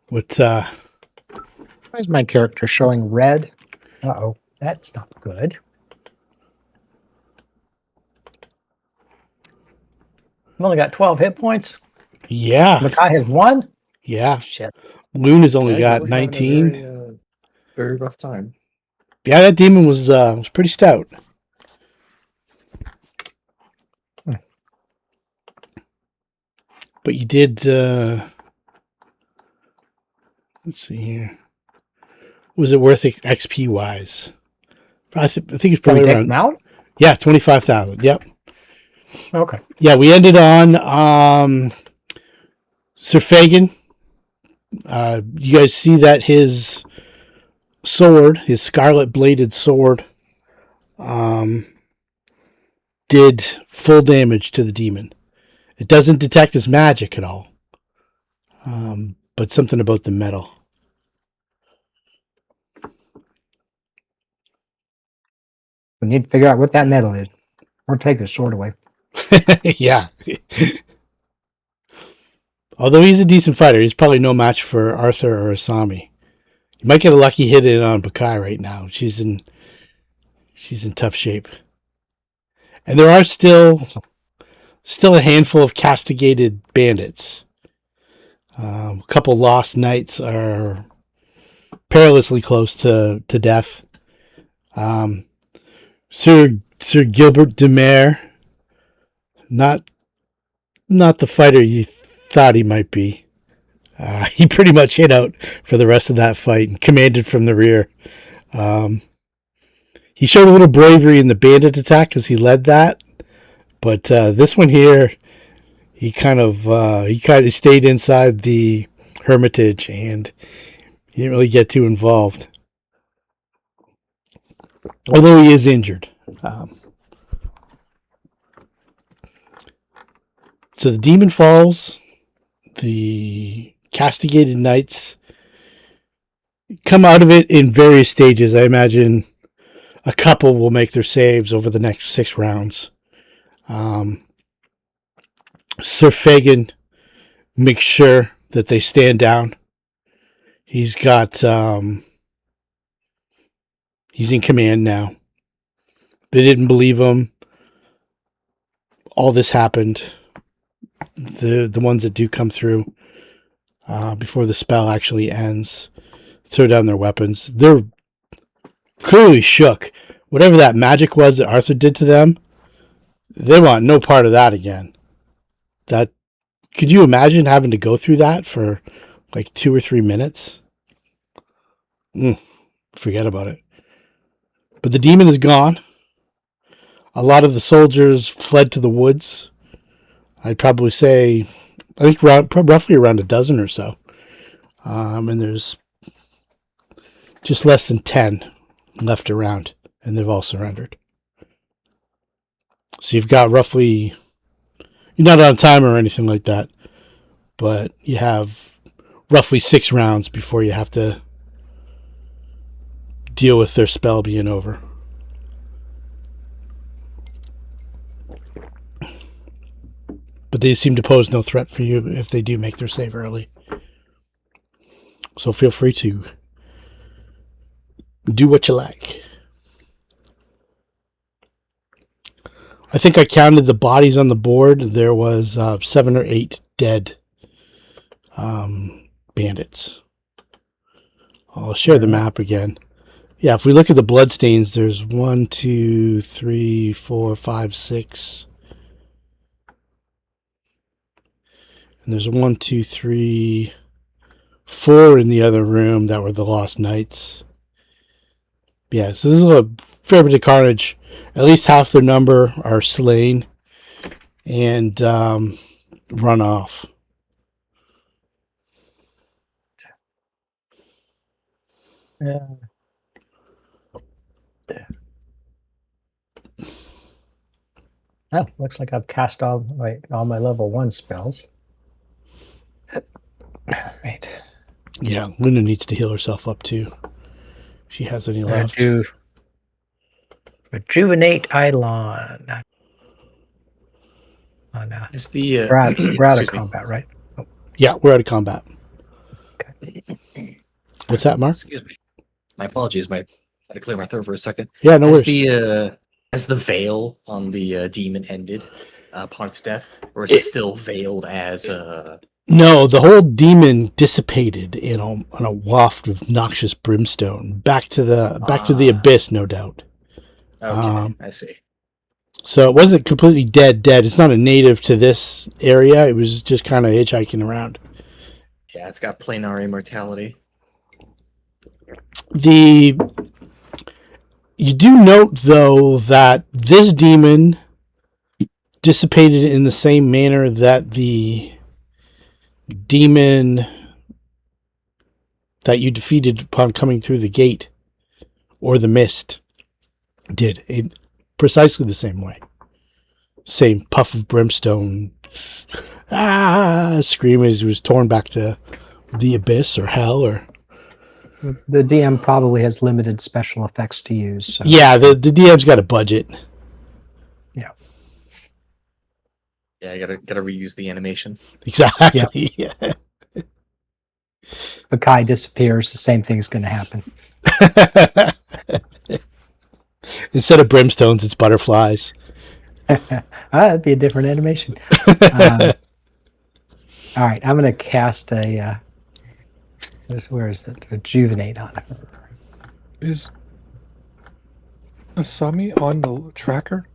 What? Why is my character showing red? Uh-oh, that's not good. I've only got 12 hit points. Yeah. Makai has 1? Yeah. Shit. Loon has only Yeah, got you're having a 19. very rough time. Yeah, that demon was pretty stout. But you did. Let's see here. Was it worth it XP wise? I think it's probably Did we take around. them out? Yeah, 25,000. Yep. Okay. Yeah, we ended on Sir Faegyn. You guys see that his sword, his scarlet bladed sword, did full damage to the demon. It doesn't detect his magic at all, but something about the metal. We need to figure out what that metal is. Or take his sword away. Yeah. Although he's a decent fighter, he's probably no match for Arthur or Asami. You might get a lucky hit in on Bakai right now. She's in tough shape. And there are still a handful of castigated bandits. A couple lost knights are perilously close to death. Sir Gilbert de Mere, not the fighter you thought he might be. He pretty much hit out for the rest of that fight and commanded from the rear. He showed a little bravery in the bandit attack because he led that, but this one here, he kind of stayed inside the Hermitage and he didn't really get too involved. Although he is injured. So the demon falls. The castigated knights come out of it in various stages. I imagine a couple will make their saves over the next 6 rounds. Sir Faegyn makes sure that they stand down. He's got... he's in command now. They didn't believe him. All this happened. The ones that do come through before the spell actually ends throw down their weapons. They're clearly shook. Whatever that magic was that Arthur did to them, they want no part of that again. That, could you imagine having to go through that for like 2 or 3 minutes? Forget about it. But the demon is gone. A lot of the soldiers fled to the woods. I'd probably say, I think roughly around a dozen or so. And there's just less than 10 left around, and they've all surrendered. So you've got roughly, you're not on time or anything like that, but you have roughly 6 rounds before you have to deal with their spell being over. But they seem to pose no threat for you if they do make their save early. So feel free to do what you like. I think I counted the bodies on the board. There was 7 or 8 dead bandits. I'll share the map again. Yeah, if we look at the bloodstains, there's 1, 2, 3, 4, 5, 6. And there's 1, 2, 3, 4 in the other room that were the lost knights. Yeah, so this is a fair bit of carnage. At least half their number are slain and run off. Yeah. Oh, looks like I've cast all my level 1 spells. Right. Yeah, Luna needs to heal herself up too. She has any left. To rejuvenate Eidolon. Oh no. Is the We're out of excuse me. combat, right? Yeah, we're out of combat. Okay. What's that, Mark? Excuse me. My apologies. I had to clear my throat for a second. Yeah, no Has worries. has the veil on the demon ended upon its death, or is it still veiled as No, the whole demon dissipated in a waft of noxious brimstone back to the abyss, no doubt. Okay, I see. So it wasn't completely dead. It's not a native to this area. It was just kind of hitchhiking around. Yeah, it's got planar immortality. You do note, though, that this demon dissipated in the same manner that the demon that you defeated upon coming through the gate or the mist did. Precisely the same way. Same puff of brimstone. Scream as he was torn back to the abyss or hell or... The DM probably has limited special effects to use. So. Yeah, the DM's got a budget. Yeah. Yeah, I gotta reuse the animation. Exactly. Yeah. If Kai disappears, the same thing's going to happen. Instead of brimstones, it's butterflies. That'd be a different animation. All right, I'm going to cast a... where is it? Rejuvenate on it. Is Asami on the tracker?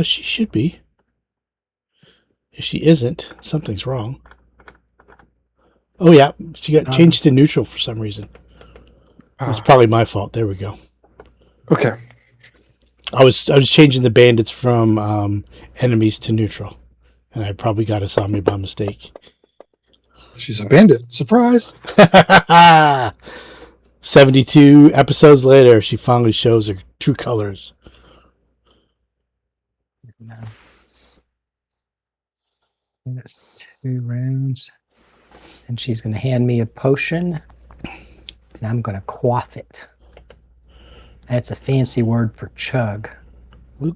She should be. If she isn't, something's wrong. Oh yeah, she got changed to neutral for some reason. It's probably my fault. There we go. Okay. I was changing the bandits from enemies to neutral, and I probably got Asami by mistake. She's a bandit. Surprise! 72 episodes later, she finally shows her true colors. No. That's 2 rounds. And she's going to hand me a potion. And I'm going to quaff it. That's a fancy word for chug. Okay.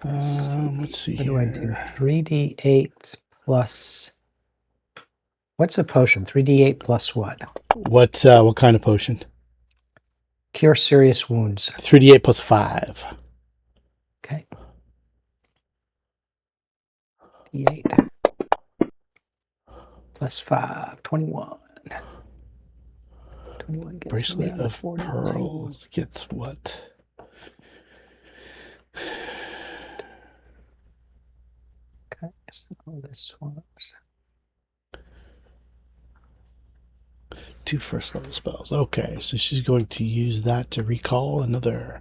Let's see. What do I do? 3d8 plus... What's a potion? 3d8 plus what? What kind of potion? Cure serious wounds. 3d8 plus 5. Okay. D8 plus 5, 21. 21 gets Bracelet me down to of 42. pearls gets what? Okay, so this one's 2 first level spells. Okay, so she's going to use that to recall another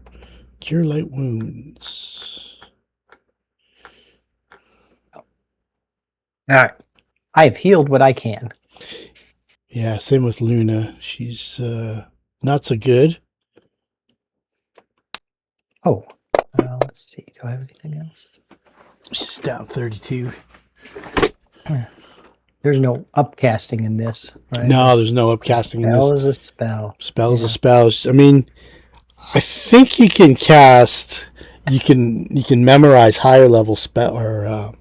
Cure Light Wounds. all right. I have healed what I can. Yeah, same with Luna. She's not so good. Oh, let's see. Do I have anything else? She's down 32. There's no upcasting in this, right? No, there's no upcasting in Spell this. is a spell. Spell is a spell. I mean, I think you can cast. You can memorize higher level spell or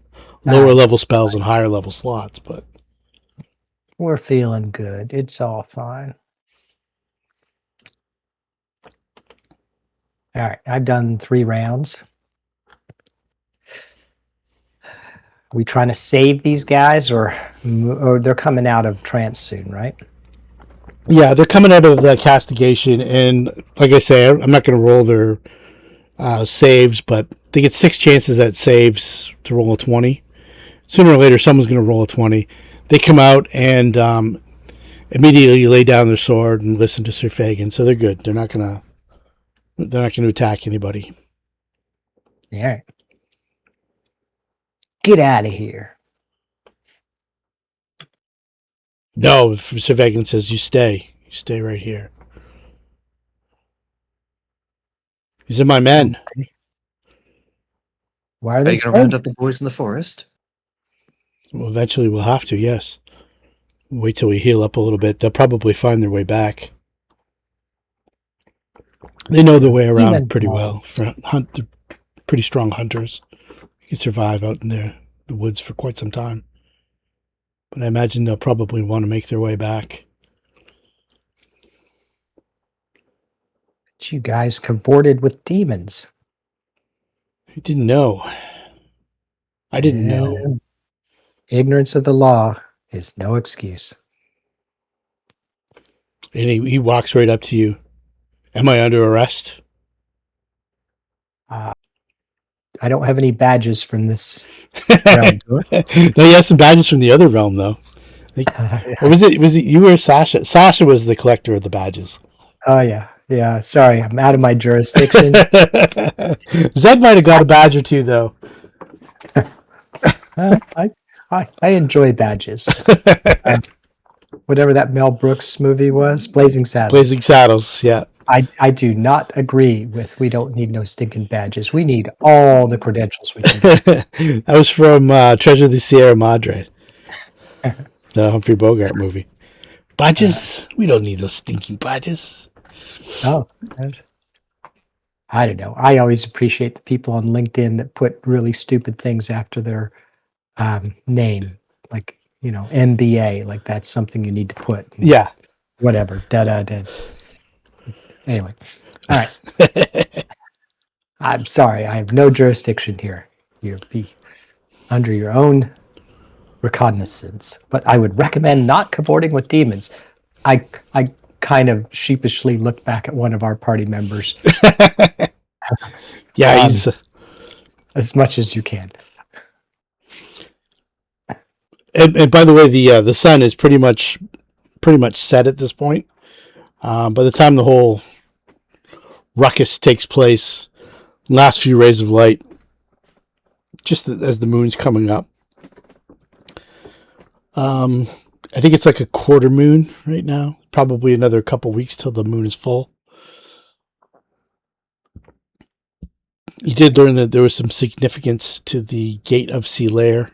lower level spells and higher level slots, but We're feeling good. It's all fine. All right, I've done 3 rounds. Are we trying to save these guys, or they're coming out of trance soon, right? yeah, they're coming out of the castigation, and like I say, I'm not going to roll their saves, but they get 6 chances at saves to roll a 20. Sooner or later, someone's going to roll a 20. They come out and immediately lay down their sword and listen to Sir Faegyn, so they're good. They're not going to attack anybody. All right. Get out of here. No, if Sir Faegyn says you stay right here. These are my men. Okay. Why are Are they you gonna round up the boys in the forest? Well, eventually we'll have to, yes. Wait till we heal up a little bit. They'll probably find their way back. They know their way around Even pretty well. They're pretty strong hunters. They can survive out in the woods for quite some time. But I imagine they'll probably want to make their way back. But you guys cavorted with demons. I didn't know. I didn't know. Ignorance of the law is no excuse. And he walks right up to you. Am I under arrest? I don't have any badges from this realm. Do I? No, he has some badges from the other realm, though. Or was it you or Sasha? Sasha was the collector of the badges. Oh, yeah. Yeah. Sorry, I'm out of my jurisdiction. Zed might have got a badge or two, though. I enjoy badges. Whatever that Mel Brooks movie was, Blazing Saddles. Blazing Saddles, yeah. I do not agree with we don't need no stinking badges. We need all the credentials we can get. That was from Treasure of the Sierra Madre, the Humphrey Bogart movie. Badges? We don't need those stinking badges. Oh, I don't know. I always appreciate the people on LinkedIn that put really stupid things after their name, like, MBA, like that's something you need to put. Yeah. Whatever. Da. Anyway. All right. I'm sorry. I have no jurisdiction here. You'll be under your own recognizance. But I would recommend not cavorting with demons. I kind of sheepishly looked back at one of our party members. Yeah, he's as much as you can. And by the way, the sun is pretty much set at this point. By the time the whole ruckus takes place, last few rays of light, just as the moon's coming up. I think it's like a quarter moon right now. Probably another couple weeks till the moon is full. You did learn that there was some significance to the Gate of Sealair.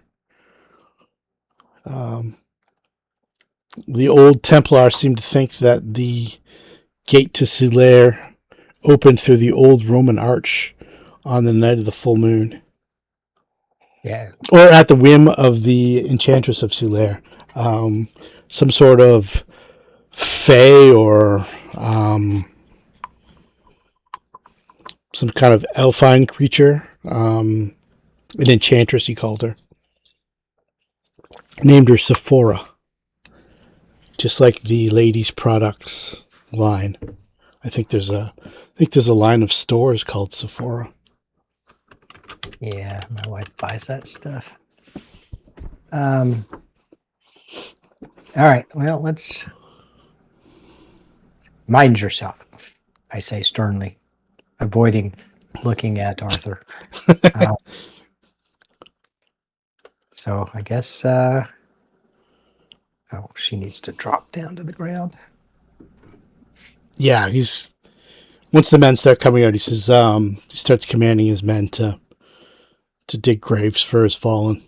The old Templars seem to think that the Gate to Sealair opened through the old Roman arch on the night of the full moon. Yeah. Or at the whim of the Enchantress of Sealair. Some sort of fae or some kind of elfine creature. An enchantress, he called her. Named her Sephora. Just like the ladies' products line. I think there's a line of stores called Sephora. Yeah, my wife buys that stuff. All right, well, let's mind yourself, I say sternly, avoiding looking at Arthur. So I guess, she needs to drop down to the ground. Yeah, once the men start coming out, he says, he starts commanding his men to dig graves for his fallen.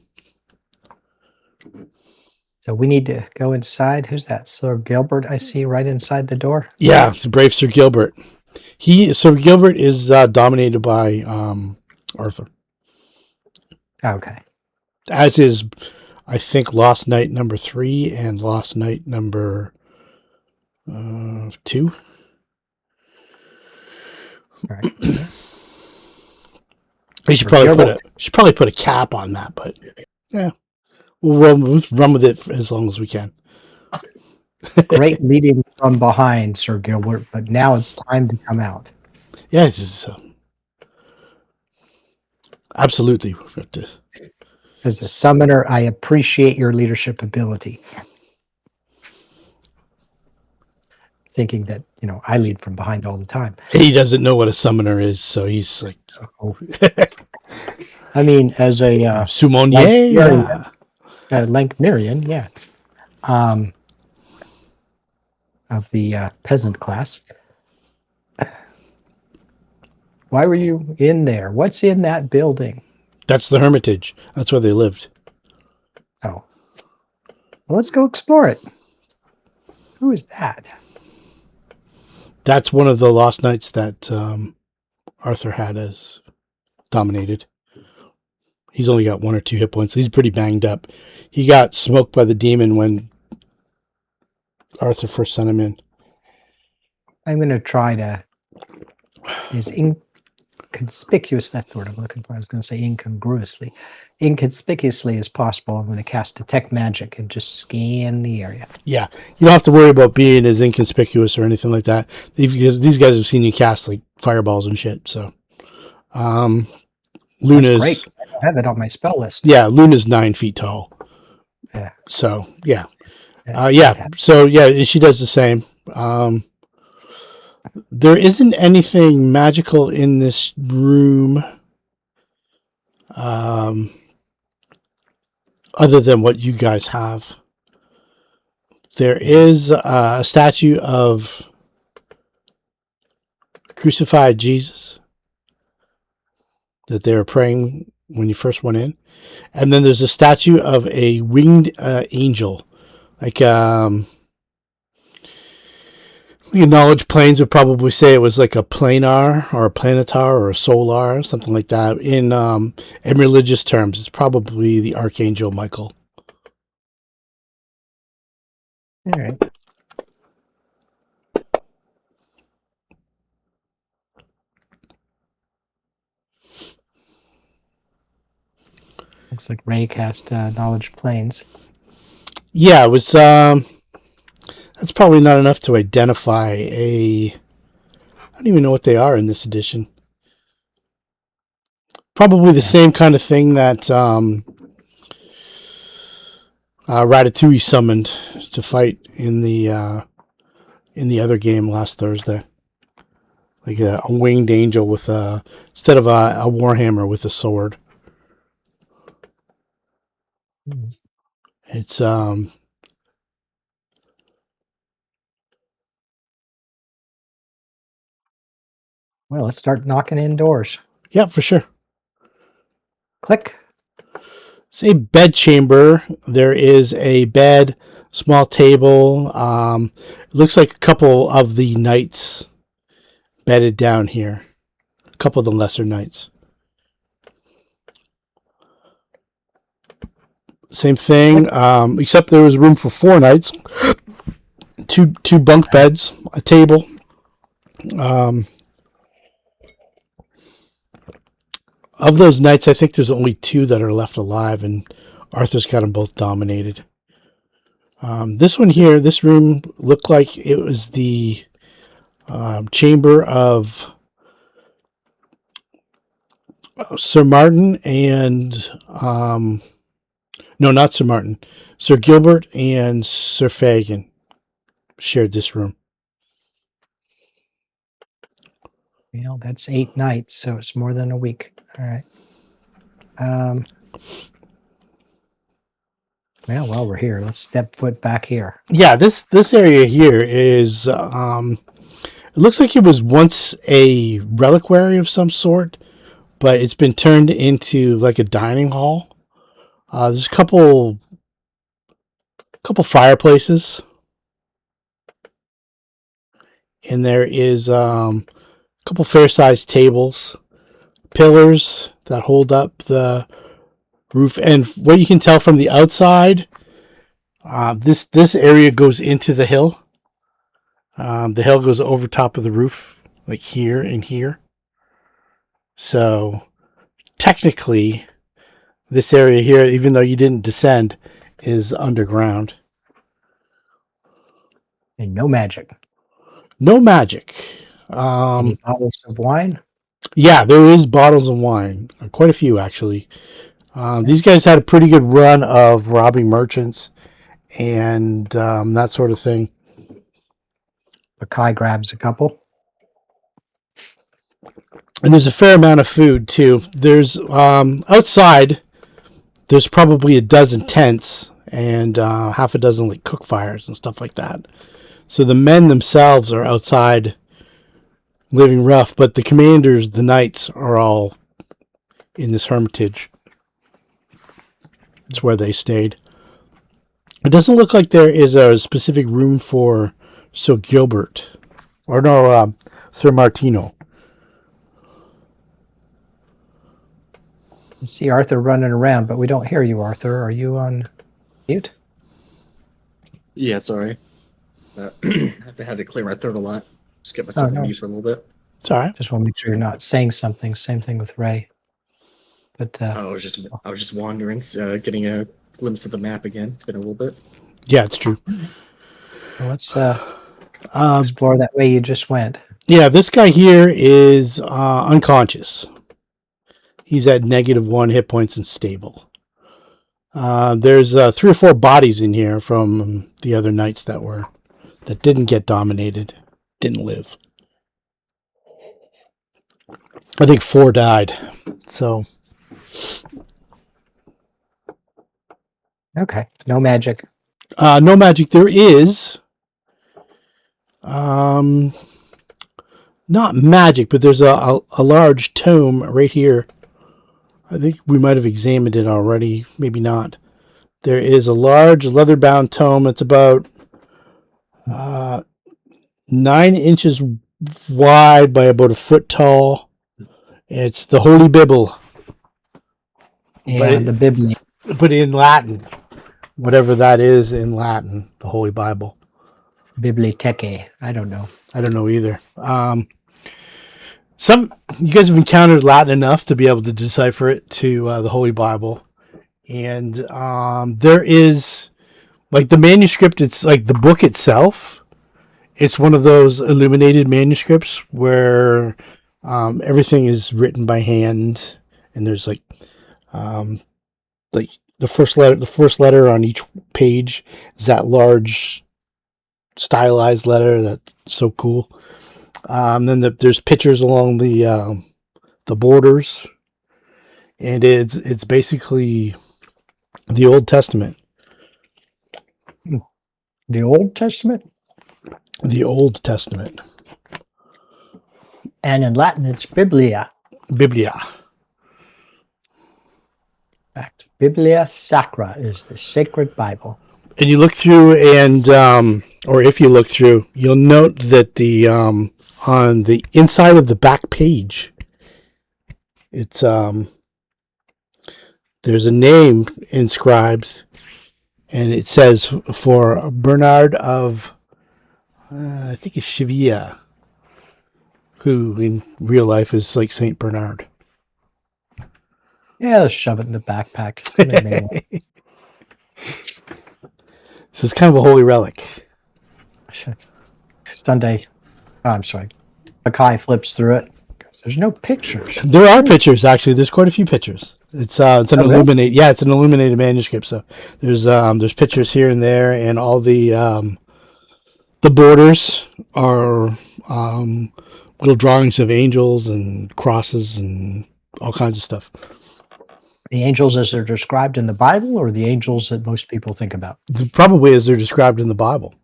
So we need to go inside. Who's that? Sir Gilbert, I see right inside the door. Yeah, it's the brave Sir Gilbert. Sir Gilbert is dominated by Arthur. Okay. As is, I think, Lost Knight number 3 and Lost Knight number 2. All right. We should probably put a cap on that, but yeah, we'll run with it as long as we can. Great leading from behind, Sir Gilbert, but now it's time to come out. Yeah, this is absolutely. As a summoner, I appreciate your leadership ability. Thinking that, I lead from behind all the time. He doesn't know what a summoner is, so he's like... Oh. I mean, as a... Summoner? Lankhmarian, yeah. Of the peasant class. Why were you in there? What's in that building? That's the Hermitage. That's where they lived. Oh. Well, let's go explore it. Who is that? That's one of the Lost Knights that Arthur had as dominated. He's only got 1 or 2 hit points. He's pretty banged up. He got smoked by the demon when Arthur first sent him in. I'm going to try to, as inconspicuous, that's the word I'm looking for. I was going to say inconspicuously as possible. I'm going to cast Detect Magic and just scan the area. Yeah, you don't have to worry about being as inconspicuous or anything like that, because these guys have seen you cast like fireballs and shit. So, Luna's great. I don't have it on my spell list. Yeah, Luna's 9 feet tall. Yeah. So yeah, Yeah. So yeah, she does the same. There isn't anything magical in this room, other than what you guys have. There is a statue of crucified Jesus that they were praying when you first went in. And then there's a statue of a winged angel. Like knowledge planes would probably say it was like a planar or a planetar or a solar, something like that. In religious terms, it's probably the Archangel Michael. All right. Looks like Ray cast Knowledge Planes. Yeah, it was. That's probably not enough to identify I don't even know what they are in this edition. Probably the same kind of thing that Ratatouille summoned to fight in the other game last Thursday. Like a winged angel with instead of a warhammer with a sword. It's Well, let's start knocking indoors. yeah, for sure. Click. It's a bed chamber. There is a bed, small table. It looks like a couple of the knights bedded down here. A couple of the lesser knights. Same thing, except there was room for 4 knights. Two bunk beds, a table. Of those knights, I think there's only 2 that are left alive, and Arthur's got them both dominated. This one here, this room looked like it was the chamber of Sir Martin and no, not Sir Martin. Sir Gilbert and Sir Faegyn shared this room. Well, that's 8 nights, so it's more than a week. All right. Well, while we're here, let's step foot back here. Yeah, this area here is it looks like it was once a reliquary of some sort, but it's been turned into like a dining hall. There's a couple fireplaces, and there is a couple fair-sized tables, pillars that hold up the roof, and what you can tell from the outside, this area goes into the hill. The hill goes over top of the roof, like here and here. So technically, this area here, even though you didn't descend, is underground. And no magic. No magic. Any bottles of wine? Yeah, there is bottles of wine. Quite a few, actually. These guys had a pretty good run of robbing merchants and that sort of thing. Kai grabs a couple. And there's a fair amount of food, too. There's, outside, there's probably a dozen tents and half a dozen like cook fires and stuff like that. So the men themselves are outside living rough, but the commanders, the knights, are all in this hermitage. It's where they stayed. It doesn't look like there is a specific room for Sir Gilbert. Or no, Sir Martino. I see Arthur running around, but we don't hear you, Arthur. Are you on mute? Yeah, sorry. I've had to clear my throat a lot. Just get myself on mute for a little bit. It's all right. Just want to make sure you're not saying something. Same thing with Ray. But I was just wandering, getting a glimpse of the map again. It's been a little bit. Yeah, it's true. well, let's explore that way you just went. Yeah, this guy here is unconscious. He's at -1 hit points and stable. There's 3 or 4 bodies in here from the other knights that didn't get dominated, didn't live. I think 4 died. So Okay, no magic. no magic. There is not magic, but there's a large tome right here. I think we might have examined it already, maybe not. There is a large leather-bound tome. It's about 9 inches wide by about a foot tall. It's the Holy Bible. Yeah, the Biblia. But in Latin. Whatever that is in Latin, the Holy Bible. Bibliothecae. I don't know. I don't know either. You guys have encountered Latin enough to be able to decipher it to the Holy Bible. And there is, like, the manuscript, it's like the book itself. It's one of those illuminated manuscripts where everything is written by hand, and there's like the first letter on each page is that large stylized letter that's so cool. Then there's pictures along the borders, and it's basically the Old Testament. The Old Testament? The Old Testament. And in Latin, it's Biblia. Biblia. Fact. Biblia Sacra is the sacred Bible. And you look through, and or if you look through, you'll note that the on the inside of the back page, it's there's a name inscribed, and it says for Bernard of I think it's Sevilla, who in real life is like Saint Bernard. Yeah, let's shove it in the backpack. So it's kind of a holy relic. Sunday. Oh, I'm sorry. Akai flips through it. There's no pictures. There are pictures, actually. There's quite a few pictures. It's an illuminated. Yeah, it's an illuminated manuscript. So there's pictures here and there, and all the borders are little drawings of angels and crosses and all kinds of stuff. The angels as they're described in the Bible, or the angels that most people think about? Probably as they're described in the Bible.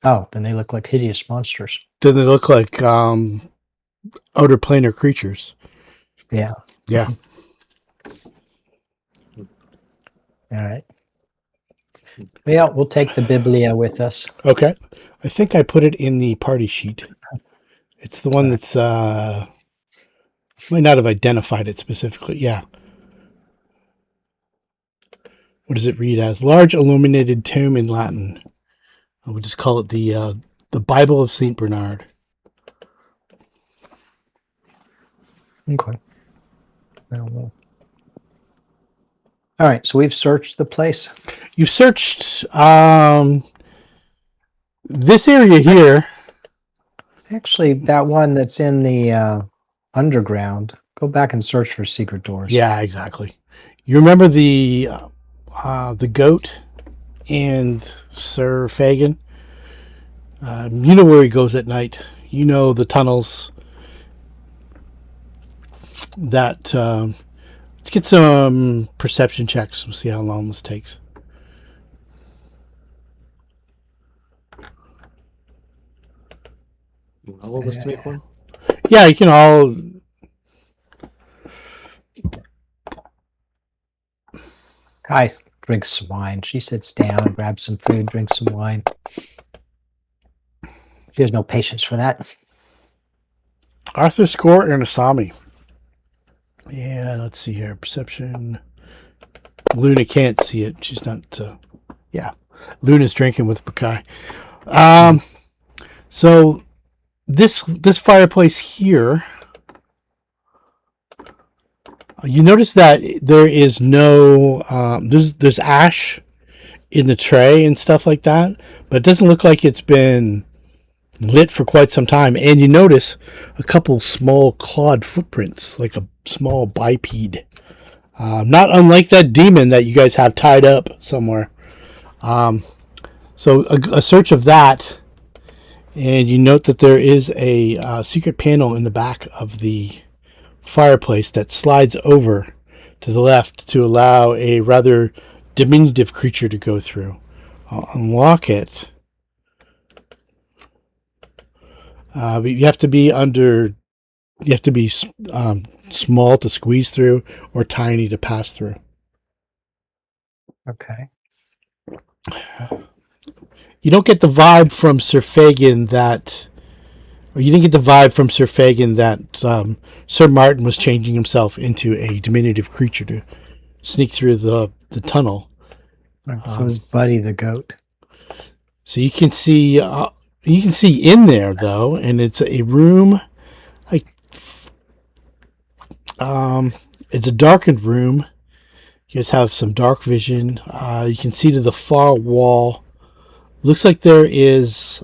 Oh, then they look like hideous monsters. Then they look like outer planar creatures. Yeah. Yeah. All right. Yeah, we'll take the Biblia with us. Okay. I think I put it in the party sheet. It's the one that's might not have identified it specifically. Yeah. What does it read as? Large illuminated tome in Latin. I would just call it the Bible of Saint Bernard. Okay. Well. All right, so we've searched the place. You've searched this area here. Actually, that one that's in the underground, go back and search for secret doors. Yeah, exactly. You remember the goat and Sir Faegyn? You know where he goes at night. You know the tunnels. Let's get some perception checks. We'll see how long this takes. All of us to make one? Yeah, you can all. Kai drinks some wine. She sits down, grabs some food, drinks some wine. She has no patience for that. Arthur Score and Asami. Yeah, let's see here. Perception. Luna can't see it. She's not. Yeah, Luna's drinking with Bakai. So this fireplace here. You notice that there is no. There's ash in the tray and stuff like that, but it doesn't look like it's been lit for quite some time. And you notice a couple small clawed footprints, like a small biped. Not unlike that demon that you guys have tied up somewhere. So a search of that, and you note that there is a secret panel in the back of the fireplace that slides over to the left to allow a rather diminutive creature to go through. I'll unlock it. But you have to be small to squeeze through or tiny to pass through. Okay. You don't get the vibe from Sir Faegyn that, or you didn't get the vibe from Sir Faegyn that Sir Martin was changing himself into a diminutive creature to sneak through the tunnel. So is Buddy the goat. So you can see in there though, and it's a room like it's a darkened room. You guys have some dark vision. You can see to the far wall. Looks like there is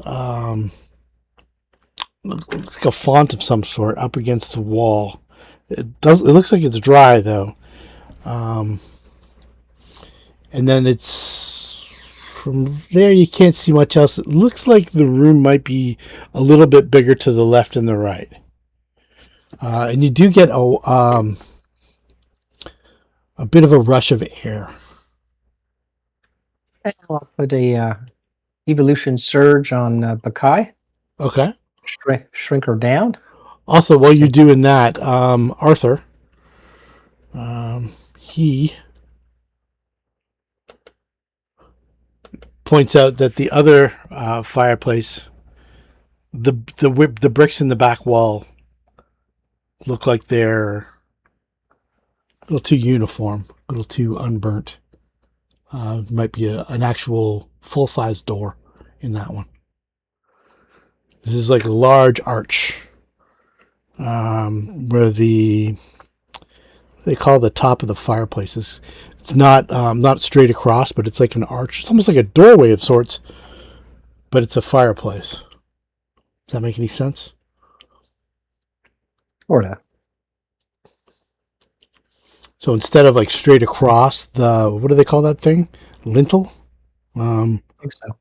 looks like a font of some sort up against the wall. It looks like it's dry though. And then it's from there you can't see much else. It looks like the room might be a little bit bigger to the left and the right. And you do get a bit of a rush of air. I'll put a evolution surge on Bakai. Okay. Shrink her down. Also, while you're doing that, Arthur, he points out that the other fireplace, the bricks in the back wall look like they're a little too uniform, a little too unburnt. There might be an actual full-size door in that one. This is like a large arch where they call the top of the fireplace. It's not straight across, but it's like an arch. It's almost like a doorway of sorts, but it's a fireplace. Does that make any sense? Sorta. So instead of like straight across what do they call that thing? Lintel? I think so.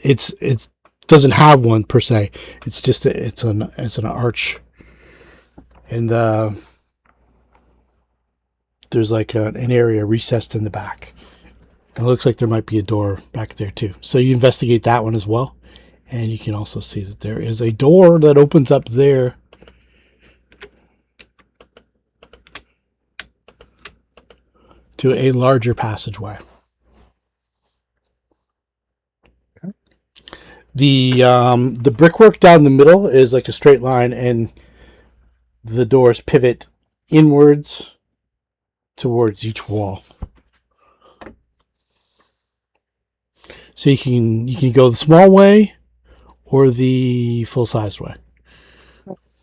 It doesn't have one per se. It's just it's an arch, and there's like an area recessed in the back. And it looks like there might be a door back there too. So you investigate that one as well, and you can also see that there is a door that opens up there. To a larger passageway. Okay. The brickwork down the middle is like a straight line, and the doors pivot inwards towards each wall. So you can go the small way or the full-sized way.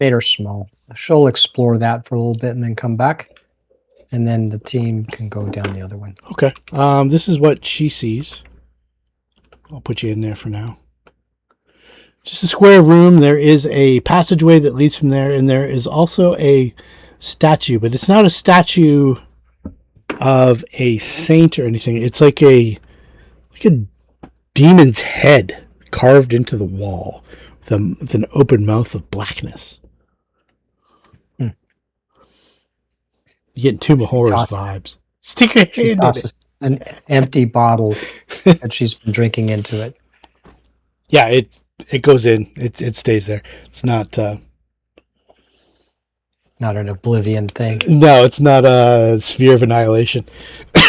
Made her small. She'll explore that for a little bit and then come back. And then the team can go down the other one. Okay. This is what she sees. I'll put you in there for now. Just a square room. There is a passageway that leads from there, and there is also a statue, but it's not a statue of a saint or anything. It's like a demon's head carved into the wall with an open mouth of blackness. You're getting Tomb of Horrors vibes. Stick your hand in it. An empty bottle that she's been drinking into it. Yeah, it goes in. It stays there. It's not not an oblivion thing. No, it's not a sphere of annihilation. Do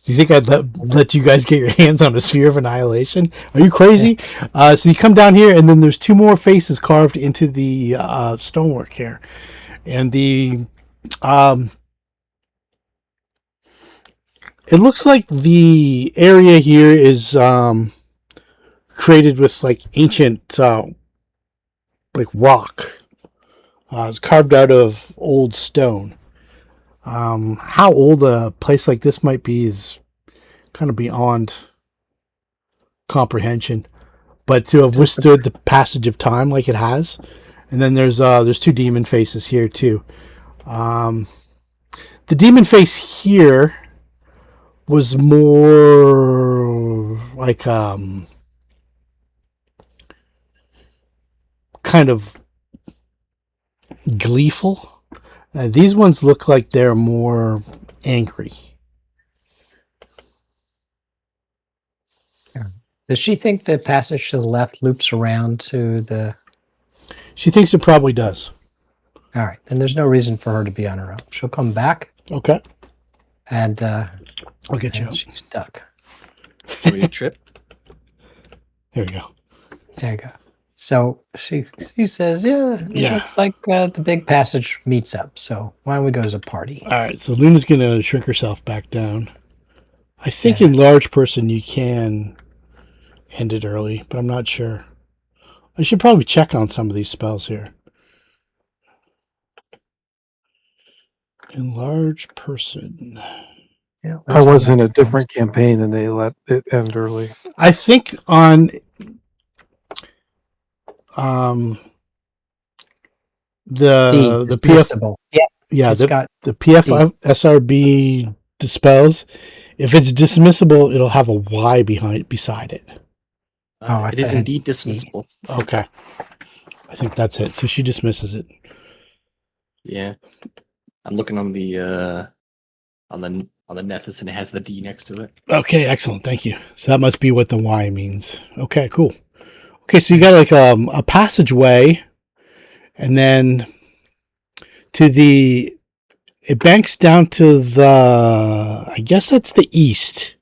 you think I'd let you guys get your hands on a sphere of annihilation? Are you crazy? Yeah. So you come down here, and then there's two more faces carved into the stonework here. And the it looks like the area here is created with like ancient like rock. It's carved out of old stone. How old a place like this might be is kind of beyond comprehension. But to have withstood the passage of time like it has, and then there's 2 demon faces here too. The demon face here was more like kind of gleeful. These ones look like they're more angry. Does she think the passage to the left loops around to the... She thinks it probably does. All right, then there's no reason for her to be on her own. She'll come back. Okay. And I'll get you out. she's stuck. Should we trip? There you go. There you go. So she says, yeah, Yeah. looks like the big passage meets up. So why don't we go as a party? All right, so Luna's going to shrink herself back down. I think in large person you can end it early, but I'm not sure. I should probably check on some of these spells here. Enlarge person. Yeah, I was in a different campaign and they let it end early. I think on the PF dismissible. Yeah, it's the got PF SRB dispels. If it's dismissible, it'll have a Y beside it. I It is thought it indeed dismissible. Okay, I think that's it. So she dismisses it. Yeah, I'm looking on the Nethys, and it has the D next to it. Okay, excellent. Thank you. So that must be what the Y means. Okay, cool. Okay, so you got like a passageway, and then it banks down to I guess that's the east.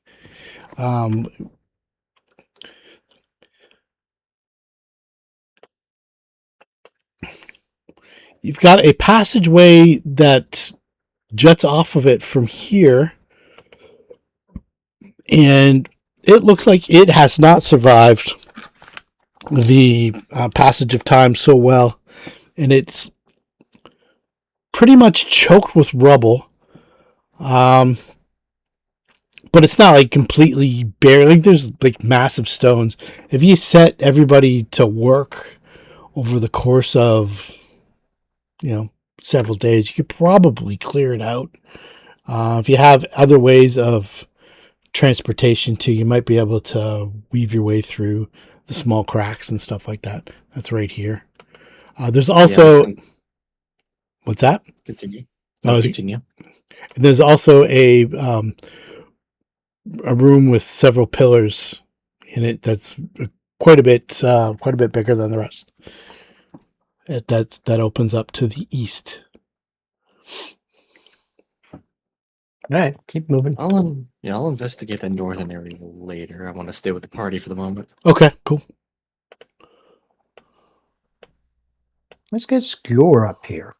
You've got a passageway that juts off of it from here, and it looks like it has not survived the passage of time so well, and it's pretty much choked with rubble. But it's not like completely bare. Like there's like massive stones. If you set everybody to work over the course of several days, you could probably clear it out. If you have other ways of transportation too, you might be able to weave your way through the small cracks and stuff like that. That's right here. There's also what's that? Continue. Continue. There's also a room with several pillars in it that's quite a bit bigger than the rest. That opens up to the east. All right, keep moving. I'll investigate the northern area later. I want to stay with the party for the moment. Okay, cool. Let's get Skewer up here.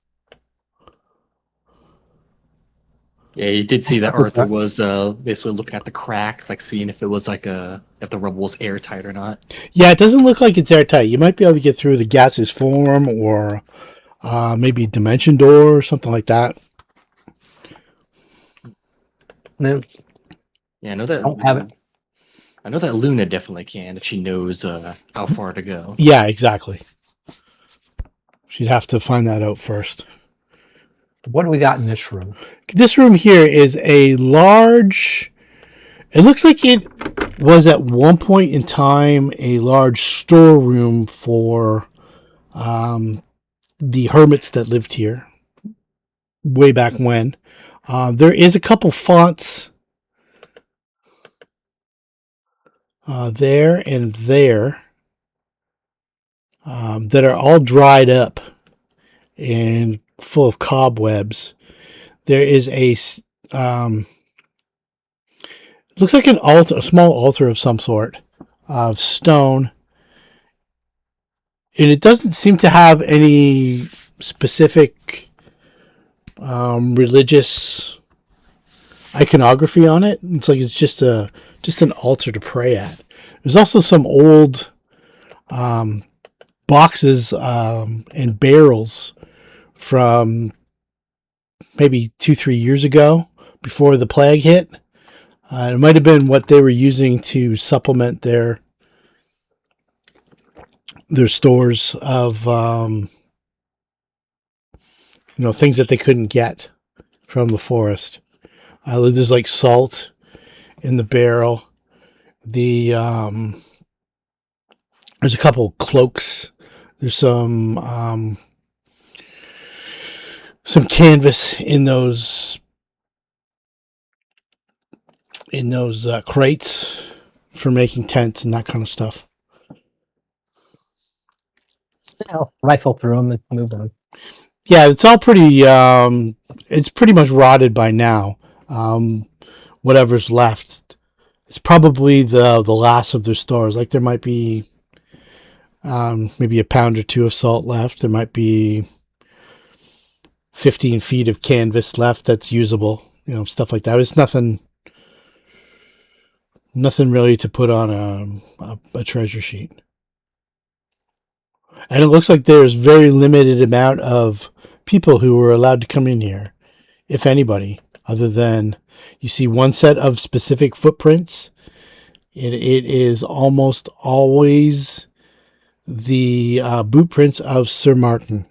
Yeah, you did see that Arthur was basically looking at the cracks, like seeing if it was if the rubble was airtight or not. Yeah, it doesn't look like it's airtight. You might be able to get through the gaseous form or maybe a dimension door or something like that. No. Yeah, I know that. Don't have it. I know that Luna definitely can if she knows how far to go. Yeah, exactly. She'd have to find that out first. What do we got in this room? This room here is a large... It looks like it was at one point in time a large storeroom for the hermits that lived here way back when. There is a couple fonts there and there that are all dried up and full of cobwebs. There is looks like an altar, a small altar of some sort of stone, and it doesn't seem to have any specific religious iconography on it. It's like it's just an altar to pray at. There's also some old boxes and barrels from maybe 2-3 years ago before the plague hit. It might have been what they were using to supplement their stores of things that they couldn't get from the forest. There's like salt in the barrel. There's a couple cloaks. There's some canvas in those crates for making tents and that kind of stuff. I'll rifle through them and move on. Yeah, it's all pretty. It's pretty much rotted by now. Whatever's left, it's probably the last of their stores. Like there might be maybe a pound or two of salt left. There might be 15 feet of canvas left that's usable. Stuff like that. It's nothing really to put on a treasure sheet. And it looks like there's very limited amount of people who are allowed to come in here, if anybody, other than you see one set of specific footprints. It is almost always the boot prints of Sir Martin.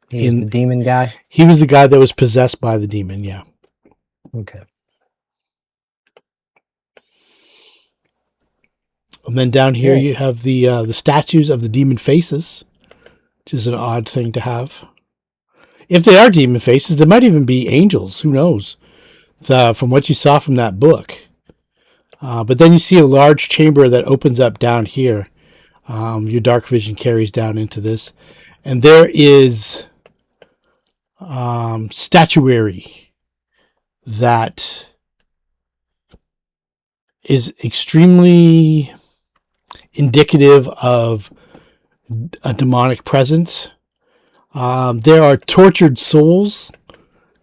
He's the demon guy? He was the guy that was possessed by the demon, yeah. Okay. And then down here you have the statues of the demon faces, which is an odd thing to have. If they are demon faces, they might even be angels. Who knows? From what you saw from that book. But then you see a large chamber that opens up down here. Your dark vision carries down into this. And there is statuary that is extremely indicative of a demonic presence. There are tortured souls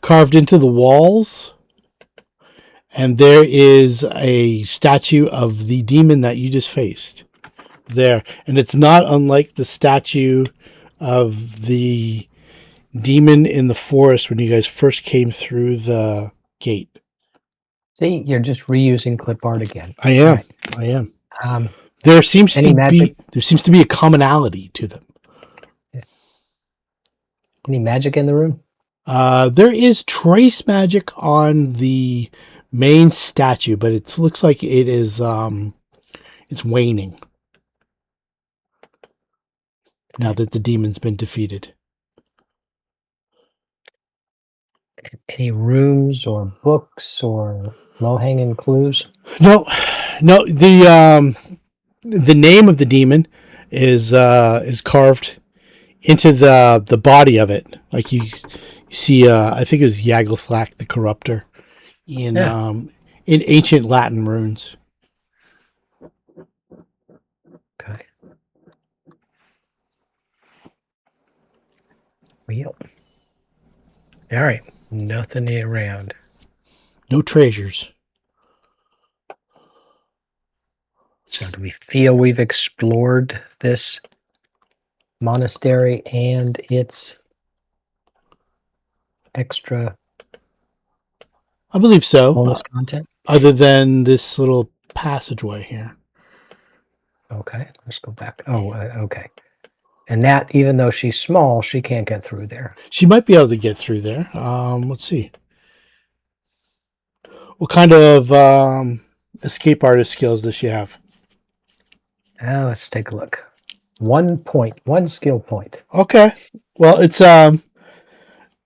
carved into the walls, and there is a statue of the demon that you just faced there, and it's not unlike the statue of the demon in the forest when you guys first came through the gate. See, you're just reusing clip art again. I am. Right. I am. There seems to be a commonality to them. Any magic in the room? There is trace magic on the main statue, but it looks like it is it's waning now that the demon's been defeated. Any rooms or books or low-hanging clues? No. The name of the demon is carved into the body of it. Like you see, I think it was Yagelthak the Corruptor in ancient Latin runes. Okay. Well, all right. Nothing around. No treasures. So do we feel we've explored this monastery and its extra I believe so. bonus content? Other than this little passageway here. Okay, let's go back. Oh, okay. And that, even though she's small, she can't get through there. She might be able to get through there. Let's see. What kind of escape artist skills does she have? Let's take a look. 1 point, 1 skill point. Okay. Well, it's a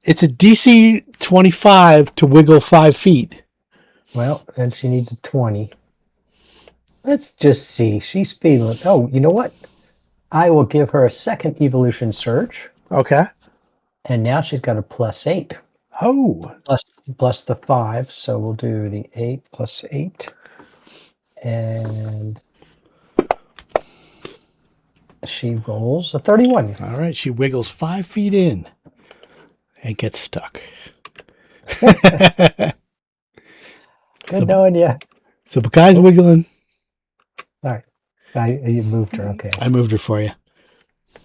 DC 25 to wiggle 5 feet. Well, and she needs a 20. Let's just see. She's feeling. Oh, you know what? I will give her a second evolution surge. Okay. And now she's got a +8. Oh. Plus the 5. So we'll do the 8 plus 8. And She rolls a 31. All right, she wiggles 5 feet in and gets stuck. Good knowing you. So Bakai's wiggling. All right. You moved her. Okay. I moved her for you.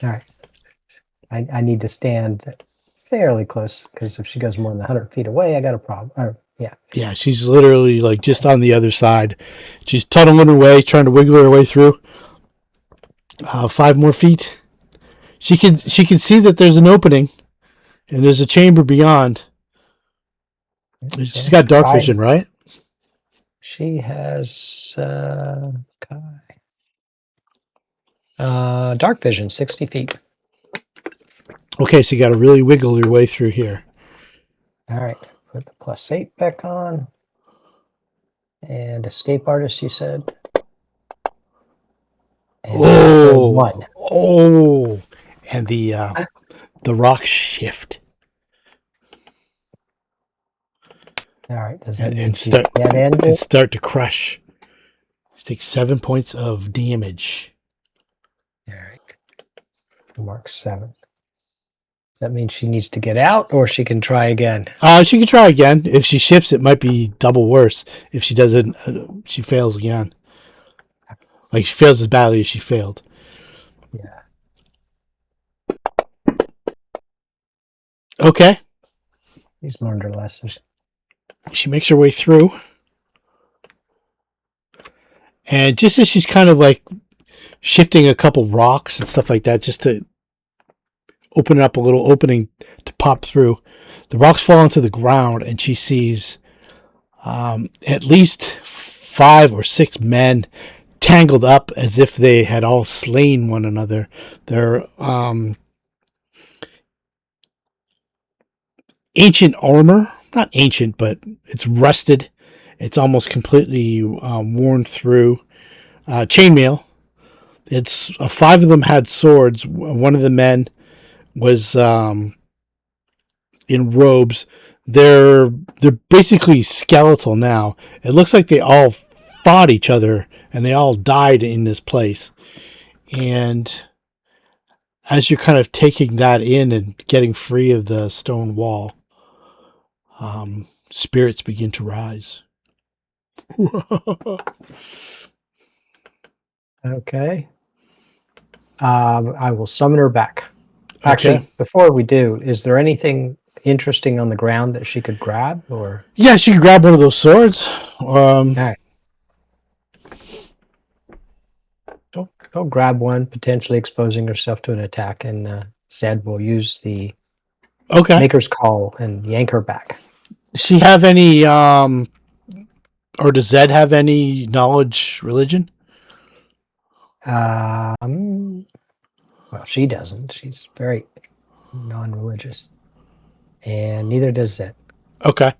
All right. I need to stand fairly close because if she goes more than 100 feet away, I got a problem. Yeah. Yeah, she's literally like just on the other side. She's tunneling her way, trying to wiggle her way through. 5 more feet. She can see that there's an opening, and there's a chamber beyond. She's got dark vision, right? She has dark vision, 60 feet. Okay, so you got to really wiggle your way through here. All right. Put the +8 back on. And escape artist, you said. And Oh, 1. Oh, and the rocks shift. All right. Does that mean And she's dead end? and start to crush. She takes 7 points of damage. All right. Mark 7. Does that mean she needs to get out, or she can try again? She can try again. If she shifts, it might be double worse. If she doesn't, she fails again. Like she fails as badly as she failed. Yeah. Okay. She's learned her lesson. She makes her way through. And just as she's kind of like shifting a couple rocks and stuff like that, just to open up a little opening to pop through, the rocks fall onto the ground, and she sees at least 5 or 6 men tangled up as if they had all slain one another. They're ancient armor. Not ancient, but it's rusted. It's almost completely worn through. Chainmail. It's 5 of them had swords. One of the men was in robes. They're basically skeletal now. It looks like they all fought each other and they all died in this place. And as you're kind of taking that in and getting free of the stone wall, spirits begin to rise. Okay. I will summon her back. Actually, Okay. before we do, is there anything interesting on the ground that she could grab? Or Yeah, she can grab one of those swords. all right. Don't grab one, potentially exposing herself to an attack, and Zed will use the Okay. Maker's Call and yank her back. Does she have any, or does Zed have any knowledge religion? Well, she doesn't. She's very non-religious, and neither does Zed. Okay.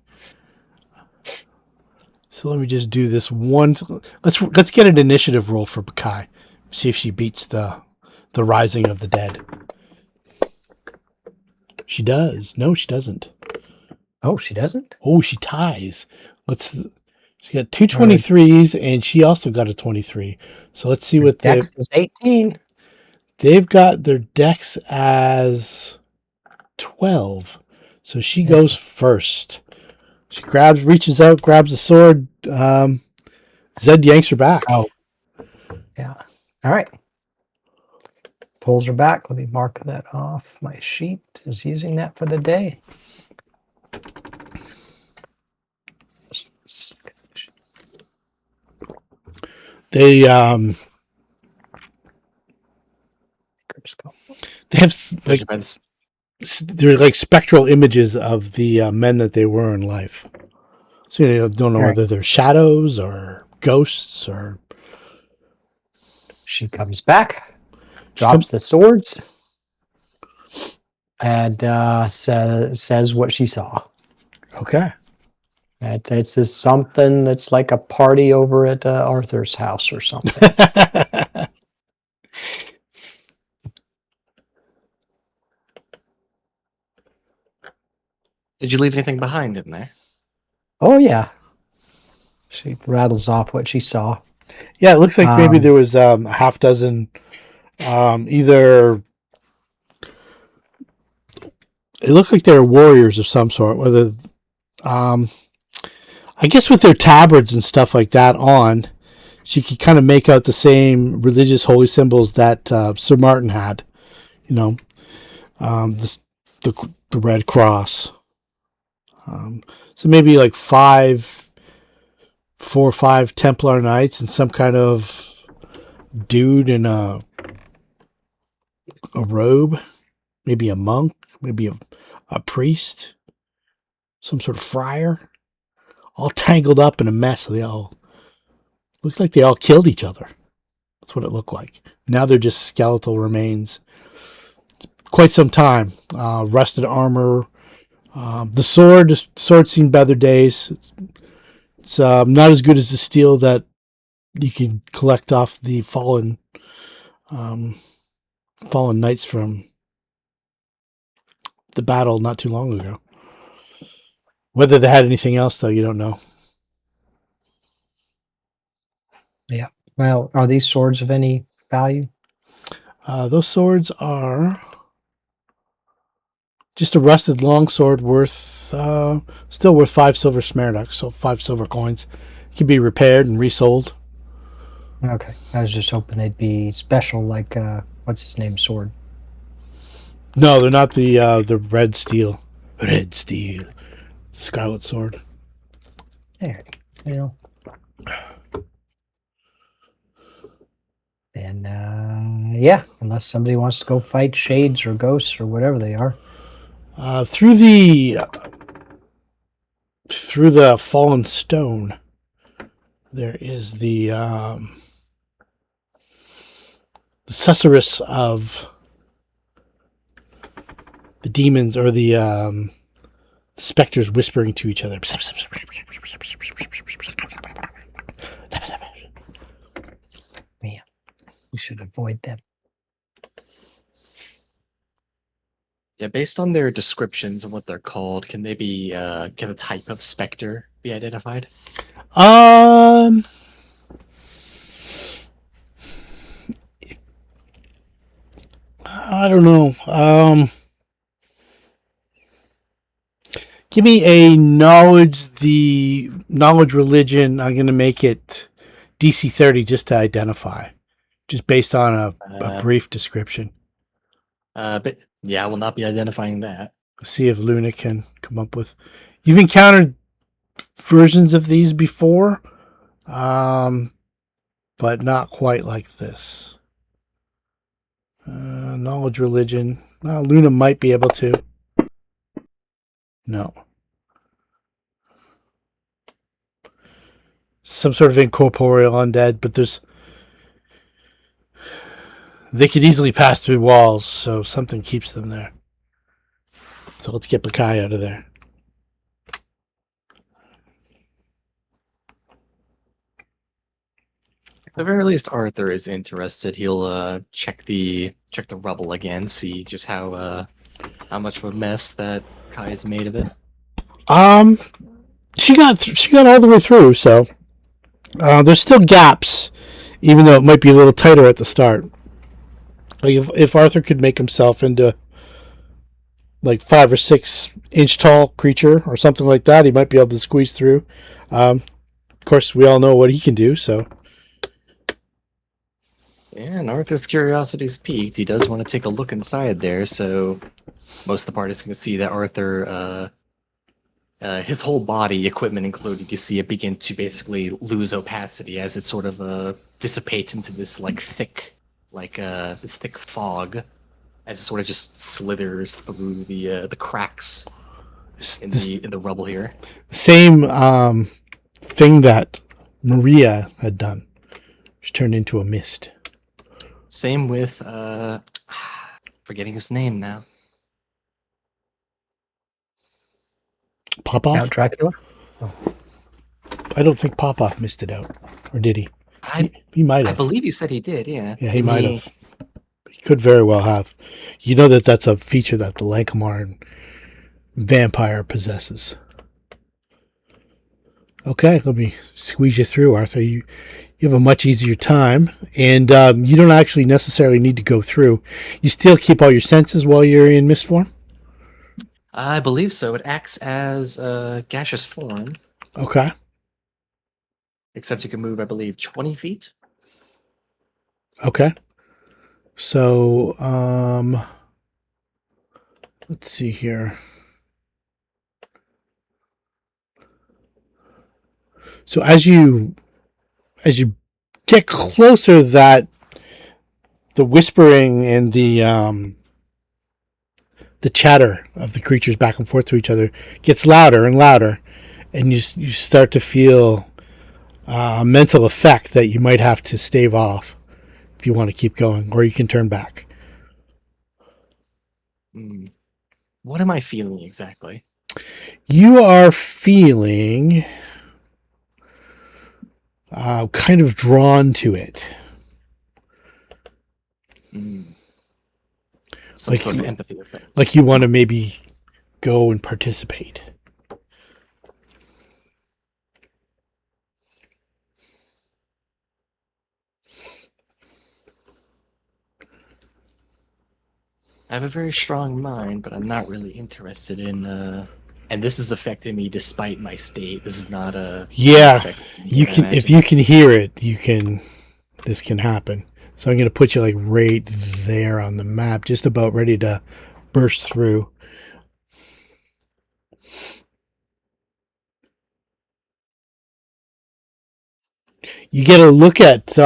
So let me just do this one. Let's get an initiative roll for Bakai. See if she beats the rising of the dead. She does. No, she doesn't. Oh, she doesn't? Oh, she ties. She got 2 23s, and she also got a 23. So let's see what Dex is 18. they've got. Their dex as 12. So she goes first. She reaches out, grabs the sword. Zed yanks her back. Oh, yeah. All right. Pulls her back. Let me mark that off. My sheet is using that for the day. They have like they're like spectral images of the men that they were in life. So you don't know whether they're shadows or ghosts or. She comes back, drops the swords, and says what she saw. Okay. It's just something that's like a party over at Arthur's house or something. Did you leave anything behind in there? Oh, yeah. She rattles off what she saw. Yeah, it looks like maybe there was a half dozen Either it looked like they were warriors of some sort. Whether, I guess, with their tabards and stuff like that on, she could kind of make out the same religious holy symbols that Sir Martin had. You know, the Red Cross. So maybe like 4 or 5 Templar Knights and some kind of dude in a robe, maybe a monk, maybe a priest, some sort of friar, all tangled up in a mess. They all looked like they all killed each other. That's what it looked like. Now they're just skeletal remains. It's quite some time. Rusted armor. The sword seen better days. It's not as good as the steel that you can collect off the fallen knights from the battle not too long ago. Whether they had anything else, though, you don't know. Yeah. Well, are these swords of any value? Those swords are just a rusted longsword still worth 5 silver smaragds, so 5 silver coins. It can be repaired and resold. Okay. I was just hoping they'd be special, like, what's his name, sword? No, they're not the red steel. Red steel. Scarlet sword. There, you know. And, yeah, unless somebody wants to go fight shades or ghosts or whatever they are. Through the fallen stone, there is the susurrus of the demons, or the specters whispering to each other. Man, we should avoid them. Yeah, based on their descriptions and what they're called, can they be can a type of specter be identified? I don't know. Give me a knowledge religion. I'm going to make it DC 30 just to identify, just based on a brief description. But yeah, I will not be identifying that. See if Luna can come up with. You've encountered versions of these before, but not quite like this. Knowledge religion. Luna might be able to. No. Some sort of incorporeal undead, but they could easily pass through walls, so something keeps them there. So let's get Bakai out of there. At the very least, Arthur is interested. He'll check the rubble again, see just how much of a mess that Kai has made of it. She got all the way through, so there's still gaps, even though it might be a little tighter at the start. Like if Arthur could make himself into like 5 or 6 inch tall creature or something like that, he might be able to squeeze through. Of course, we all know what he can do, so. Yeah, and Arthur's curiosity's piqued. He does want to take a look inside there, so most of the party is going to see that Arthur, his whole body, equipment included, you see it begin to basically lose opacity as it sort of dissipates into this thick fog, as it sort of just slithers through the cracks in the rubble here. The same thing that Maria had done. She turned into a mist. Same with forgetting his name now. Popoff? Count Dracula? I don't think Popoff missed it out. Or did he? He might have. I believe you said he did, yeah. Yeah, he might have. He could very well have. You know that's a feature that the Lankhmar vampire possesses. Okay, let me squeeze you through, Arthur. You have a much easier time, and you don't actually necessarily need to go through. You still keep all your senses while you're in mist form? I believe so. It acts as a gaseous form, Okay. except you can move, I believe, 20 feet. Okay. So, let's see here. So as you get closer, that the whispering and the chatter of the creatures back and forth to each other gets louder and louder, and you start to feel a mental effect that you might have to stave off if you want to keep going, or you can turn back. What am I feeling exactly? You are feeling kind of drawn to it. Some sort of empathy effect. Like you want to maybe go and participate. I have a very strong mind, but I'm not really interested in. And this is affecting me despite my state. This is not a. Yeah, you can. If you can hear it, you can. This can happen. So I'm going to put you like right there on the map, just about ready to burst through. You get a look at.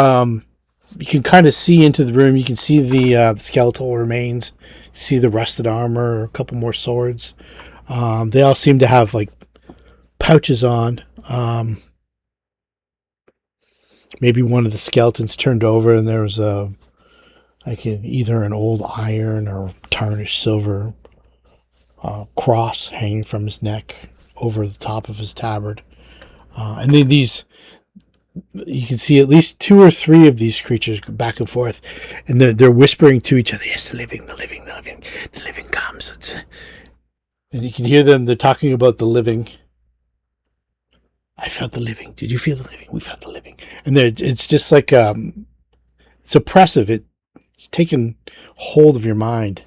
You can kind of see into the room. You can see the skeletal remains. See the rusted armor. A couple more swords. They all seem to have like pouches on. Maybe one of the skeletons turned over, and there was either an old iron or tarnished silver cross hanging from his neck over the top of his tabard. And then you can see at least 2 or 3 of these creatures back and forth, and they're whispering to each other. Yes, the living comes. And you can hear them. They're talking about the living. I felt the living. Did you feel the living? We felt the living. And it's just like it's oppressive. It's taken hold of your mind.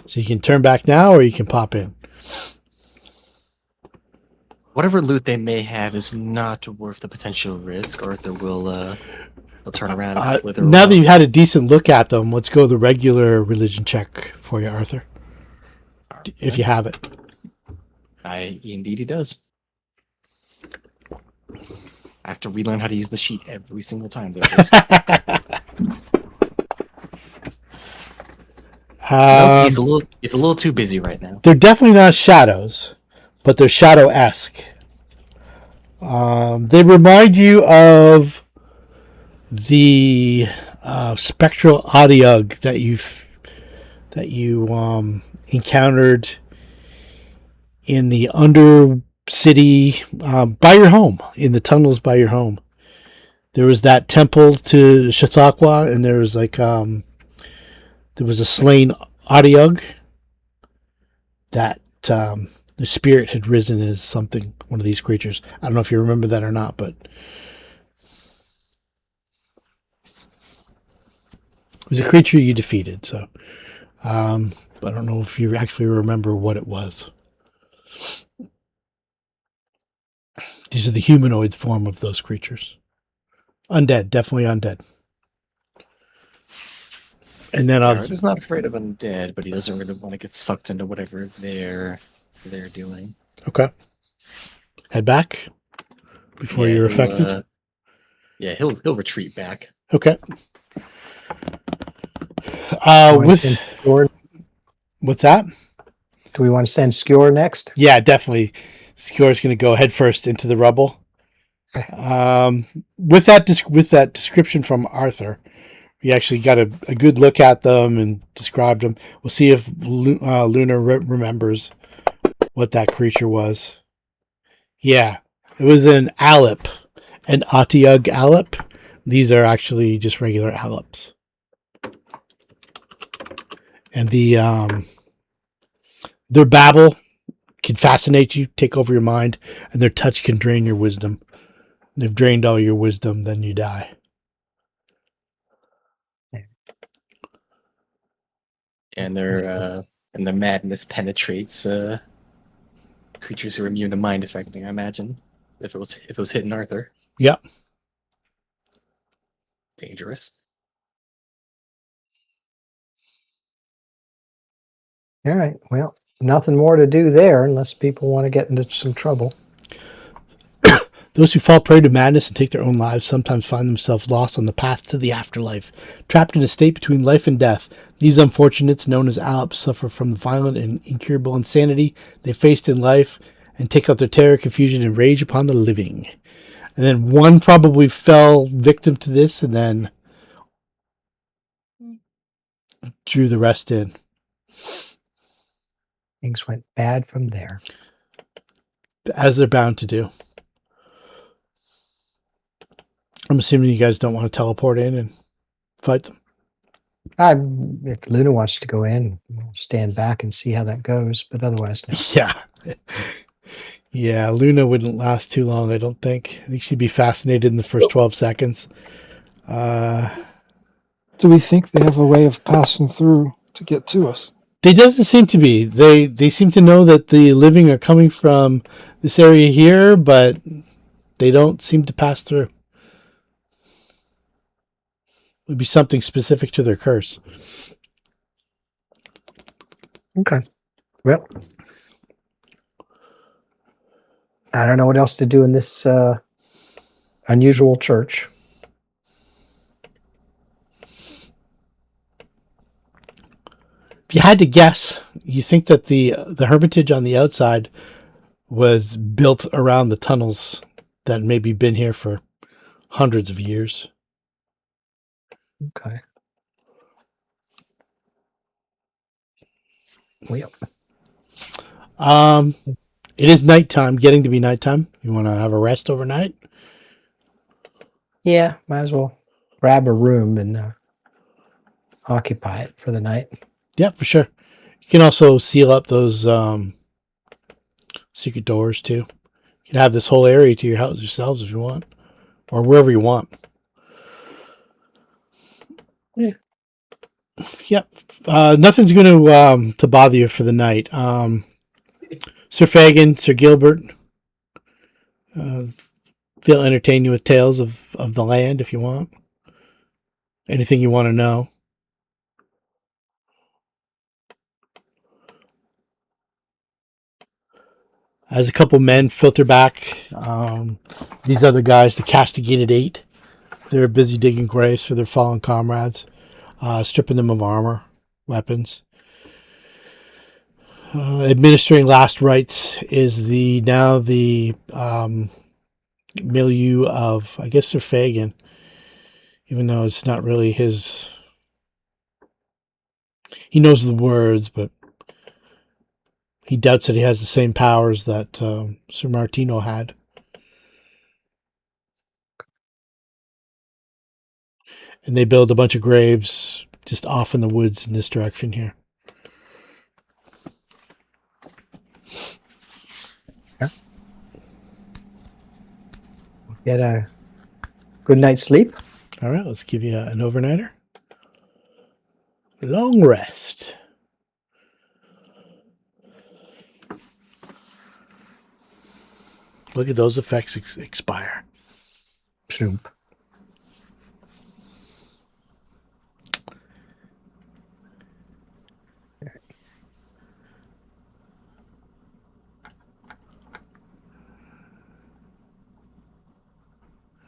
So you can turn back now, or you can pop in. Whatever loot they may have is not worth the potential risk. Arthur will he'll turn around and slither. Now that you've had a decent look at them, let's go the regular religion check for you, Arthur. Okay. If you have it. Indeed he does. I have to relearn how to use the sheet every single time. Nope, he's a little too busy right now. They're definitely not shadows, but they're shadow-esque. They remind you of the spectral Adiug that you encountered in the Undercity by your home, in the tunnels by your home. There was that temple to Chautauqua, and there was there was a slain Adiug that the spirit had risen as one of these creatures. I don't know if you remember that or not, but it was a creature you defeated. So I don't know if you actually remember what it was. These are the humanoid form of those creatures. Undead, definitely undead. And then he's not afraid of undead, but he doesn't really want to get sucked into whatever they're doing. Okay. Head back before you're affected. He'll retreat back. Okay. What's that? Do we want to send Skewer next? Yeah, definitely. Skewer's going to go head first into the rubble. With that description from Arthur, we actually got a good look at them and described them. We'll see if Luna remembers what that creature was. Yeah, it was an Alep, an Atiug Alep. These are actually just regular Aleps. And their babble can fascinate you, take over your mind, and their touch can drain your wisdom. They've drained all your wisdom, then you die. And their madness penetrates creatures who are immune to mind affecting, I imagine. If it was hitting Arthur. Yep. Dangerous. All right. Well, nothing more to do there unless people want to get into some trouble. Those who fall prey to madness and take their own lives sometimes find themselves lost on the path to the afterlife, trapped in a state between life and death. These unfortunates, known as Alps, suffer from the violent and incurable insanity they faced in life and take out their terror, confusion, and rage upon the living. And then one probably fell victim to this and then drew the rest in. Things went bad from there. As they're bound to do. I'm assuming you guys don't want to teleport in and fight them. If Luna wants to go in, we'll stand back and see how that goes. But otherwise, no. Yeah. Yeah, Luna wouldn't last too long, I don't think. I think she'd be fascinated in the first 12 seconds. Do we think they have a way of passing through to get to us? They doesn't seem to be. They seem to know that the living are coming from this area here, but they don't seem to pass through. It would be something specific to their curse. Okay. Well, I don't know what else to do in this unusual church. If you had to guess, you think that the Hermitage on the outside was built around the tunnels that maybe been here for hundreds of years. Okay. Well, it is nighttime, getting to be nighttime. You want to have a rest overnight? yeah, might as well grab a room and occupy it for the night. Yeah, for sure. You can also seal up those secret doors too. You can have this whole area to your house yourselves if you want, or wherever you want. Yeah. Yep. Nothing's going to bother you for the night. Sir Faegyn, Sir Gilbert, they'll entertain you with tales of the land if you want. Anything you want to know. As a couple men filter back, these other guys, the Castigated Eight, they're busy digging graves for their fallen comrades, stripping them of armor, weapons. Administering last rites is the milieu of, I guess, Sir Faegyn, even though it's not really his. He knows the words, but he doubts that he has the same powers that Sir Martino had. And they build a bunch of graves just off in the woods in this direction here. Get a good night's sleep. All right, let's give you an overnighter. Long rest. Look at those effects expire. Soup.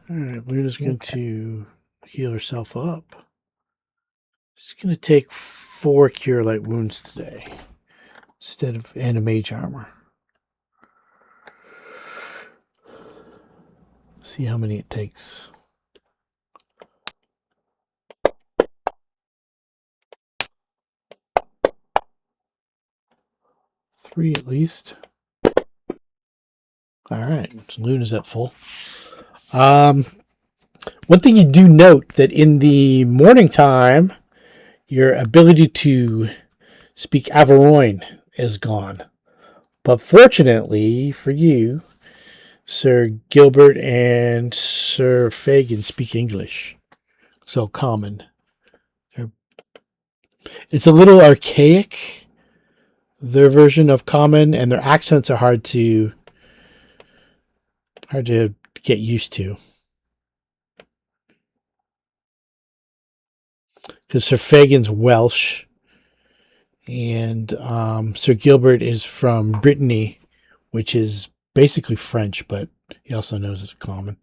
All right, we're just going to heal herself up. She's going to take 4 Cure Light wounds today and a mage armor. See how many it takes. 3 at least. All right, so Luna's at full. One thing you do note that in the morning time, your ability to speak Averoigne is gone. But fortunately for you, Sir Gilbert and Sir Faegyn speak English. So common. It's a little archaic, their version of common, and their accents are hard to get used to. Because Sir Fagin's Welsh, and Sir Gilbert is from Brittany, which is basically French, but he also knows it's common.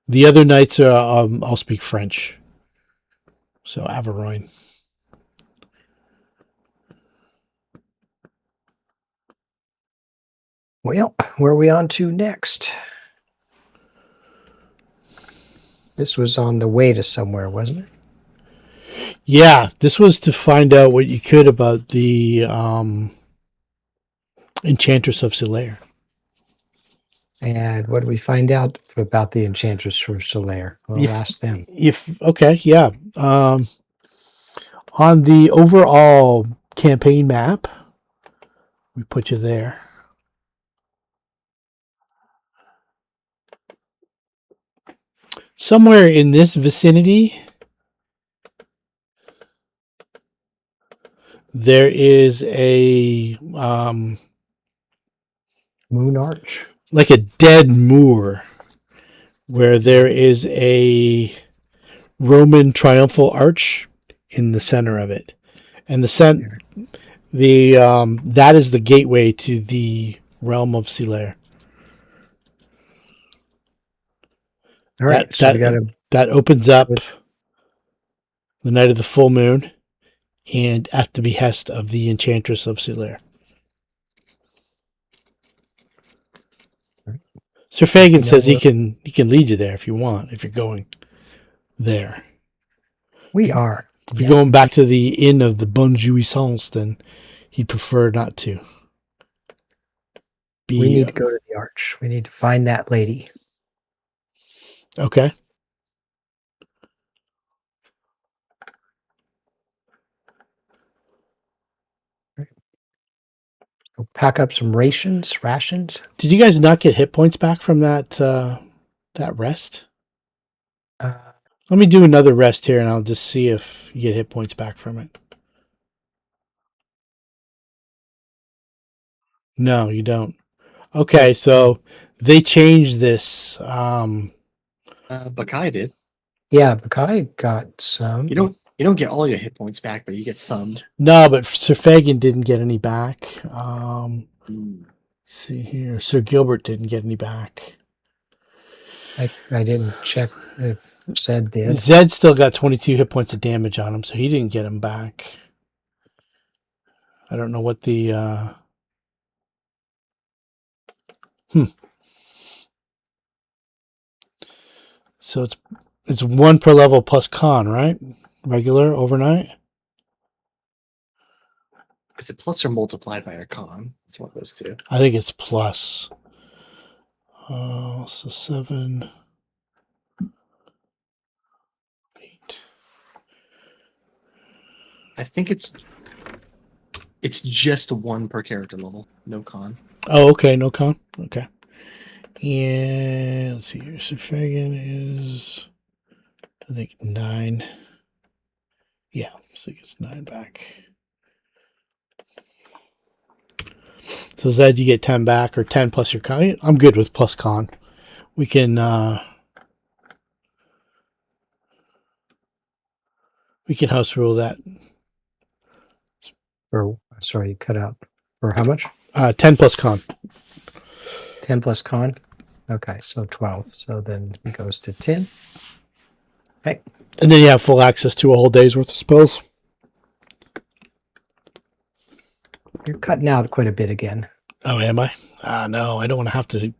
The other knights are all speak French. So Averoigne. Well, where are we on to next? This was on the way to somewhere, wasn't it? Yeah, this was to find out what you could about the Enchantress of Solaire. And what do we find out about the Enchantress from Solaire? We'll ask them. Yeah. On the overall campaign map, we put you there. Somewhere in this vicinity, there is a Moon Arch, like a dead moor, where there is a Roman triumphal arch in the center of it, and that is the gateway to the realm of Solaire. All right, that opens up the night of the full moon, and at the behest of the Enchantress of Solaire. Sir Faegyn says he can lead you there if you want, if you're going there. We are. If you're going back to the inn of the Bonne Jouissance, then he'd prefer not to. We need to go to the arch. We need to find that lady. Okay. We'll pack up some rations. Did you guys not get hit points back from that rest? Let me do another rest here, and I'll just see if you get hit points back from it. No, you don't. Okay, so they changed this. Bakai did. Yeah, Bakai got some. You don't get all your hit points back, but you get some. No, but Sir Faegyn didn't get any back. See here, Sir Gilbert didn't get any back. I didn't check if Zed did. Zed still got 22 hit points of damage on him, so he didn't get him back. I don't know what the So it's 1 per level plus con, right? Regular overnight. Is it plus or multiplied by a con? It's one of those two. I think it's plus. So 7, 8. I think it's just 1 per character level, no con. Oh, okay, no con. Okay. And let's see here. Sir Faegyn is, I think, 9. Yeah, so he gets 9 back. So Zed, you get 10 back, or 10 plus your con. I'm good with plus con. We can house rule that. Sorry, you cut out. For how much? 10 plus con. 10 plus con? Okay, so 12. So then it goes to 10. Okay. And then you have full access to a whole day's worth of spells. You're cutting out quite a bit again. Oh, am I? No, I don't want to have to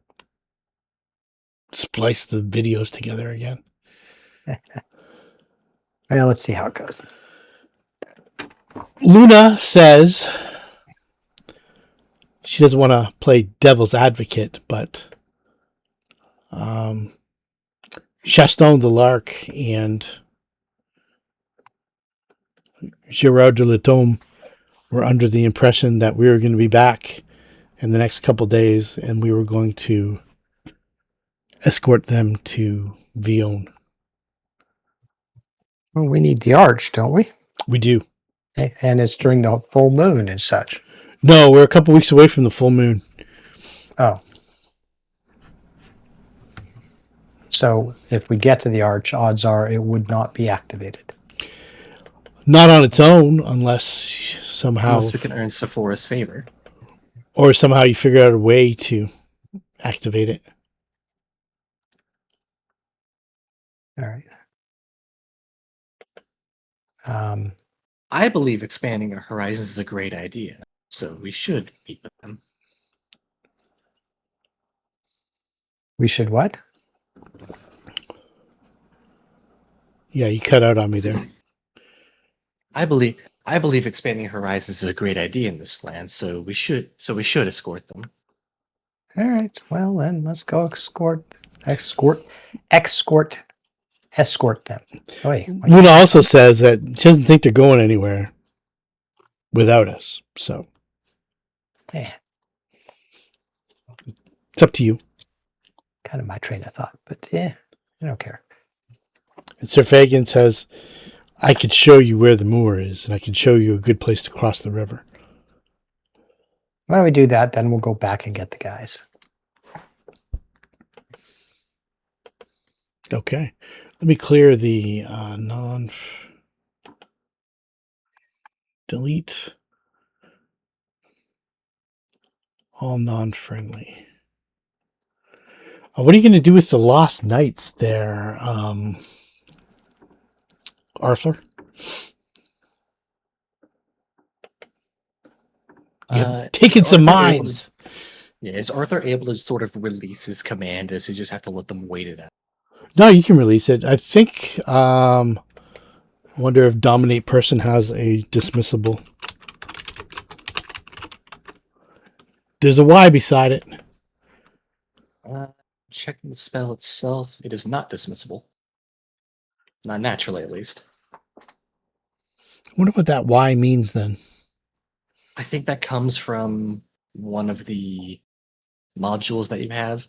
splice the videos together again. Well, let's see how it goes. Luna says she doesn't want to play devil's advocate, but Chaston the Lark and Gerard de Latome were under the impression that we were going to be back in the next couple days, and we were going to escort them to Vion. Well, we need the arch, don't we? We do. And it's during the full moon and such. No, we're a couple weeks away from the full moon. Oh. So if we get to the arch, odds are it would not be activated. Not on its own, unless somehow... Unless we can earn Sephora's favor. Or somehow you figure out a way to activate it. All right. I believe expanding our horizons is a great idea, so we should meet with them. We should what? Yeah, you cut out on me there. I believe expanding horizons is a great idea in this land, so we should escort them. All right. Well, then let's go escort them. Oh, wait. Luna also says that she doesn't think they're going anywhere without us. So Yeah, it's up to you. kind of my train of thought, but yeah, I don't care. And Sir Faegyn says, I could show you where the moor is, and I can show you a good place to cross the river. Why don't we do that? Then we'll go back and get the guys. Okay. Let me clear the delete all non-friendly. What are you going to do with the lost knights there, Arthur? Taking some mines. Is Arthur able to sort of release his command, or does he just have to let them wait it out? No, you can release it. I think, I wonder if Dominate Person has a dismissible. There's a Y beside it. Checking the spell itself, it is not dismissible. Not naturally, at least. I wonder what that Y means then. I think that comes from one of the modules that you have.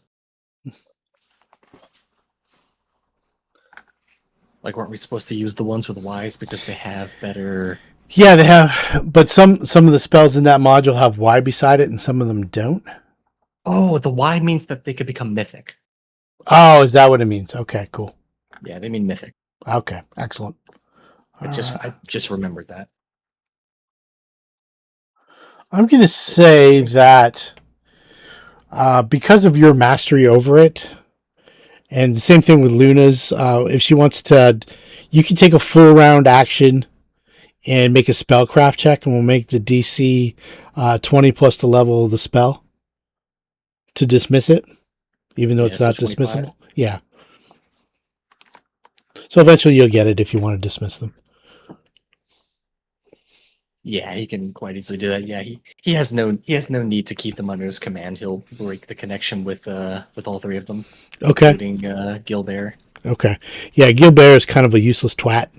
Like, weren't we supposed to use the ones with Ys because they have better... Yeah, they have, but some of the spells in that module have Y beside it, and some of them don't. Oh, the Y means that they could become mythic. Oh, is that what it means? Okay, cool. Yeah, they mean mythic. Okay, excellent. I just remembered that. I'm going to say that because of your mastery over it, and the same thing with Luna's, if she wants to, you can take a full round action and make a spellcraft check, and we'll make the DC 20 plus the level of the spell to dismiss it, even though it's so not 25. dismissible. Yeah. So eventually you'll get it if you want to dismiss them. Yeah, he can quite easily do that. Yeah, he has no need to keep them under his command. He'll break the connection with all three of them, Okay. including Gilbert. Okay. Yeah, Gilbert is kind of a useless twat.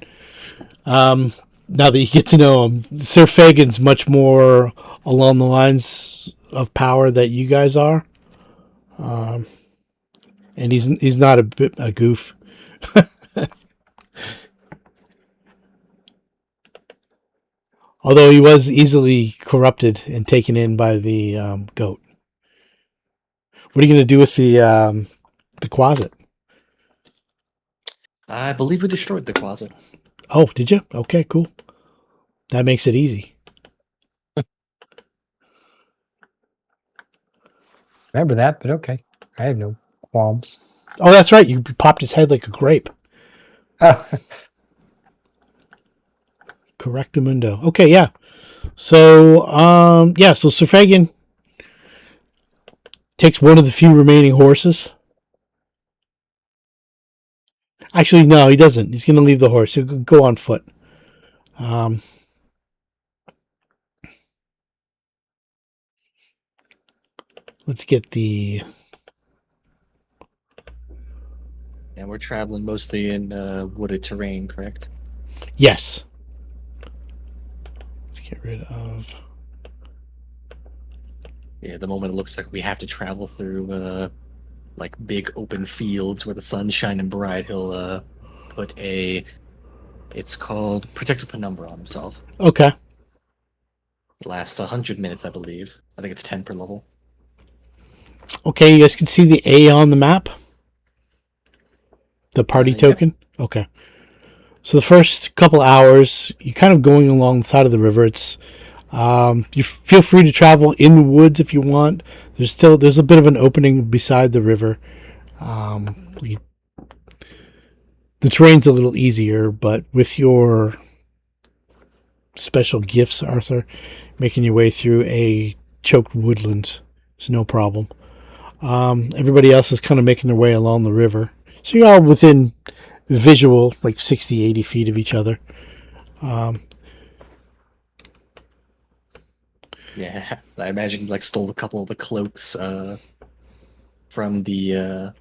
Now that you get to know him, Sir Faegyn's much more along the lines of power that you guys are. And he's not a goof. Although he was easily corrupted and taken in by the goat. What are you going to do with the closet? I believe we destroyed the closet. Oh, did you? Okay, cool. That makes it easy. Remember that, but okay. I have no qualms. Oh, that's right. You popped his head like a grape. Oh, Correctamundo. Okay, yeah. So, so Sir Faegyn takes one of the few remaining horses. Actually, no, he doesn't. He's going to leave the horse. He'll go on foot. Let's get the... And we're traveling mostly in wooded terrain, correct? Yes. Let's get rid of... Yeah, the moment it looks like we have to travel through like big open fields where the sun's shining bright, he'll put it's called Protective Penumbra on himself. Okay. Lasts 100 minutes, I believe. I think it's 10 per level. Okay, you guys can see the A on the map? The party token? Yeah. Okay. So the first couple hours, you're kind of going along the side of the river. It's you feel free to travel in the woods if you want. There's a bit of an opening beside the river. The terrain's a little easier, but with your special gifts, Arthur, making your way through a choked woodland is no problem. Everybody else is kind of making their way along the river. So you're all within visual, like 60, 80 feet of each other. Yeah, I imagine like stole a couple of the cloaks from the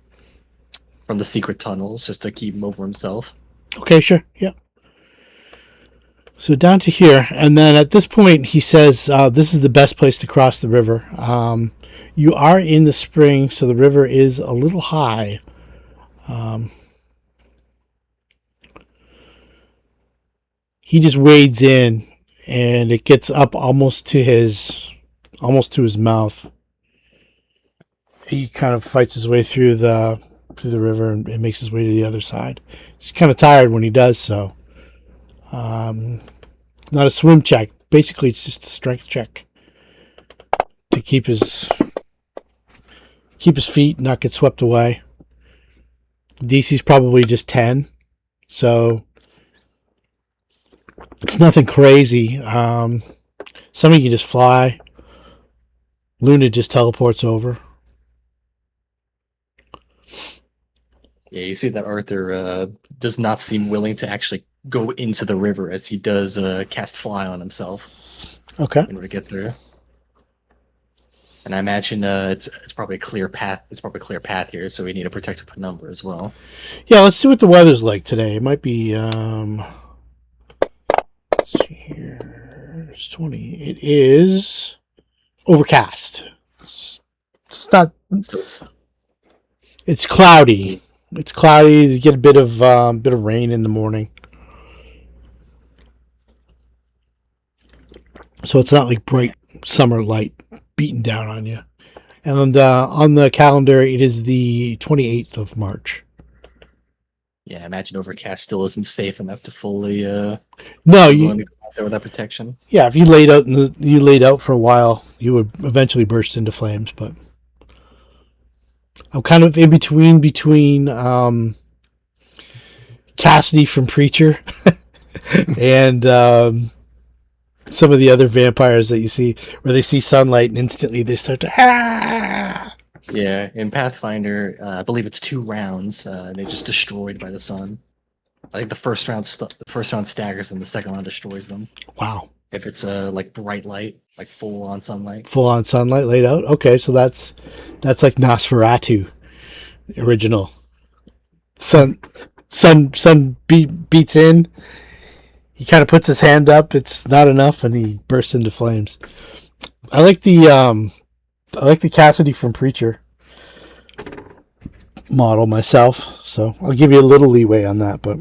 secret tunnels just to keep him over himself. Okay, sure. Yeah. So down to here, and then at this point he says this is the best place to cross the river. You are in the spring, so the river is a little high. He just wades in, and it gets up almost to his mouth. He kind of fights his way through the river and makes his way to the other side. He's kind of tired when he does so. Not a swim check. Basically, it's just a strength check to keep his feet, not get swept away. DC's probably just 10, so it's nothing crazy. Some of you can just fly. Luna just teleports over. Yeah, you see that Arthur does not seem willing to actually go into the river, as he does cast fly on himself. Okay. In order to get there. And I imagine it's probably a clear path. It's probably a clear path here, so we need a protective penumbra as well. Yeah, let's see what the weather's like today. It might be let's see here. It's 20. It is overcast. It's not. So it's cloudy. It's cloudy. You get a bit of rain in the morning. So it's not like bright summer light beating down on you. And on the calendar, it is the 28th of March. Yeah, I imagine overcast still isn't safe enough to fully. No, you go out there with that protection. Yeah, if you laid out for a while, you would eventually burst into flames. But I'm kind of in between Cassidy from Preacher and some of the other vampires that you see, where they see sunlight and instantly they start to Yeah, in Pathfinder, I believe it's 2 rounds. They're just destroyed by the sun. I think the first round staggers and the second round destroys them. Wow. If it's like bright light, like full on sunlight. Full on sunlight laid out. Okay, so that's like Nosferatu original. Sun beats in. He kind of puts his hand up. It's not enough, and he bursts into flames. I like the Cassidy from Preacher model myself, so I'll give you a little leeway on that. But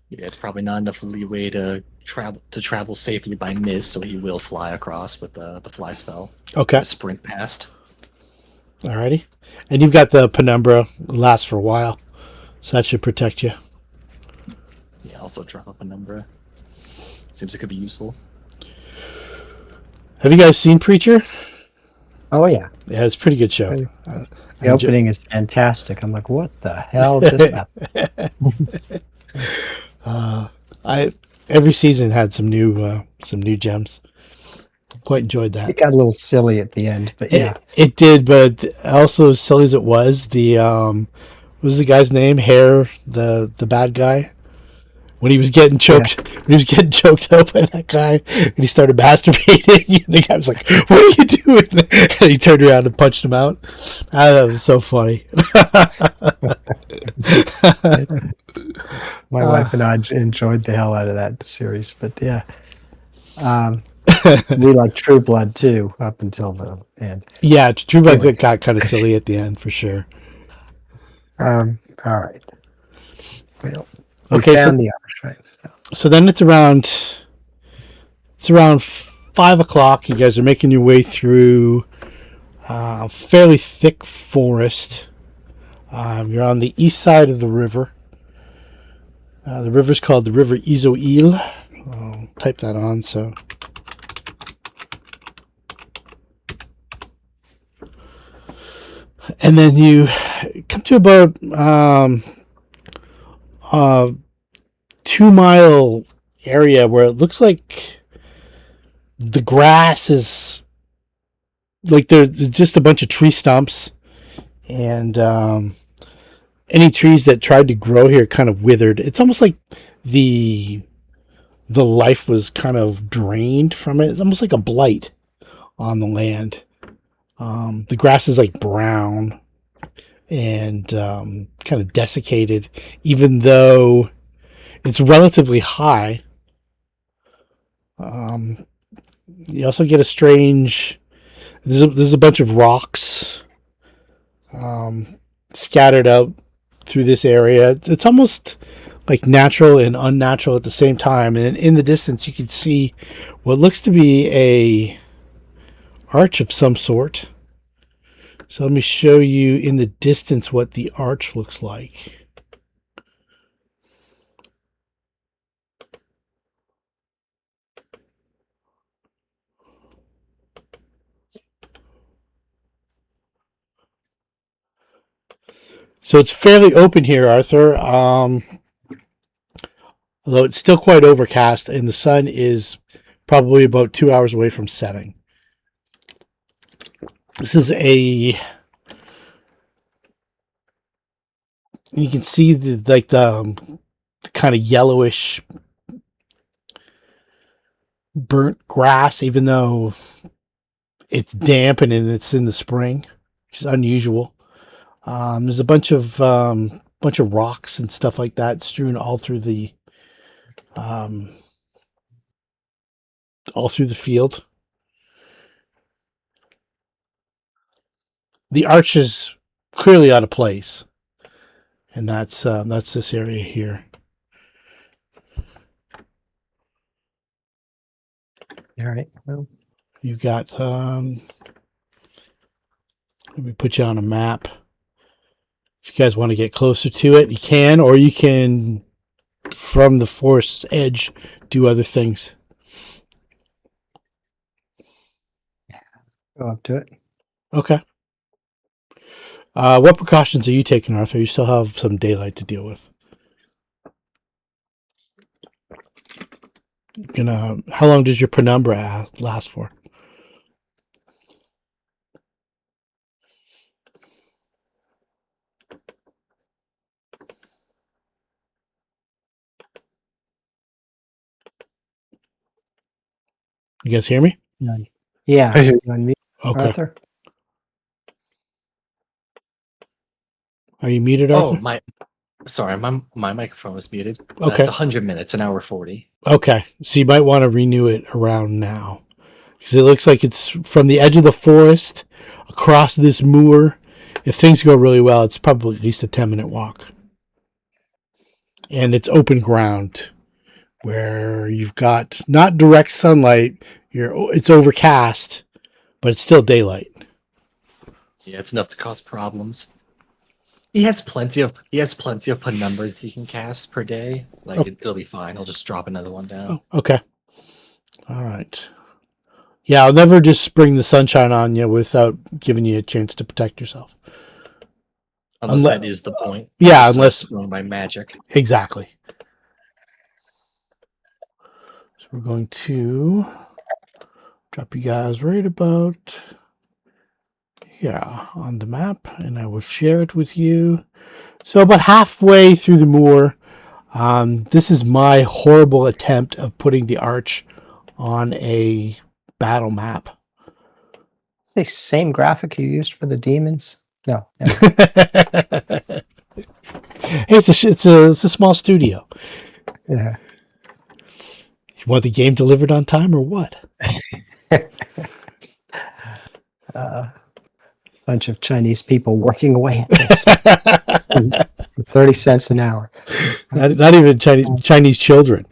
yeah, it's probably not enough leeway to travel safely by mist, so he will fly across with the fly spell. Okay. Sprint past. Alrighty, and you've got the penumbra. Lasts for a while. So that should protect you. Yeah, also drop up a number. Seems it could be useful. Have you guys seen Preacher? Oh, yeah. Yeah, it's a pretty good show. The opening is fantastic. I'm like, what the hell just happened? Every season had some new gems. Quite enjoyed that. It got a little silly at the end, but yeah. It did, but also as silly as it was, what was the guy's name? Hare, the bad guy, when he was getting choked, when he was getting choked out by that guy, and he started masturbating, and the guy was like, "What are you doing?" And he turned around and punched him out. That was so funny. My wife and I enjoyed the hell out of that series, but yeah. We like True Blood too, up until the end. Yeah, True Blood Anyway. got kind of silly at the end for sure. All right. Well, we Okay, found the Irish, right? So then it's around 5 o'clock. You guys are making your way through a fairly thick forest. You're on the east side of the river. The river's called the River Isoile. I'll type that on. So, and then you come to about 2-mile area where it looks like the grass is like there's just a bunch of tree stumps, and any trees that tried to grow here kind of withered. It's almost like the life was kind of drained from it. It's almost like a blight on the land. The grass is like brown and kind of desiccated, even though it's relatively high. You also get a strange. There's a bunch of rocks scattered out through this area. It's almost like natural and unnatural at the same time. And in the distance, you can see what looks to be a arch of some sort. So let me show you in the distance what the arch looks like. So it's fairly open here, Arthur. Although it's still quite overcast, and the sun is probably about 2 hours away from setting. This is you can see the kind of yellowish burnt grass, even though it's damp and it's in the spring, which is unusual. There's a bunch of rocks and stuff like that strewn all through the field. The arch is clearly out of place, and that's this area here. All right. Well, You got let me put you on a map. If you guys want to get closer to it, you can, or you can, from the forest's edge, do other things. go up to it. Okay. What precautions are you taking, Arthur? You still have some daylight to deal with. How long does your penumbra last for? You guys hear me? Yeah. I hear You unmute, Okay. Arthur? Are you muted, Oh, Arthur? sorry, my microphone was muted. Okay. It's 100 minutes, an hour 40. Okay. So you might want to renew it around now, because it looks like it's from the edge of the forest across this moor. If things go really well, it's probably at least a 10-minute walk. And it's open ground where you've got not direct sunlight. It's overcast, but it's still daylight. Yeah, it's enough to cause problems. He has plenty of penumbras he can cast per day. Like it'll be fine. He'll just drop another one down. Oh, okay. All right. Yeah, I'll never just spring the sunshine on you without giving you a chance to protect yourself. Unless that is the point. Yeah, It's unless sprung by magic. exactly. So we're going to drop you guys right about on the map, and I will share it with you. So about halfway through the moor, this is my horrible attempt of putting the arch on a battle map. The same graphic you used for the demons? No. It's a small studio. Yeah. You want the game delivered on time or what? Bunch of Chinese people working away at this. 30 cents an hour. Not even Chinese children.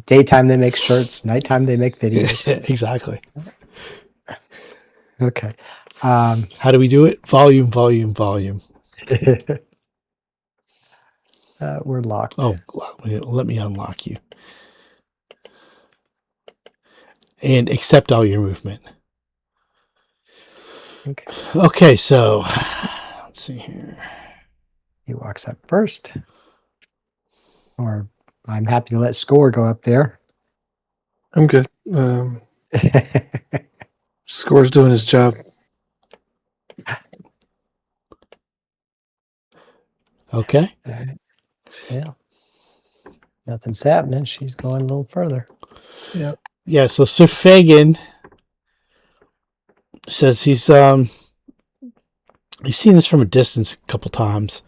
Daytime they make shirts, nighttime they make videos. Exactly. Okay. How do we do it? Volume, volume, volume. We're locked. Oh, let me unlock you. And accept all your movement. Okay, so let's see here. He walks up first. Or I'm happy to let Score go up there. I'm good. Score's doing his job. Okay. Yeah. Nothing's happening. She's going a little further. Yeah. Yeah, so Sir Faegyn says he's seen this from a distance a couple times.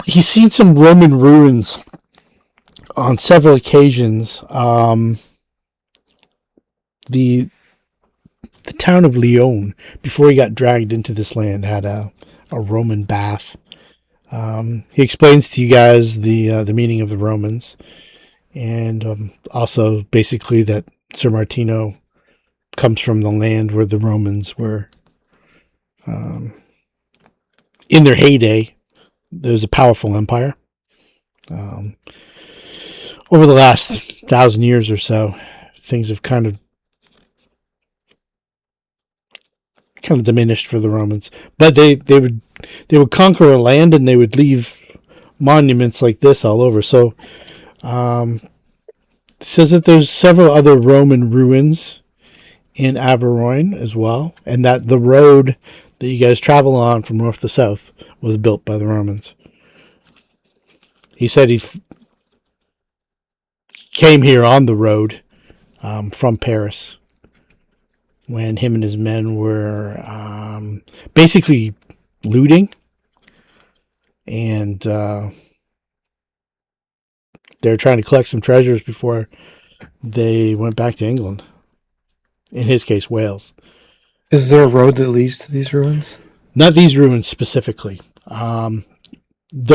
He's seen some Roman ruins on several occasions. The town of Lyon, before he got dragged into this land, had a Roman bath. He explains to you guys the meaning of the Romans, and also basically that Sir Martino comes from the land where the Romans were in their heyday. There's a powerful empire. Over the last 1,000 years or so, things have kind of diminished for the Romans. But they would conquer a land and they would leave monuments like this all over. So it says that there's several other Roman ruins in Averoigne as well, and that the road that you guys travel on from north to south was built by the Romans. He said he came here on the road from Paris when him and his men were basically looting, and they were trying to collect some treasures before they went back to England. In his case, Wales. Is there a road that leads to these ruins? Not these ruins specifically. The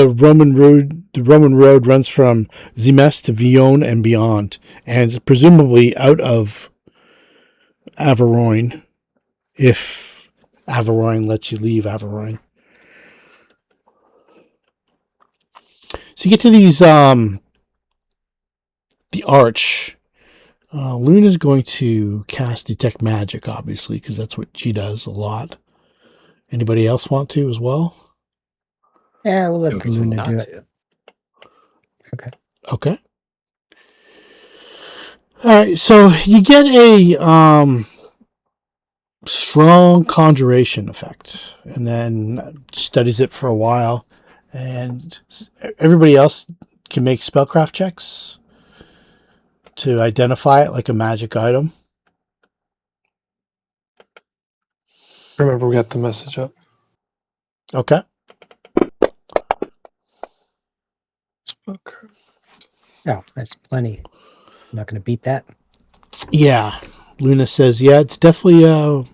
Roman road runs from Zimes to Vion and beyond, and presumably out of Averoigne, if Averoigne lets you leave Averoigne. So you get to these the arch. Luna's going to cast Detect Magic, obviously, because that's what she does a lot. Anybody else want to as well? Yeah, we'll let No the reason Luna not do it. to. Okay. All right, so you get a strong conjuration effect, and then studies it for a while, and everybody else can make spellcraft checks to identify it like a magic item. Remember, we got the message up. Okay. Oh, that's plenty. I'm not going to beat that. Yeah. Luna says, yeah, it's definitely a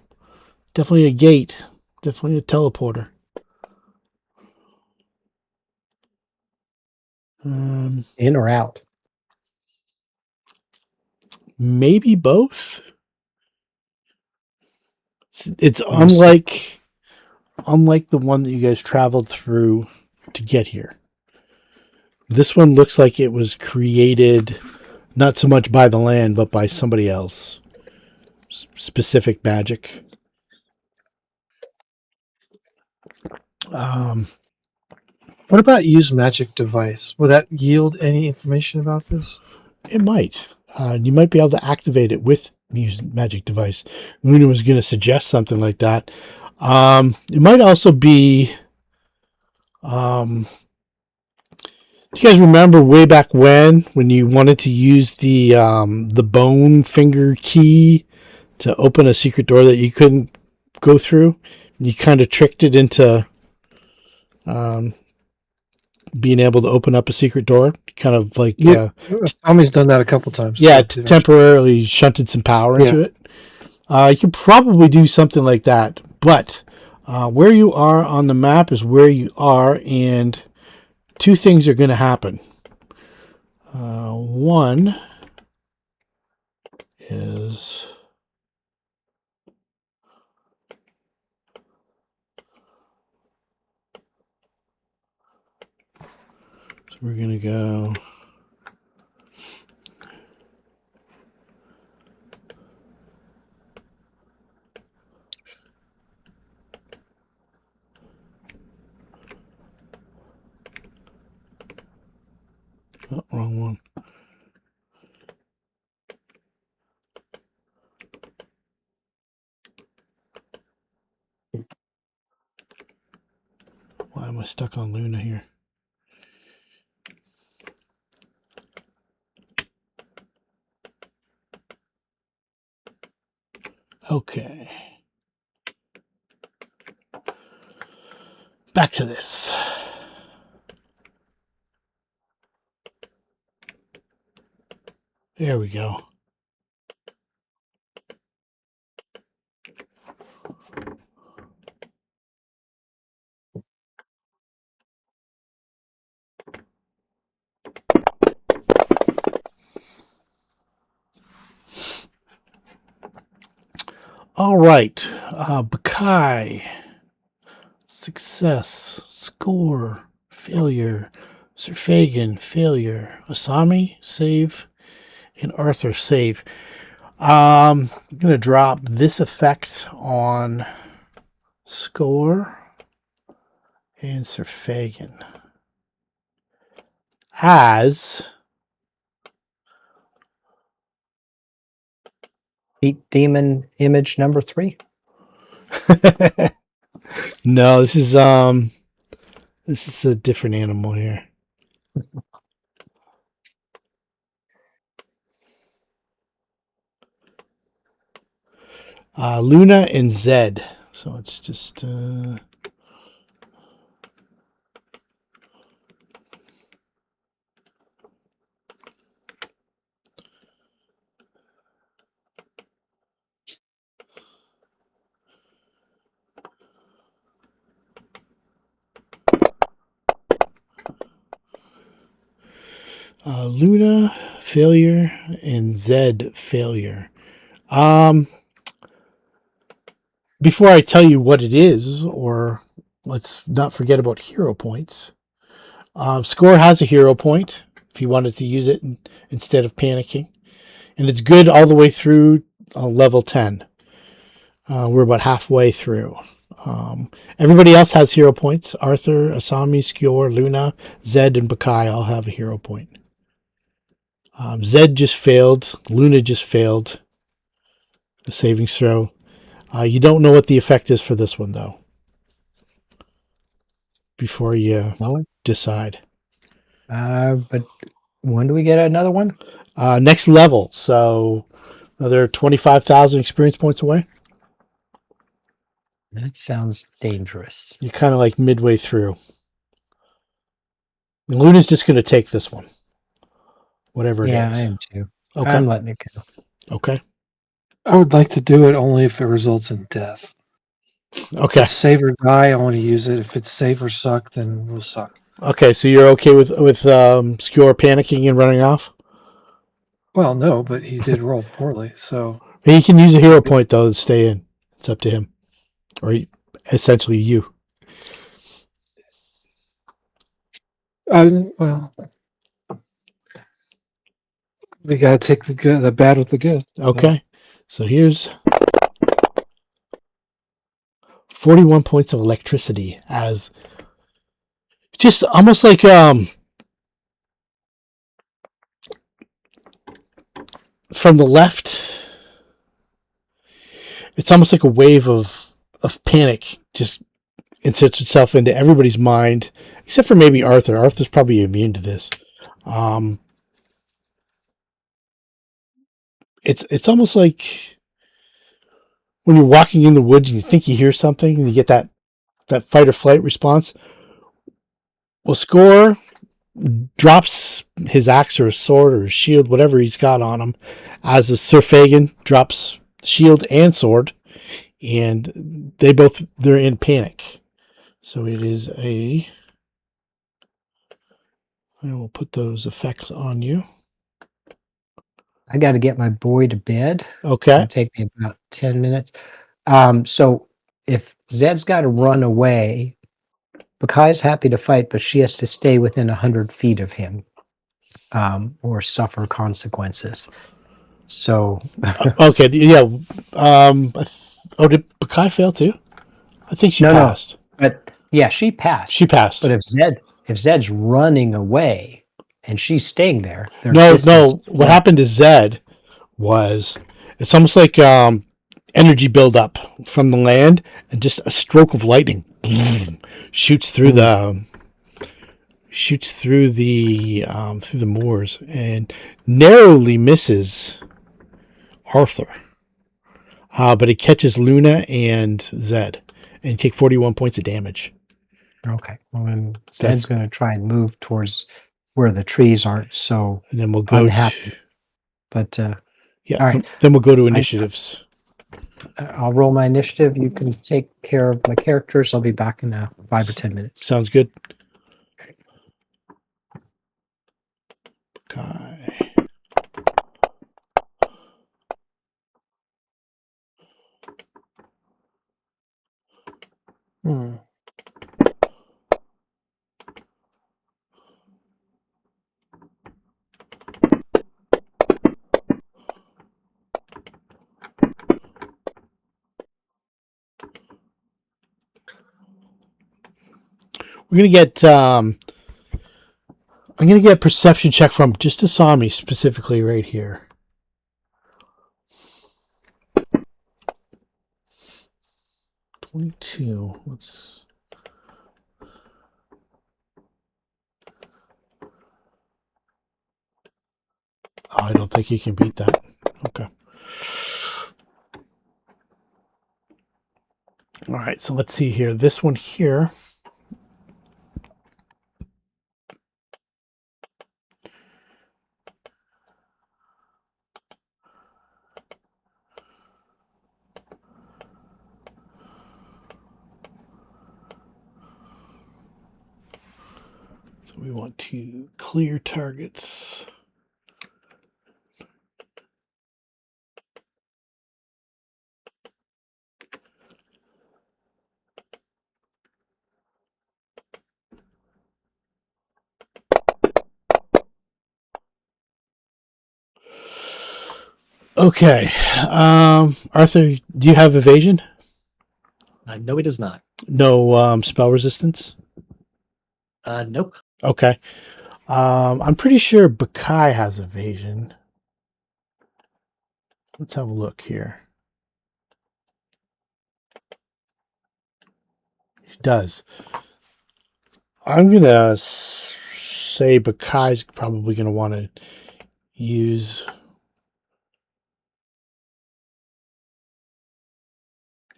gate. Definitely a teleporter. In or out? Maybe both. It's unlike the one that you guys traveled through to get here. This one looks like it was created not so much by the land, but by somebody else. Specific magic. What about use magic device? Will that yield any information about this? It might. You might be able to activate it with use magic device. Luna was going to suggest something like that. It might also be. Do you guys remember way back when you wanted to use the bone finger key to open a secret door that you couldn't go through? You kind of tricked it into being able to open up a secret door, kind of like Tommy's done that a couple times. yeah, So temporarily shunted some power into it. You could probably do something like that, but where you are on the map is where you are, and two things are going to happen. One is so we're going to go. Oh, wrong one. Why am I stuck on Luna here? Okay. Back to this. There we go. All right. Bakai. Success. Score. Failure. Sir Faegyn. Failure. Asami. Save. And Arthur. Save. I'm going to drop this effect on Score and Sir Faegyn as Beat demon image number 3. no, this is a different animal here. Luna and Zed. So it's just Luna failure and Zed failure. Before I tell you what it is, or let's not forget about hero points. Score has a hero point if you wanted to use it instead of panicking. And it's good all the way through level 10. We're about halfway through. Everybody else has hero points. Arthur, Asami, Score, Luna, Zed, and Bakai all have a hero point. Zed just failed. Luna just failed the savings throw. You don't know what the effect is for this one, though, before you decide. But when do we get another one? Next level. So another 25,000 experience points away. That sounds dangerous. You're kind of like midway through. And Luna's just going to take this one. Whatever it is. Yeah, I am too. Okay. I'm letting it go. Okay. I would like to do it only if it results in death. Okay. If it's save or die, I want to use it. If it's save or suck, then we'll suck. Okay, so you're okay with Score panicking and running off? Well, no, but he did roll poorly, so... He can use a hero point, though, to stay in. It's up to him. Or essentially you. Well... We gotta take the bad with the good. Okay. So here's 41 points of electricity as just almost like from the left, it's almost like a wave of panic just inserts itself into everybody's mind, except for maybe Arthur. Arthur's probably immune to this. It's almost like when you're walking in the woods and you think you hear something and you get that fight or flight response. Well, Score drops his axe or his sword or his shield, whatever he's got on him, as Sir Faegyn drops shield and sword, and they're in panic. So it is I will put those effects on you. I got to get my boy to bed. Okay. It'll take me about 10 minutes. So if Zed's got to run away, Bakai's happy to fight, but she has to stay within 100 feet of him, or suffer consequences. So, Okay. Yeah. Did Bakai fail too? I think she passed. But yeah, she passed. She passed. But if Zed's running away and she's staying there, no. What happened to Zed was it's almost like energy buildup from the land, and just a stroke of lightning shoots through the moors and narrowly misses Arthur. But it catches Luna and Zed, and you take 41 points of damage. Okay. Well, then Zed's going to try and move towards where the trees aren't so and then we'll go unhappy. But yeah, all right. Then we'll go to initiatives. I'll roll my initiative. You can take care of my characters. I'll be back in 5 or 10 minutes. Sounds good. Okay. We're gonna get. I'm gonna get a perception check from just Asami specifically right here. $22. Let's. Oh, I don't think you can beat that. Okay. All right. So let's see here. This one here. We want to clear targets. Okay. Arthur, do you have evasion? No, it does not. No spell resistance? Nope. Okay. I'm pretty sure Bakai has evasion. Let's have a look here. He does. I'm going to say Bakai's probably going to want to use...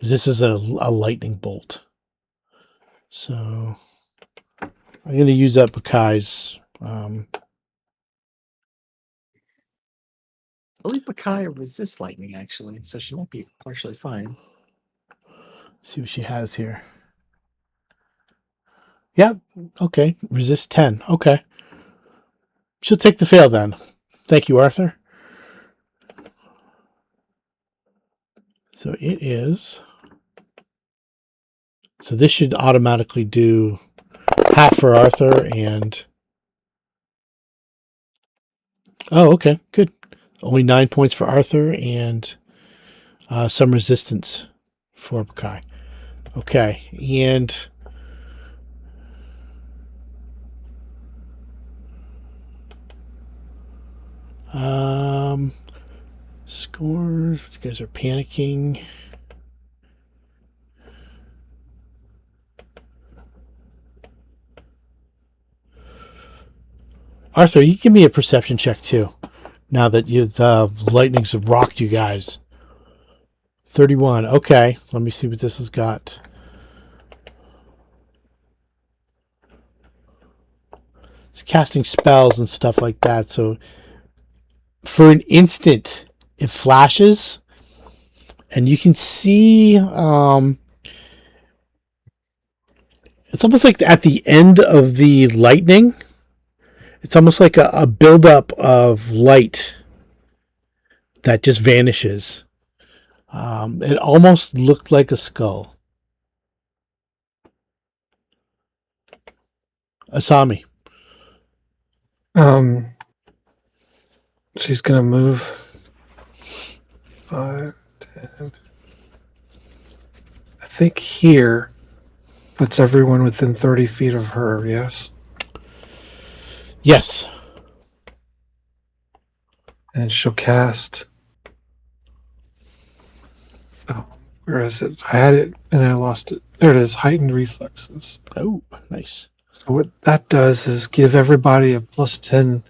This is a lightning bolt. So I'm going to use up Bakai's... I believe Bakai resists lightning, actually, so she won't be partially fine. See what she has here. Yeah, okay. Resist 10. Okay. She'll take the fail then. Thank you, Arthur. So it is... So this should automatically do half for Arthur and... Oh, okay. Good. Only 9 points for Arthur and some resistance for Bakai. Okay. And... Scores. You guys are panicking. Arthur, you give me a perception check too. Now that the lightnings have rocked you guys. 31. Okay. Let me see what this has got. It's casting spells and stuff like that. So for an instant, it flashes, and you can see it's almost like at the end of the lightning, it's almost like a buildup of light that just vanishes. It almost looked like a skull. Asami. She's gonna move 5, 10. I think here puts everyone within 30 feet of her. Yes. Yes. And she'll cast. Oh, where is it? I had it and I lost it. There it is. Heightened reflexes. Oh, nice. So what that does is give everybody a +10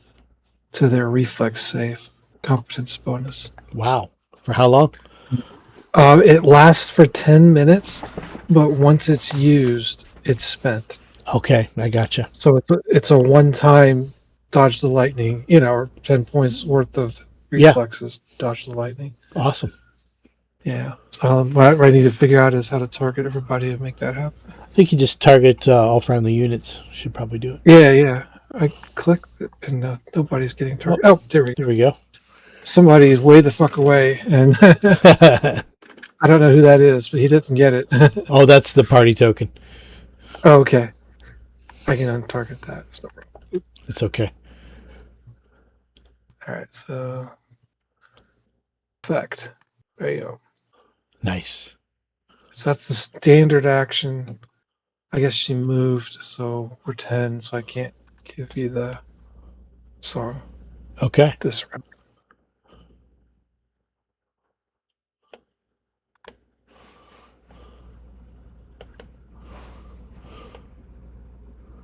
to their reflex save competence bonus. Wow. For how long? It lasts for 10 minutes, but once it's used, it's spent. Okay, I gotcha. So it's a one-time dodge the lightning, or 10 points worth of reflexes, dodge the lightning. Awesome. Yeah. So what I need to figure out is how to target everybody and make that happen. I think you just target all friendly units. Should probably do it. Yeah. I clicked it and nobody's getting targeted. Oh, there we go. There we go. Somebody is way the fuck away, and I don't know who that is, but he didn't get it. Oh, that's the party token. Oh, okay. I can untarget that. It's no problem. It's okay. All right, so effect. There you go. Nice. So that's the standard action. I guess she moved, so we're 10, so I can't give you the song Okay. this round.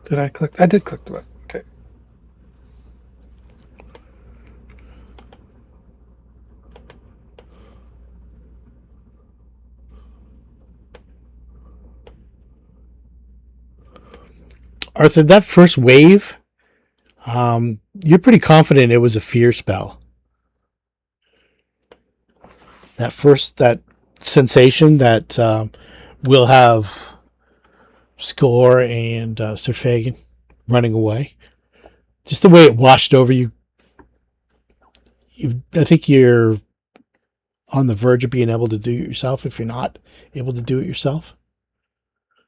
Did I click? I did click the button. Okay. Arthur, that first wave, you're pretty confident it was a fear spell. That sensation that we'll have Score and Sir Faegyn running away. Just the way it washed over you. I think you're on the verge of being able to do it yourself if you're not able to do it yourself.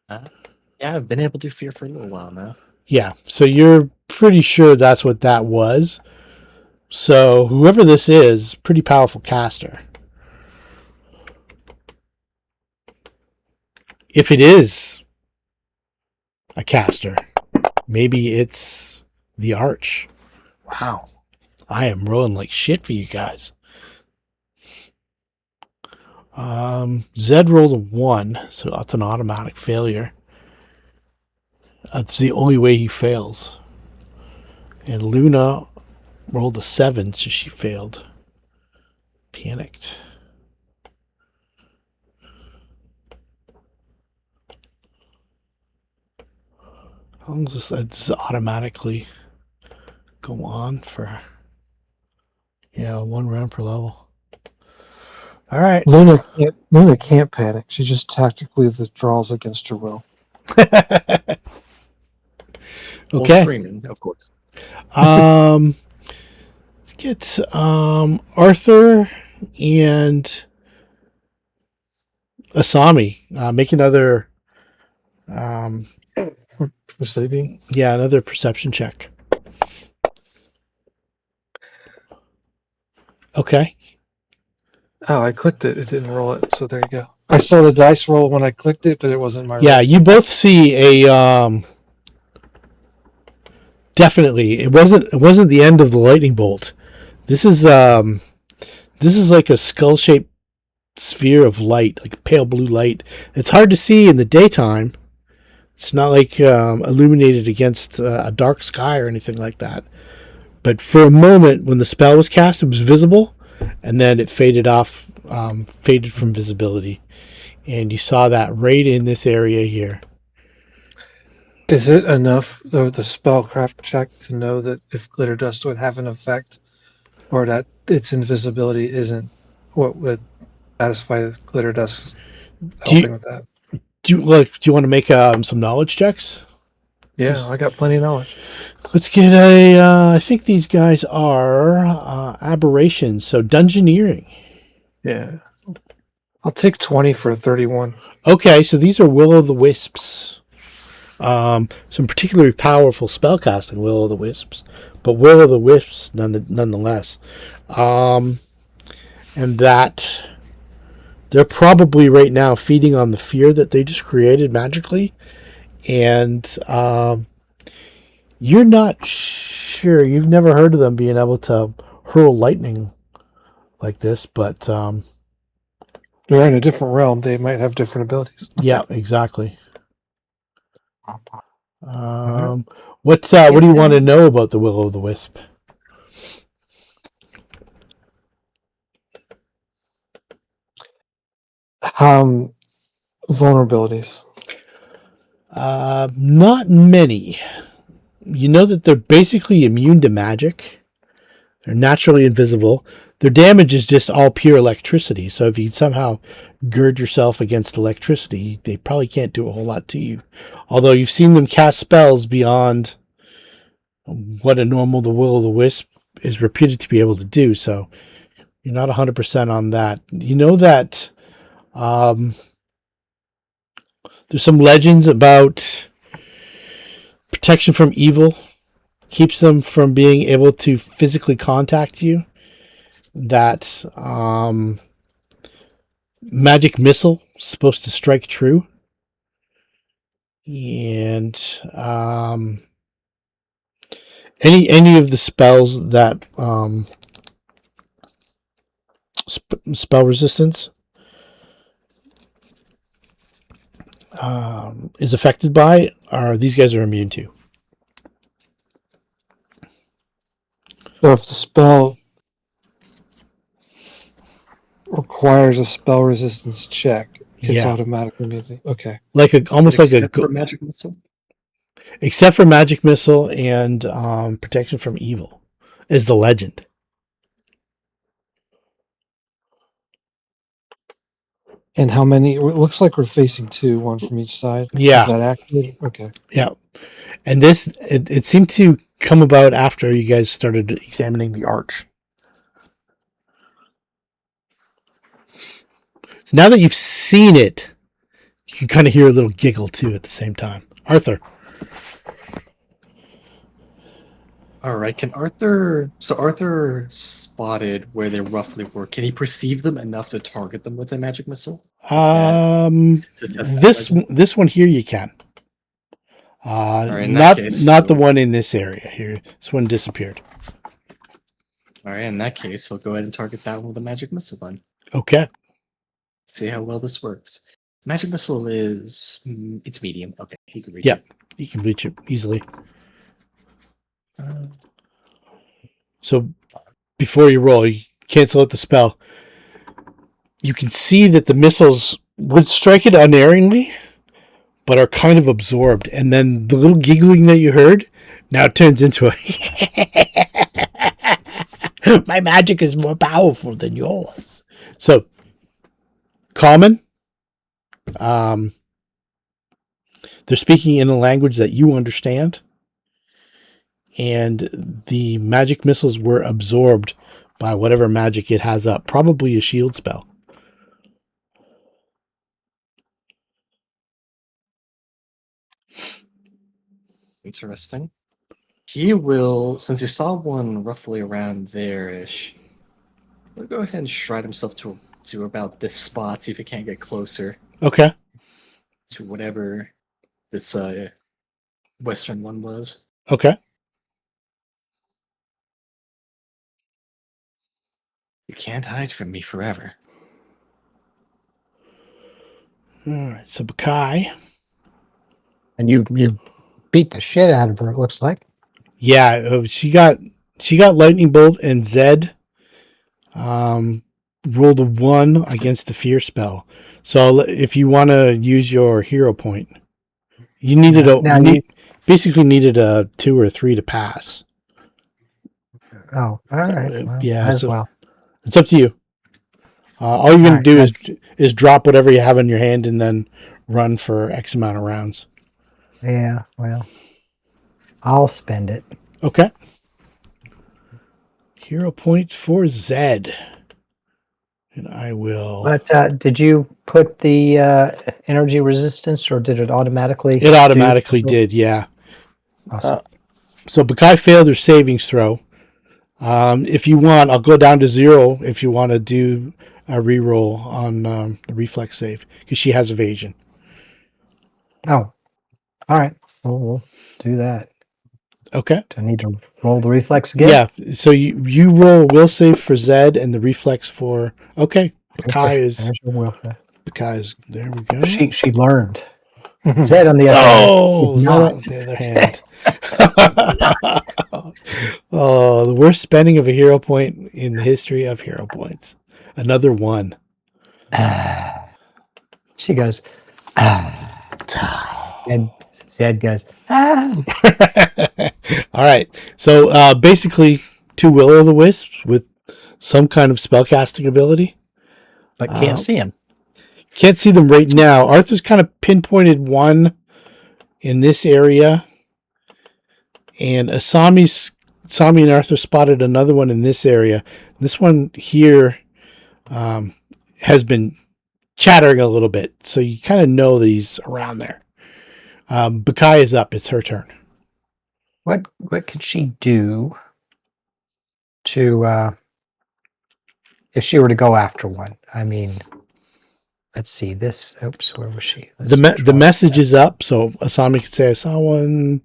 Yeah, I've been able to fear for a little while now. Yeah, so you're pretty sure that's what that was. So whoever this is, pretty powerful caster. If it is a caster, maybe it's the Arch. Wow. I am rolling like shit for you guys. Zed rolled a 1, so that's an automatic failure. That's the only way he fails. And Luna rolled a 7, so she failed. Panicked. How long does this automatically go on for? Yeah, 1 round per level. All right. Luna can't panic. She just tactically withdraws against her will. Well, Okay. screaming, of course. Let's get Arthur and Asami. Make another Perceiving. yeah, another perception check. Okay. Oh, I clicked it. It didn't roll it. So there you go. I saw the dice roll when I clicked it, but it wasn't my Yeah, roll. you both see a definitely it wasn't the end of the lightning bolt. This is like a skull-shaped sphere of light, like pale blue light. It's hard to see in the daytime. It's not like illuminated against a dark sky or anything like that. But for a moment, when the spell was cast, it was visible, and then it faded off, faded from visibility. And you saw that right in this area here. Is it enough, though, the spellcraft check to know that if glitter dust would have an effect, or that its invisibility isn't what would satisfy the glitter dust helping with that? Do you want to make some knowledge checks? Yeah, I got plenty of knowledge. Let's get I think these guys are aberrations, so dungeoneering. Yeah. I'll take 20 for 31. Okay, so these are will-o'-the-wisps. Some particularly powerful spellcasting will-o'-the-wisps, but will-o'-the-wisps nonetheless. And that they're probably right now feeding on the fear that they just created magically. And you're not sure. You've never heard of them being able to hurl lightning like this, but They're in a different realm. They might have different abilities. yeah, exactly. What do you want to know about the will-o'-the-wisp? Vulnerabilities. Not many. You know that they're basically immune to magic. They're naturally invisible. Their damage is just all pure electricity. So if you somehow gird yourself against electricity, they probably can't do a whole lot to you. Although you've seen them cast spells beyond what the will-o'-the-wisp is reputed to be able to do. So you're not 100% on that. You know that there's some legends about protection from evil, keeps them from being able to physically contact you. That magic missile is supposed to strike true. And any of the spells that spell resistance is affected by, these guys are immune to. So if the spell requires a spell resistance check, it's automatic immunity. Okay. Almost like a for magic missile. Except for magic missile and protection from evil is the legend. And how many? It looks like we're facing two, one from each side. Yeah. Is that accurate? Okay. Yeah. And this, it seemed to come about after you guys started examining the arch. So now that you've seen it, you can kind of hear a little giggle too at the same time. Arthur. All right. Arthur spotted where they roughly were. Can he perceive them enough to target them with a magic missile? This one here you can. Right, not the one in this area here. This one disappeared. All right. In that case, I'll go ahead and target that one with a magic missile then. Okay. See how well this works. Magic missile it's medium. Okay, he can reach it. Yeah, you can reach it easily. So before you roll, you cancel out the spell. You can see that the missiles would strike it unerringly, but are kind of absorbed. And then the little giggling that you heard now turns into a my magic is more powerful than yours. So common. They're speaking in a language that you understand. And the magic missiles were absorbed by whatever magic it has up. Probably a shield spell. Interesting. He will, since he saw one roughly around there-ish, he'll go ahead and stride himself to about this spot, see if he can't get closer. Okay. To whatever this western one was. Okay. You can't hide from me forever. All right. So Bakai. And you beat the shit out of her, it looks like. Yeah, she got lightning bolt, and Zed rolled a 1 against the fear spell. So if you want to use your hero point, you basically needed a 2 or 3 to pass. Oh, all right. Well, Yeah, as so well. it's up to you. All you're going to All do is drop whatever you have in your hand and then run for X amount of rounds. Yeah, well, I'll spend it. Okay. Hero point for Zed. And I will... But did you put the energy resistance, or did it automatically? It automatically did, yeah. Awesome. So Bakai failed her savings throw. If you want, I'll go down to 0 if you want to do a reroll on the reflex save, because she has evasion. Oh, all right. We'll do that. Okay. Do I need to roll the reflex again? Yeah. So you roll a will save for Zed and the reflex for... Okay. Bakai is... There's your will. Bakai is... There we go. She learned. Zed on the other hand. Zed on the other hand. Oh, the worst spending of a hero point in the history of hero points. Another 1. She goes, and Zed goes, All right. So basically 2 will-o'-the-wisps with some kind of spellcasting ability. but can't see him. Can't see them right now. Arthur's kind of pinpointed one in this area. And Sami and Arthur spotted another one in this area. This one here has been chattering a little bit. So you kind of know that he's around there. Bakai is up. It's her turn. What could she do to if she were to go after one? I mean, let's see this. Oops, where was she? The message is up, so Asami could say, I saw one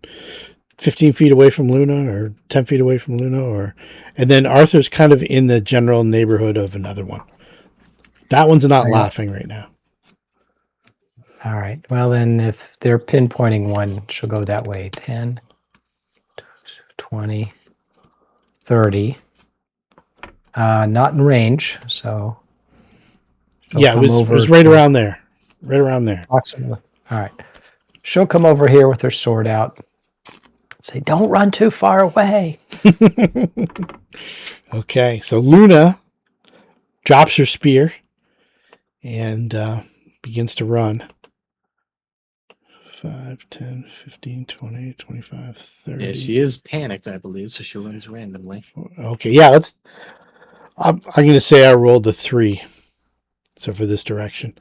15 feet away from Luna or 10 feet away from Luna, and then Arthur's kind of in the general neighborhood of another one. That one's not laughing right now. All right. Well, then if they're pinpointing one, she'll go that way. 10, 20, 30. Not in range, so... Yeah, it was right around there. Right around there. Approximately. All right. She'll come over here with her sword out. Say, don't run too far away. Okay, so Luna drops her spear and begins to run. 5, 10, 15, 20, 25, 30. Yeah, she is panicked, I believe, so she runs randomly. Okay, yeah, I'm going to say I rolled the 3. So for this direction.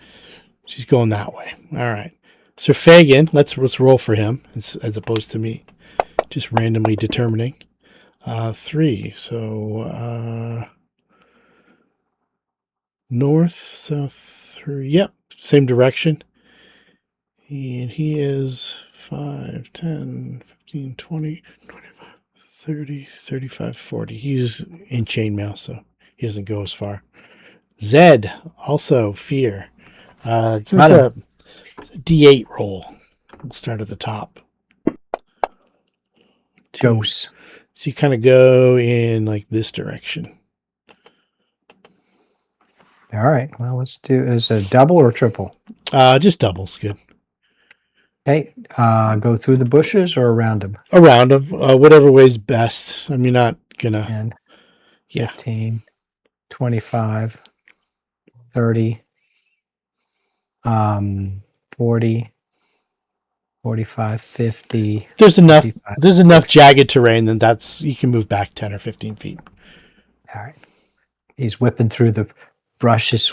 She's going that way. All right. Sir Faegyn, let's roll for him as opposed to me just randomly determining. 3. So north, south, 3. Yep, same direction. And he is 5, 10, 15, 20, 25, 30, 35, 40. He's in chainmail, so he doesn't go as far. Zed, also fear. Give us a D8 roll. We'll start at the top. 2. Ghosts. So you kind of go in like this direction. All right. Well, let's do, is it a double or triple? Just doubles, good. Okay. Go through the bushes or around them? Around them, whatever way's best. I mean, not gonna. 10, Yeah. 15, 25, 30, 40, 45, 50. There's enough. 55, There's enough 60. jagged terrain that you can move back 10 or 15 feet. All right. He's whipping through the brushes.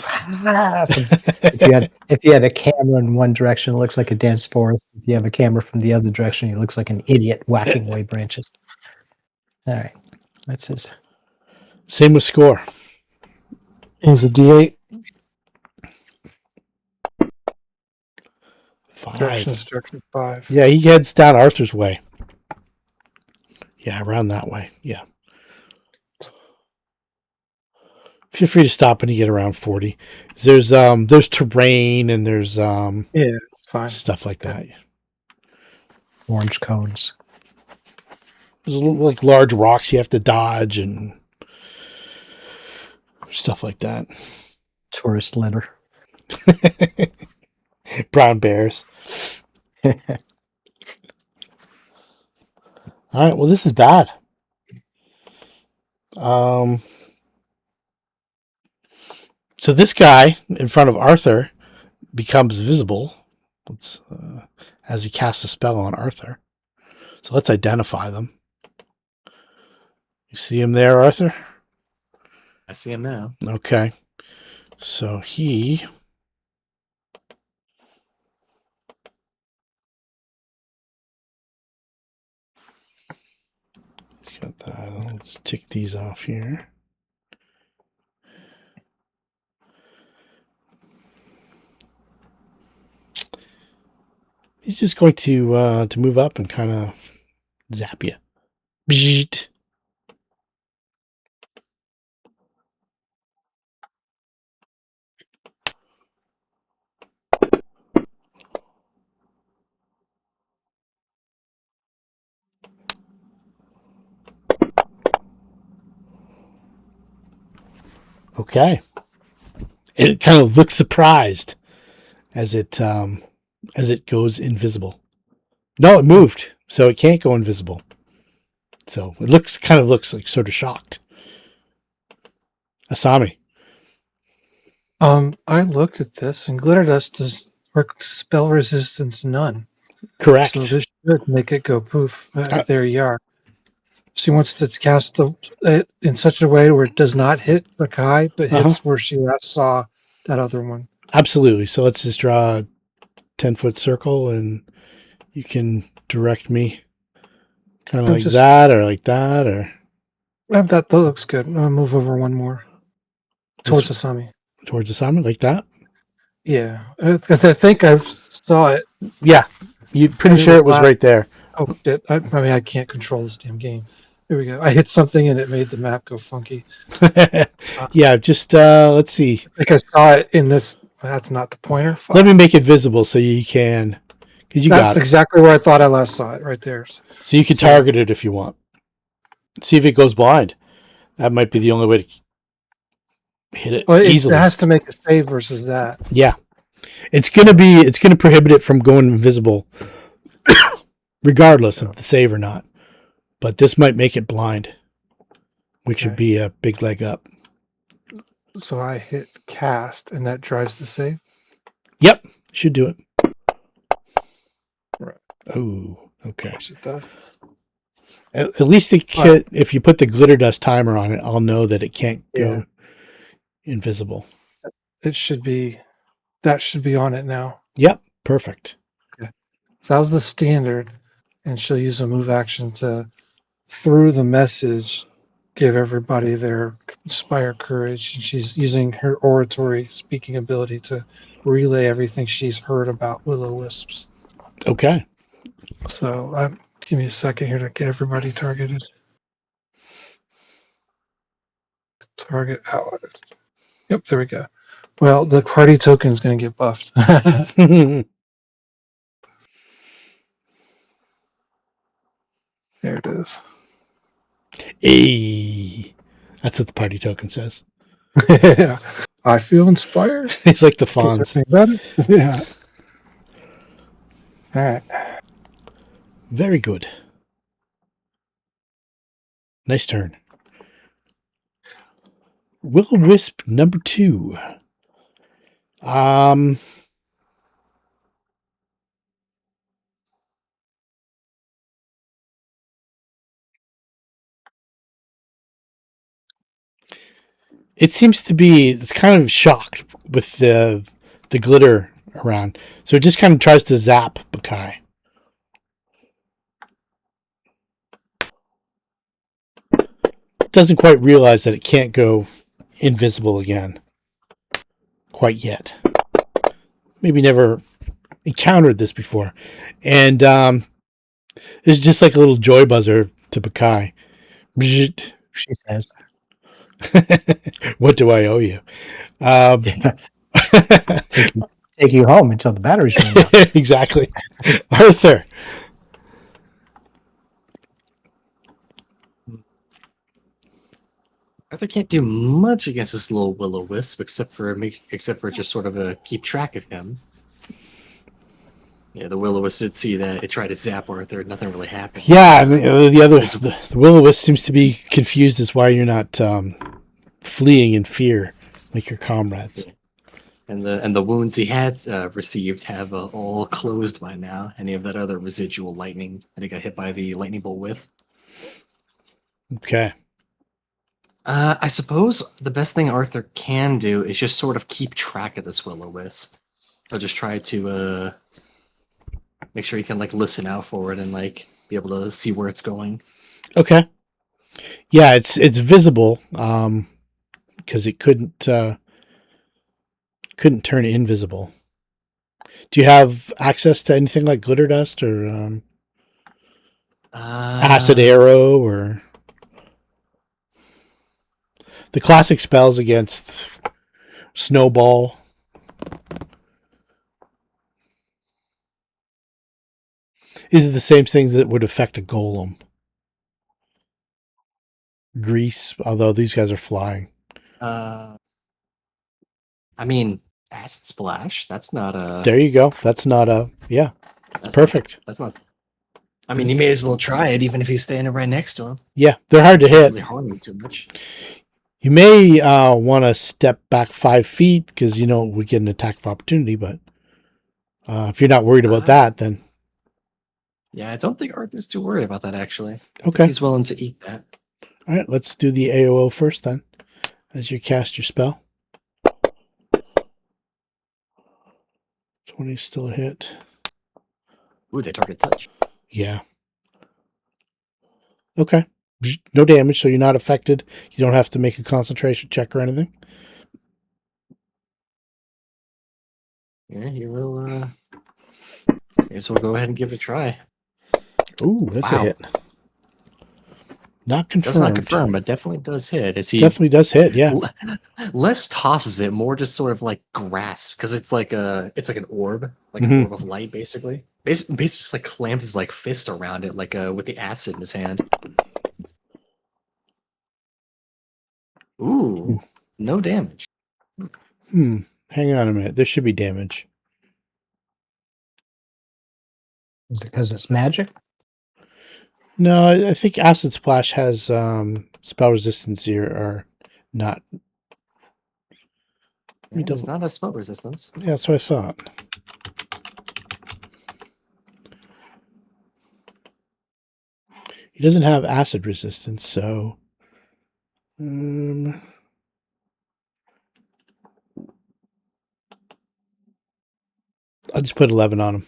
if you had a camera in one direction, it looks like a dense forest. If you have a camera from the other direction, it looks like an idiot whacking away branches. All right. That's his. Same with score. Is a D8. 5. Direction 5. Yeah, he heads down Arthur's way. Yeah, around that way. Yeah. Feel free to stop when you get around 40. There's terrain and there's Yeah, it's fine. stuff like that. Orange cones. There's like large rocks you have to dodge and stuff like that. Tourist litter. Brown bears. All right. Well, this is bad. So this guy in front of Arthur becomes visible. As he casts a spell on Arthur. So let's identify them. You see him there, Arthur? I see him now. Okay. So he's got that. Let's tick these off here. He's just going to move up and kind of zap you. Bzzzt. Okay. It kind of looks surprised as it goes invisible. No, it moved, so it can't go invisible. So it looks like sort of shocked. Asami. I looked at this, and glitter dust does spell resistance none. Correct. So this should make it go poof. There you are. She wants to cast it in such a way where it does not hit Bakai, but hits where she last saw that other one. Absolutely. So let's just draw a 10-foot circle, and you can direct me kind of like that or like that. Or that looks good. I'll move over one more. Towards Asami. Towards Asami, like that? Yeah. Because I think I saw it. Yeah. You're pretty sure it was right there. Oh, shit. I mean, I can't control this damn game. There we go. I hit something and it made the map go funky. Yeah, just let's see. I think I saw it in this. That's not the pointer. Fuck. Let me make it visible so you can, because you got it. That's exactly where I thought I last saw it, right there. So you can target it if you want. See if it goes blind. That might be the only way to hit it easily. It has to make a save versus that. Yeah, it's gonna prohibit it from going invisible, regardless of the save or not. But this might make it blind, which would be a big leg up. So I hit cast, and that drives the save? Yep, should do it. Right. Oh, okay. It does. At least if you put the glitter dust timer on it, I'll know that it can't go invisible. That should be on it now. Yep, perfect. Okay. So that was the standard, and she'll use a move action to, through the message, give everybody their inspire courage. And she's using her oratory speaking ability to relay everything she's heard about will-o-wisps. Okay. So give me a second here to get everybody targeted. Target allies. Yep, there we go. Well, the party token is going to get buffed. There it is. Hey, that's what the party token says. Yeah. I feel inspired. It's like the Fonz. Yeah. All right. Very good. Nice turn. Will-o-wisp number 2. It seems to be, it's kind of shocked with the glitter around. So it just kind of tries to zap Bakai. It doesn't quite realize that it can't go invisible again. Quite yet. Maybe never encountered this before. And it's just like a little joy buzzer to Bakai. Bzzzt. She says. What do I owe you? Take you home until the batteries run out. Exactly. Arthur. Arthur can't do much against this little will-o-wisp except for just sort of keep track of him. Yeah, the will-o-wisp did see that. It tried to zap Arthur. Nothing really happened. Yeah, and the will-o-wisp seems to be confused as why you're not fleeing in fear like your comrades. Yeah. And the wounds he had received have all closed by now. Any of that other residual lightning that he got hit by the lightning bolt with. Okay. I suppose the best thing Arthur can do is just sort of keep track of this will-o-wisp. He'll just try to make sure he can like listen out for it and like be able to see where it's going. Okay. Yeah, it's visible because it couldn't turn invisible. Do you have access to anything like glitter dust or acid arrow or the classic spells against snowball? Is it the same things that would affect a golem? Grease, although these guys are flying. I mean, acid splash. That's not a. There you go. That's not a. Yeah, That's perfect. That's not. I mean, you may as well try it, even if he's standing right next to him. Yeah, they're hard to Not hit. really harm him too much. You may want to step back 5 feet because we get an attack of opportunity. But if you're not worried about that, then Yeah, I don't think Arthur's too worried about that. Actually, okay. he's willing to eat that. All right, let's do the AOO first then, as you cast your spell. 20 still a hit. Ooh, they target touch. Yeah. Okay. No damage, so you're not affected. You don't have to make a concentration check or anything. Yeah, he will. I guess we'll go ahead and give it a try. Ooh, that's a Wow. hit. Not confirmed. That's not confirmed, but definitely does hit. Is he Definitely does hit, yeah. less tosses it, more just sort of like grasps because it's like an orb, like an Mhm. orb of light, basically. Basically, just like clamps his like fist around it, like with the acid in his hand. Ooh, no damage. Hang on a minute. There should be damage. Is it because it's magic? No, I think Acid Splash has spell resistance here, or not. Yeah, it's not a spell resistance. Yeah, that's what I thought. He doesn't have acid resistance, so I'll just put 11 on him.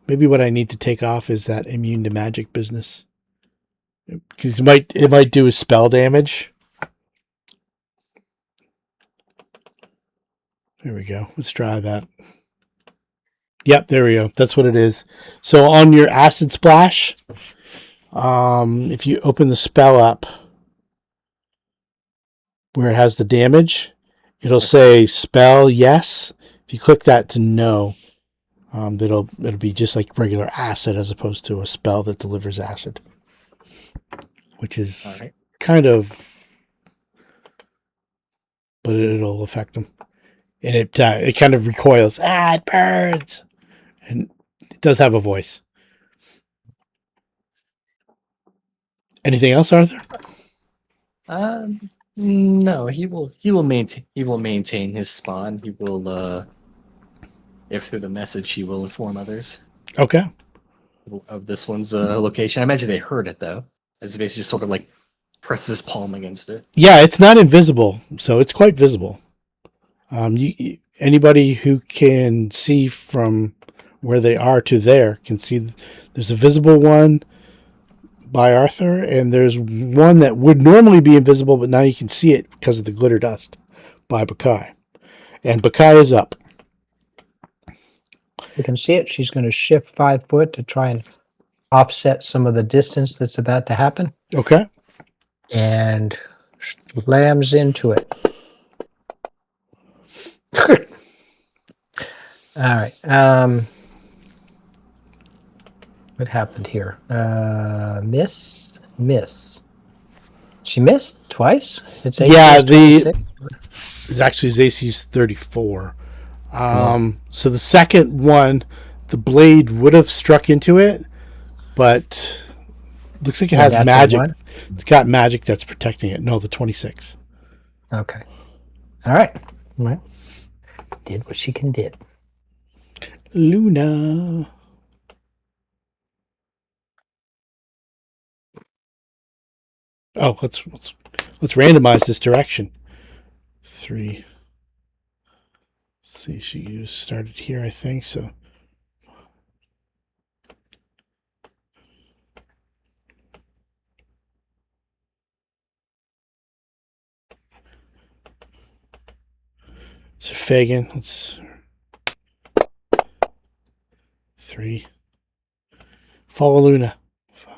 Maybe what I need to take off is that immune to magic business, because it might do his spell damage. There we go. Let's try that. Yep, there we go. That's what it is. So on your acid splash, if you open the spell up where it has the damage, it'll say spell yes. If you click that to no, it'll be just like regular acid as opposed to a spell that delivers acid, which is kind of, but it'll affect them, and it kind of recoils. It burns, and it does have a voice. Anything else, Arthur? No, he will maintain his spawn. He will if through the message he will inform others. Okay. Of this one's location. I imagine they heard it though. As he basically just sort of like presses his palm against it. Yeah, it's not invisible, so it's quite visible. Anybody who can see from where they are to there can see. There's a visible one by Arthur, and there's one that would normally be invisible, but now you can see it because of the glitter dust by Bakai. And Bakai is up. You can see it. She's going to shift 5 foot to try and offset some of the distance that's about to happen. Okay. And slams into it. All right. What happened here? Miss. She missed twice. It's Yeah, 26. is actually his AC is 34. So the second one, the blade would have struck into it, but looks like it has Natural magic. one? It's got magic that's protecting it. No, the 26. Okay. All right. Well, did what she can did. Luna. Oh, let's randomize this direction. 3. Let's see, she started here, I think. So Sir Faegyn, let's 3. Follow Luna. 5.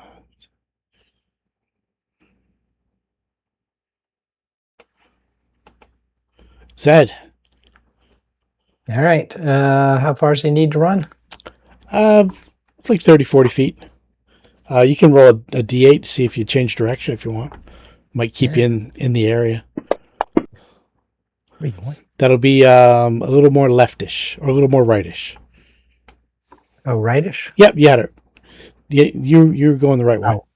Zed. All right. How far does he need to run? Like 30, 40 feet. You can roll a D8 to see if you change direction if you want. Might keep you in the area. What do you want? That'll be a little more leftish or a little more rightish. Oh, rightish? Yep, you had it. Yeah, you're going the right way. Oh.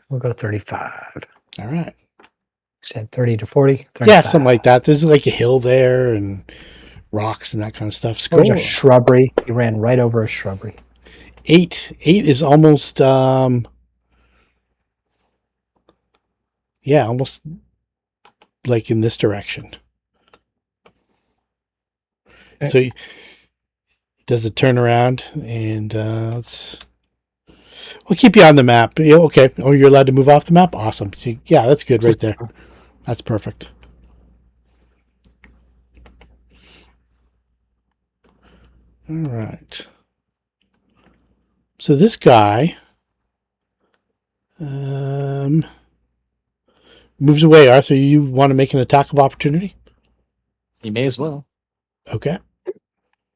We'll go 35. All right. Said 30 to 40. 35. Yeah, something like that. There's like a hill there and rocks and that kind of stuff. There's a shrubbery. He ran right over a shrubbery. 8 is almost almost like in this direction. Okay. So he does a turnaround and we'll keep you on the map. Okay. Oh, you're allowed to move off the map? Awesome. So, yeah, that's good right there. That's perfect. All right. So this guy moves away. Arthur, you want to make an attack of opportunity? He may as well. Okay.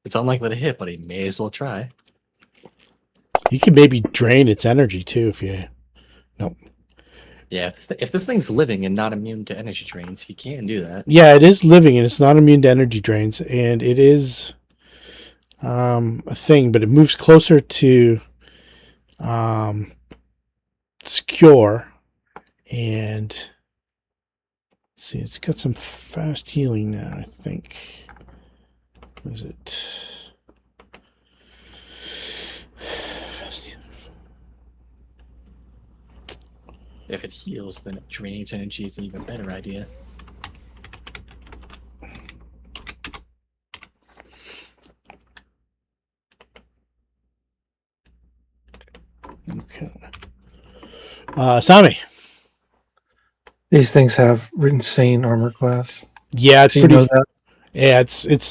It's unlikely to hit, but he may as well try. You can maybe drain its energy too if you... No. Yeah, if this thing's living and not immune to energy drains, he can do that. Yeah, it is living and it's not immune to energy drains, and it is a thing, but it moves closer to Skjor, and let's see, it's got some fast healing now, I think. What is it? Fast healing. If it heals, then draining its energy is an even better idea. Okay. Sami. These things have insane armor class. Yeah, it's Do you pretty. know that? Yeah, it's With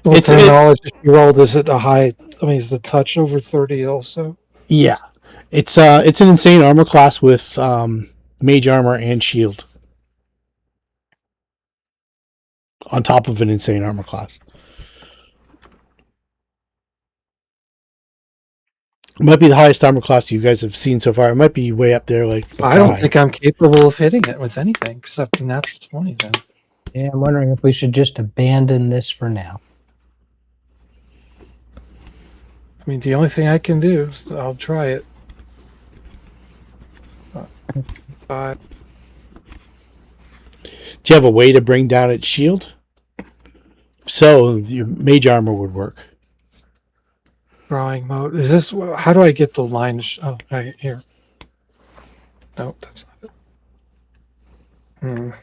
It's- the knowledge that you rolled, is it a high? I mean, is the touch over 30 also? yeah, it's an insane armor class with mage armor and shield on top of an insane armor class. It might be the highest armor class you guys have seen so far. It might be way up there. Like I don't think I'm capable of hitting it with anything except a natural 20 then. Yeah, I'm wondering if we should just abandon this for now. I mean, the only thing I can do is I'll try it. 5. Do you have a way to bring down its shield? So your mage armor would work. Drawing mode. Is this? How do I get the line? Oh, right here. No, that's not it.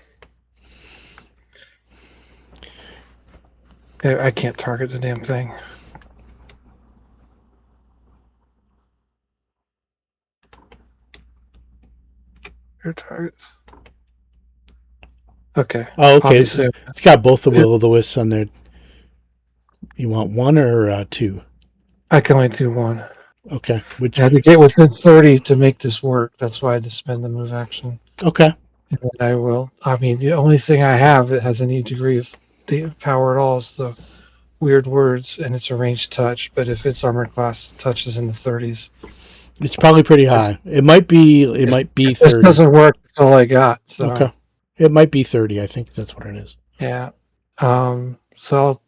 Yeah, I can't target the damn thing. Your targets. Okay. Oh, okay. Obviously, It's got both the will o' the wisps on there. You want one or two? I can only do one. Okay. Which? I had to get within 30 to make this work. That's why I had to spend the move action. Okay. And then I will. I mean, the only thing I have that has any degree of power at all is the weird words, and it's a ranged touch. But if it's armor class, touch is in the 30s. It's probably pretty high. It might be. It might be If this 30. doesn't work, that's all I got. So. Okay. It might be 30. I think that's what it is. Yeah. So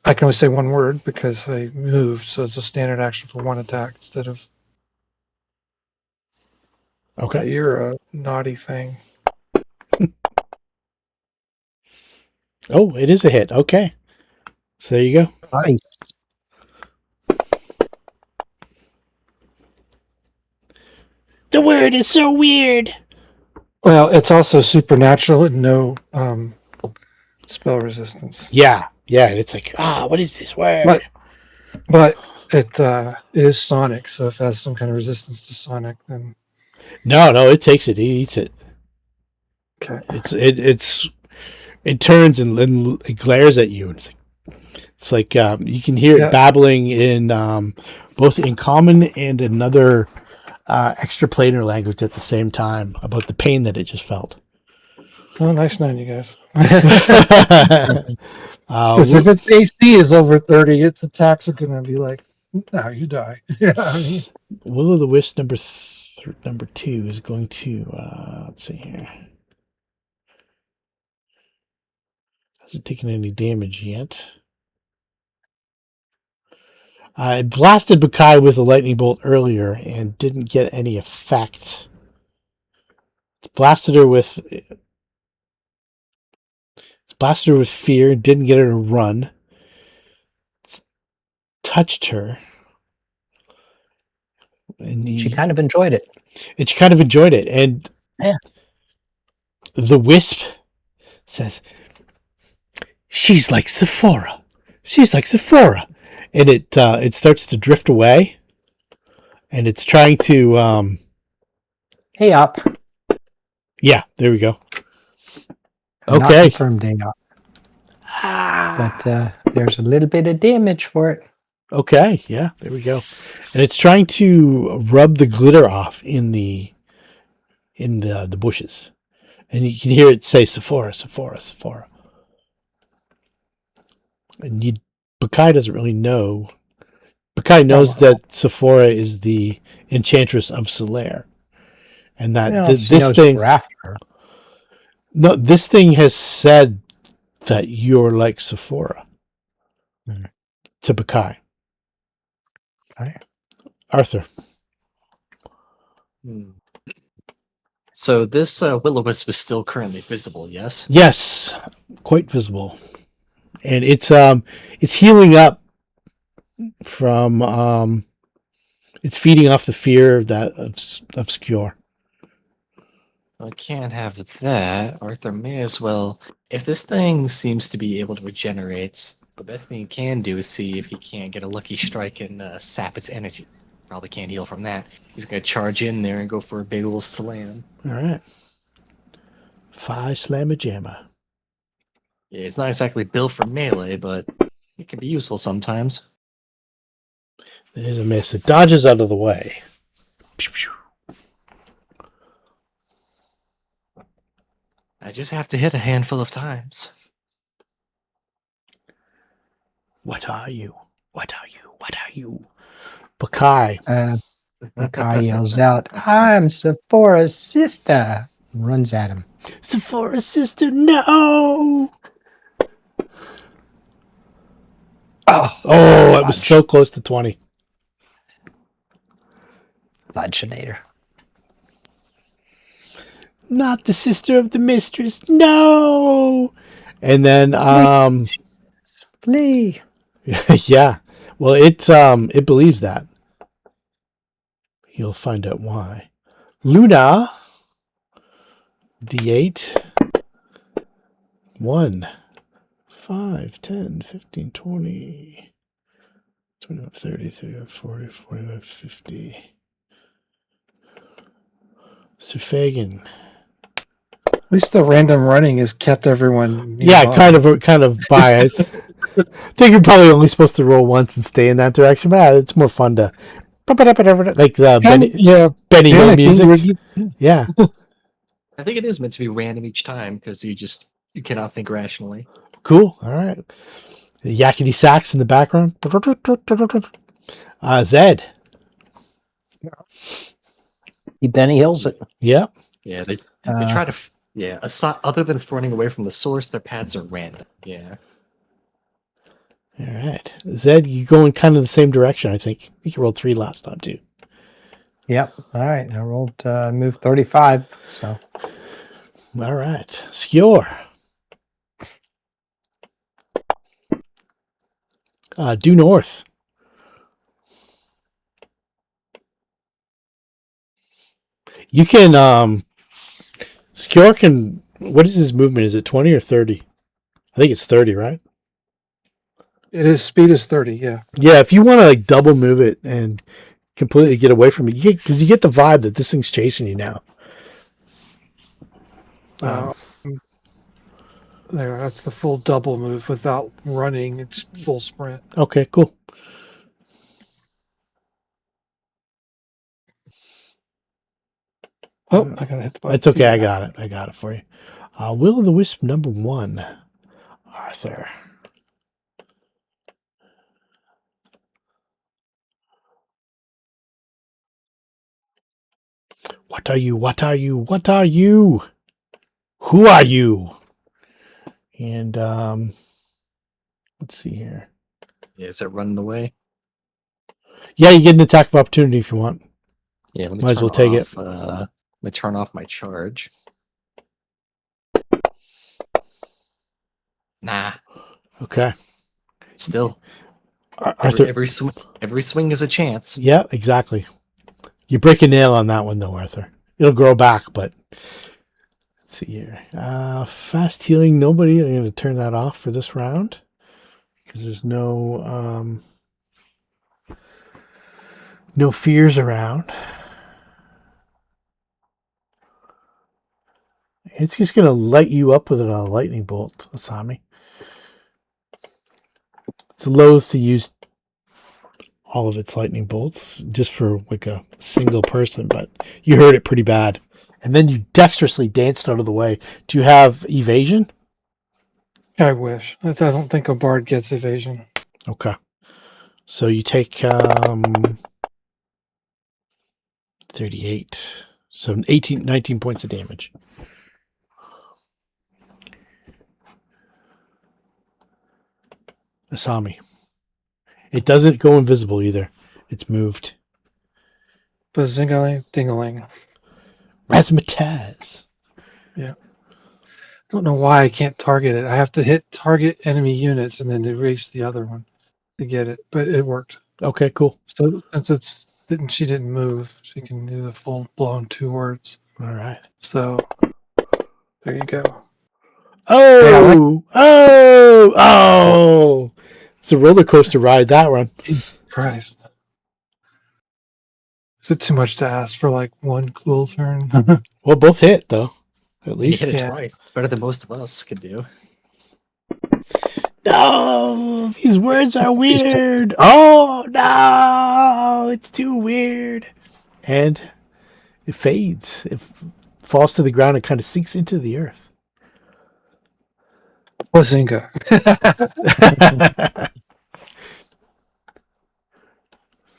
I can only say one word because I moved, so it's a standard action for one attack instead of. Okay. You're a naughty thing. Oh, it is a hit. Okay. So there you go. Nice. The word is so weird. Well, it's also supernatural and no spell resistance. Yeah. Yeah. And it's like, what is this word? But it is sonic, so if it has some kind of resistance to sonic, then No, it takes it. He eats it. okay. It turns and it glares at you. And it's like you can hear it babbling in both in common and another extraplanar language at the same time about the pain that it just felt. Oh, nice knowing you guys. Because Because if its AC is over 30, its attacks are going to be like, no, you die. Yeah, I mean, Will of the Wisp number 2 is going to let's see here. Hasn't taken any damage yet. It blasted Bukai with a lightning bolt earlier and didn't get any effect. It's blasted her with fear, didn't get her to run. It's touched her. And She kind of enjoyed it. And she kind of enjoyed it. And the wisp says, she's like Sephora. She's like Sephora. And it starts to drift away. And it's trying to Hey, up. yeah, there we go. Not Okay. confirmed day up. But there's a little bit of damage for it. Okay, yeah, there we go. And it's trying to rub the glitter off in the bushes. And you can hear it say Sephora, Sephora, Sephora. And Bukai doesn't really know. Bukai knows that Sephora is the enchantress of Solaire. And that this thing this thing has said that you're like Sephora to Bukai. Okay. Arthur. So this will-o-wisp is still currently visible, yes? Yes, quite visible. And it's healing up from it's feeding off the fear of that of Skjor. I can't have that. Arthur may as well. If this thing seems to be able to regenerate, the best thing you can do is see if you can't get a lucky strike and sap its energy. Probably can't heal from that. He's going to charge in there and go for a big old slam. All right. 5 slammer jammer. Yeah, it's not exactly built for melee, but it can be useful sometimes. There's a miss. It dodges out of the way. I just have to hit a handful of times. What are you? What are you? What are you? Bukai. Bukai yells out, I'm Sephora's sister. And runs at him. Sephora's sister, no! Oh, it was so close to 20. Fudgeonator. Not the sister of the mistress, no! And then, Flee. yeah. Well, it believes that. You'll find out why. Luna, D8, 1, 5, 10, 15, 20, 25, 30, 35, 40, 45, 50. Sir Faegyn. At least the random running has kept everyone. Yeah, kind of by. I think you're probably only supposed to roll once and stay in that direction, but it's more fun to like the Benny Hill music. Yeah, I think it is meant to be random each time because you cannot think rationally. cool. All right, the yakety sax in the background. Zed. He Benny Hills it. Yeah. Yeah, they try to Yeah, other than running away from the source, their paths are random. Yeah. All right. Zed, you go in kind of the same direction, I think. I think you rolled 3 last time, too. Yep. All right. I rolled move 35. So All right. Skjor. Due north. You can, Skjor can, what is his movement? Is it 20 or 30? I think it's 30, right? It is speed is 30. Yeah. Yeah, if you want to like double move it and completely get away from it, because you get the vibe that this thing's chasing you now. There, that's the full double move without running. It's full sprint. Okay, cool. Oh, I gotta hit the button. It's okay. I got it. I got it for you. Will of the Wisp number 1. Arthur. What are you? What are you? What are you? Who are you? And let's see here. Yeah, is it running away? Yeah, you get an attack of opportunity if you want. Yeah, let me Might as turn well take it. off, let me turn off my charge. Nah, Okay. still. Arthur. Every swing is a chance. Yeah, exactly. You break a nail on that one, though, Arthur. It'll grow back, but let's see here. Fast healing, nobody. I'm going to turn that off for this round because there's no fears around. It's just going to light you up with a lightning bolt, Asami. It's loath to use all of its lightning bolts just for like a single person, but you hurt it pretty bad. And then you dexterously danced out of the way. Do you have evasion? I wish. I don't think a bard gets evasion. Okay. So you take 38. So 19 points of damage. Asami. It doesn't go invisible either. It's moved. Bazingaling, dingaling. Razzmatazz. Yeah. Don't know why I can't target it. I have to hit target enemy units and then erase the other one to get it. But it worked. Okay, cool. So since she didn't move, she can do the full blown 2 words. All right. So there you go. Oh! Oh! It's a roller coaster ride, that one. Jesus Christ. Is it too much to ask for like 1 cool turn? Well, both hit, though. At You least. hit it Yeah. twice. It's better than most of us could do. No! These words are weird! Oh, no! It's too weird. And it fades. It falls to the ground and kind of sinks into the earth. Bazinga.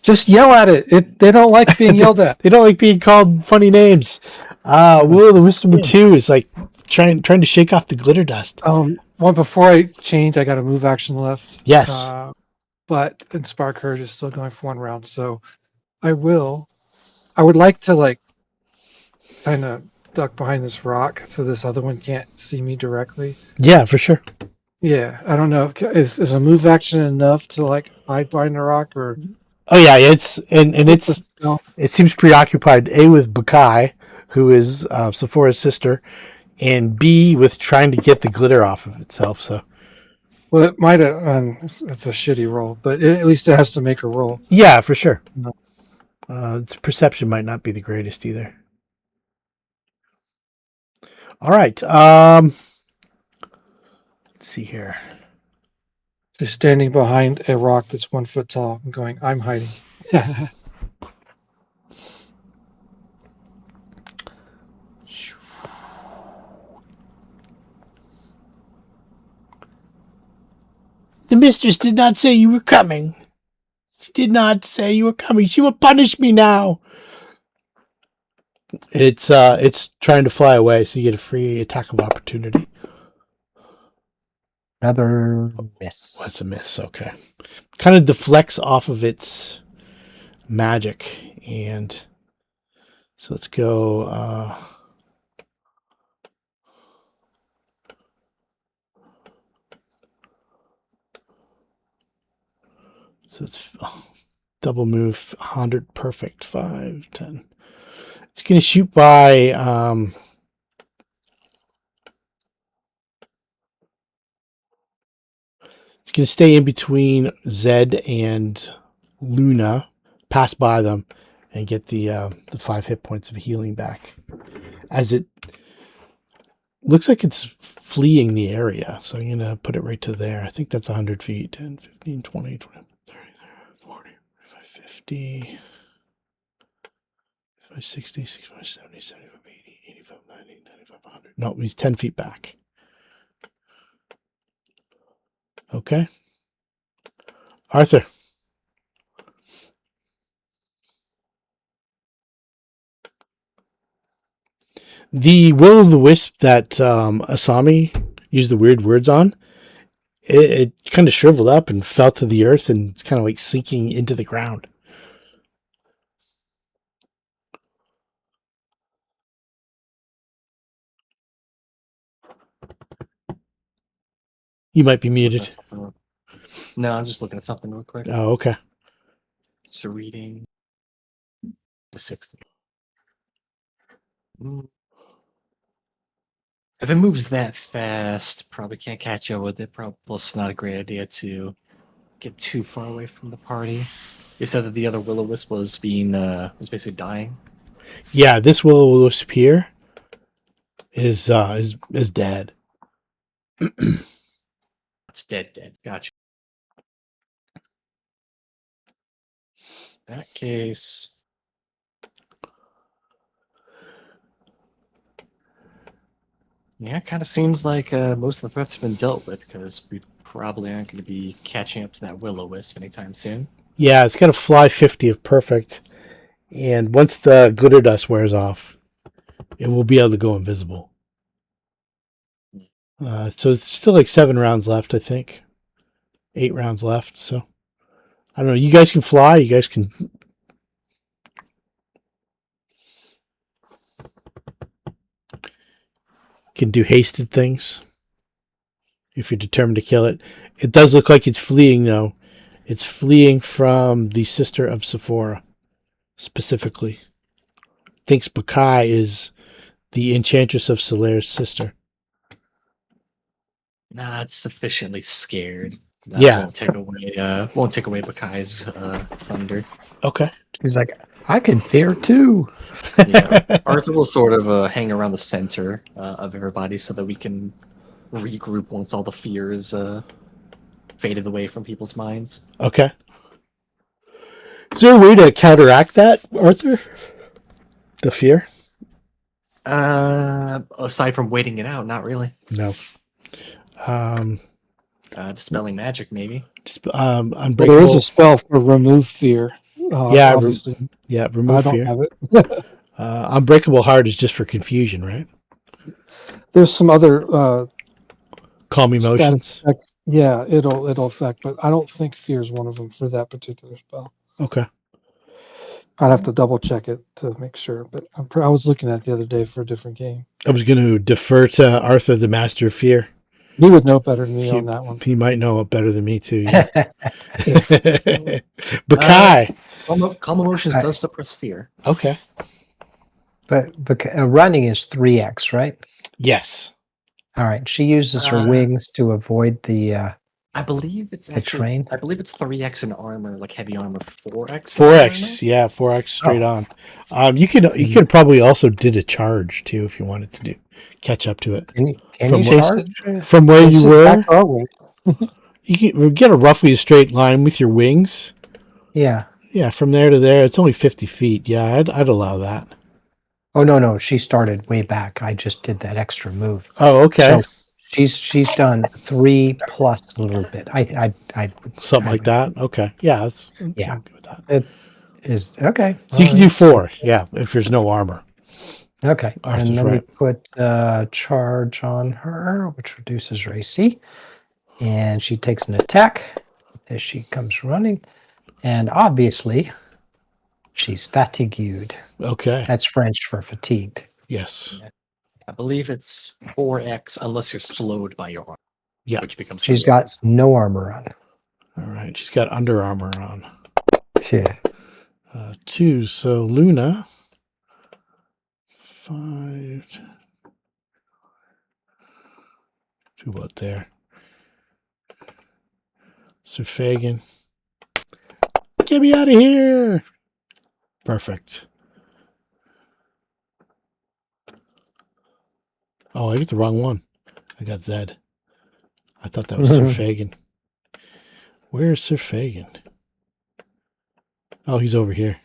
Just yell at it. They don't like being yelled at. They don't like being called funny names. Will of the Wisp number 2 is like trying to shake off the glitter dust. One before I change, I got a move action left. Yes. But Inspire Courage is still going for 1 round, so I would like to like kind of duck behind this rock so this other one can't see me directly. Yeah, for sure. Yeah, I don't know. Is a move action enough to like hide behind the rock or? Oh yeah, it seems preoccupied A with Bakai, who is Sephora's sister, and B with trying to get the glitter off of itself. So, Well, it might have. It's a shitty roll, but at least it has to make a roll. yeah, for sure. No. Its perception might not be the greatest either. All right. Let's see here. Just standing behind a rock that's 1 foot tall and going, I'm hiding. The mistress did not say you were coming. She did not say you were coming. She will punish me now. And it's trying to fly away, so you get a free attack of opportunity. Another miss. That's a miss. Okay. Kind of deflects off of its magic, and so let's go. So it's double move, 100, perfect, 5, 10. It's going to shoot by. It's going to stay in between Zed and Luna, pass by them, and get the 5 hit points of healing back. As it looks like it's fleeing the area, so I'm going to put it right to there. I think that's 100 feet. 10, 15, 20, 20, 30, 40, 45, 50, 60, 65, 70, 75, 80, 85, 90, 95, 100. No, he's 10 feet back. Okay. Arthur. The will-o'-the-wisp that Asami used the weird words on, it kind of shriveled up and fell to the earth, and it's kind of like sinking into the ground. You might be muted. No, I'm just looking at something real quick. Oh, okay. So reading the 60. If it moves that fast, probably can't catch up with it. Probably it's not a great idea to get too far away from the party. You said that the other will-o'-wisp was basically dying. Yeah, this will-o'-wisp here is dead. It's dead. Gotcha. In that case, yeah, it kind of seems like most of the threats have been dealt with, because we probably aren't going to be catching up to that will-o'-wisp anytime soon. Yeah, it's got to fly 50 of perfect, and once the glitter dust wears off, it will be able to go invisible. So it's still like 7 rounds left, I think. 8 rounds left, so I don't know. You guys can fly. You guys can do hasted things if you're determined to kill it. It does look like it's fleeing, though. It's fleeing from the Sister of Sephora, specifically. Thinks Bakai is the Enchantress of Solaire's sister. Nah, it's sufficiently scared. Yeah. Won't take away Bakai's thunder. Okay. He's like, I can fear too. Yeah. Arthur will sort of hang around the center of everybody so that we can regroup once all the fears faded away from people's minds. Okay. Is there a way to counteract that, Arthur? The fear? Aside from waiting it out, not really. No. Dispelling magic, maybe. Unbreakable. There is a spell for remove fear. Yeah, obviously. remove I don't fear. have it. Unbreakable Heart is just for confusion, right? There's some other Calm emotions. status effects. Yeah, it'll affect, but I don't think fear is one of them for that particular spell. Okay. I'd have to double check it to make sure, but I was looking at it the other day for a different game. I was going to defer to Arthur, the Master of Fear. He would know better than me on that one. He might know it better than me, too. Yeah. Bakai. Calm emotions does suppress fear. Okay. But running is 3x, right? Yes. All right. She uses her wings to avoid the I believe it's the train. I believe it's 3x in armor, like heavy armor, 4x. 4x, yeah, 4x straight on. You could probably also did a charge too if you wanted to catch up to it. Can you From charge? From where you were, Back our way. you can get a roughly straight line with your wings. Yeah. Yeah, from there to there, it's only 50 feet. Yeah, I'd allow that. Oh no, she started way back. I just did that extra move. Oh, okay. So she's done 3 plus a little bit. I Something like that. Okay. Yeah, I'm good with that. it is okay. So you can do 4, yeah, if there's no armor. Okay, Arthur's and then right. we put charge on her, which reduces her AC, and she takes an attack as she comes running, and obviously she's fatigued. Okay. That's French for fatigued. Yes. I believe it's 4x unless you're slowed by your arm. Yeah. Which becomes She's got 3x. no armor on. All right. She's got Under Armour on. Yeah. 2. So Luna. 5. 2 about there. Sir Faegyn. Get me out of here. Perfect. Oh, I get the wrong one. I got Zed. I thought that was Sir Faegyn. Where's Sir Faegyn? Oh, he's over here.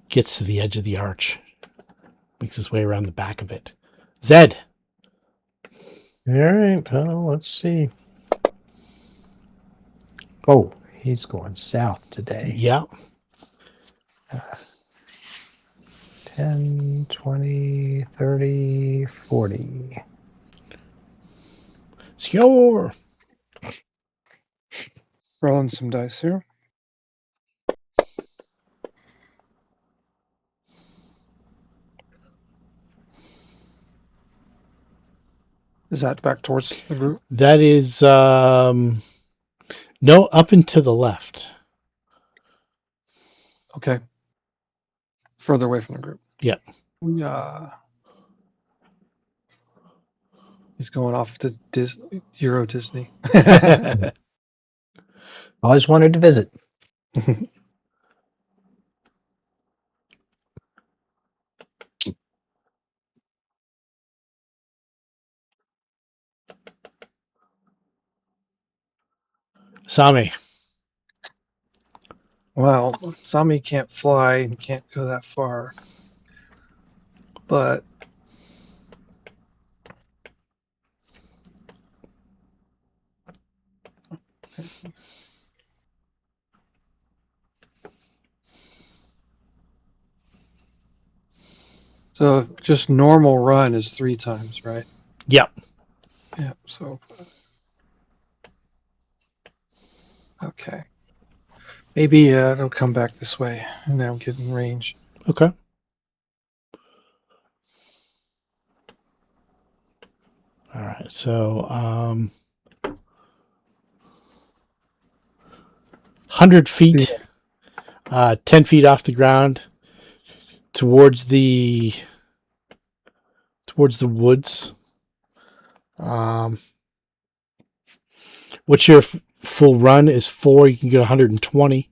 Gets to the edge of the arch. Makes his way around the back of it. Zed! All right, well, let's see. Oh, he's going south today. Yeah. 10, 20, 30, 40. Score! Rolling some dice here. Is that back towards the group? That is, no, up and to the left. Okay. Further away from the group. Yeah. We he's going off to Euro Disney. Always wanted to visit. Sami. Well, Sami can't fly and can't go that far. But so just normal run is 3 times, right? Yep. Yeah, so okay. Maybe it'll come back this way and now get in range. Okay. All right. So, 100 feet, 10 feet off the ground towards the woods. What's your full run is 4. You can get 120,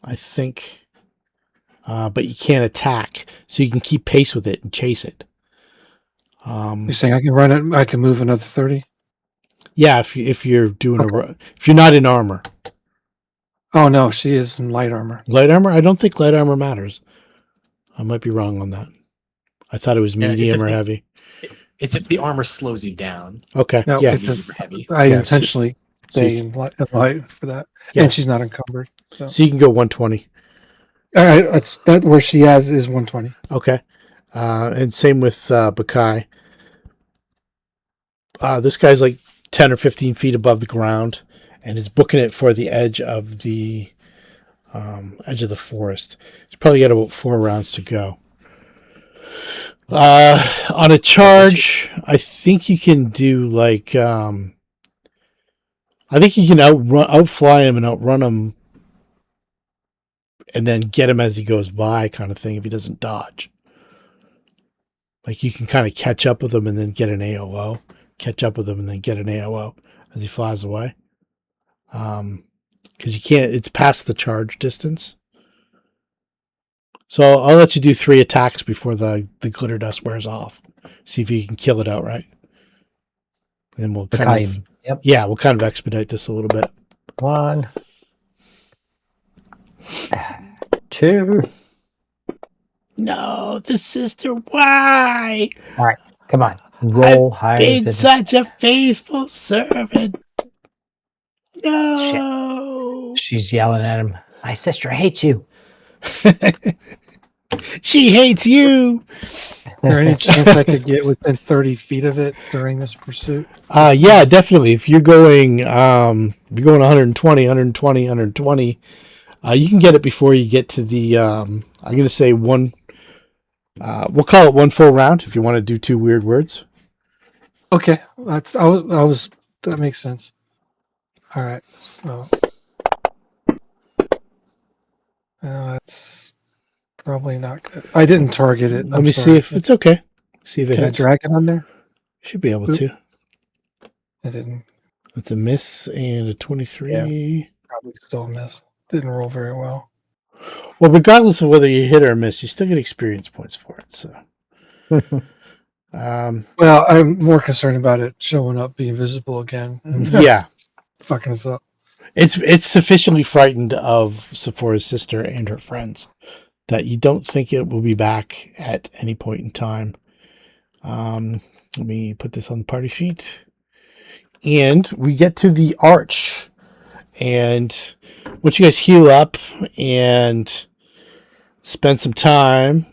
I think. But you can't attack, so you can keep pace with it and chase it. You're saying I can run it? I can move another 30? Yeah, if you're doing if you're not in armor. Oh no, she is in light armor. Light armor? I don't think light armor matters. I might be wrong on that. I thought it was medium or heavy. It's if the armor slows you down. Okay. No, yeah. Medium or heavy. I Yeah, intentionally stay in light for that. Yeah. And she's not encumbered. So you can go 120. All right, that's that where she has is 120. Okay. And same with Bakai. This guy's like 10 or 15 feet above the ground and is booking it for the edge of the forest. He's probably got about 4 rounds to go. On a charge, I think you can do like I think you can outfly him and outrun him and then get him as he goes by, kind of thing, if he doesn't dodge. Like you can kind of catch up with him and then get an AOO. Catch up with him and then get an AOO as he flies away. Because you can't, it's past the charge distance. So I'll let you do 3 attacks before the glitter dust wears off. See if you can kill it outright. And we'll kind of, we'll kind of expedite this a little bit. 1, 2. No, the sister, why? All right, come on. Roll higher. Been such a faithful servant. No. She's yelling at him. My sister hates you. She hates you. Is there any chance I could get within 30 feet of it during this pursuit? Yeah, definitely. If you're going, 120, 120, 120, you can get it before you get to the. I'm going to say one. We'll call it one full round if you want to do two weird words. Okay, that makes sense. All right, so that's probably not good. I didn't target it. Let me see if it's okay. See if it Can I hits. drag it on there? Should be able to. I didn't. It's a miss and a 23. Yeah. Probably still a miss. Didn't roll very well. Well, regardless of whether you hit or miss, you still get experience points for it. So, well, I'm more concerned about it showing up, being visible again. And yeah, fucking us up. it's sufficiently frightened of Sephora's sister and her friends that you don't think it will be back at any point in time. Let me put this on the party sheet, and we get to the arch. And once you guys heal up and spend some time,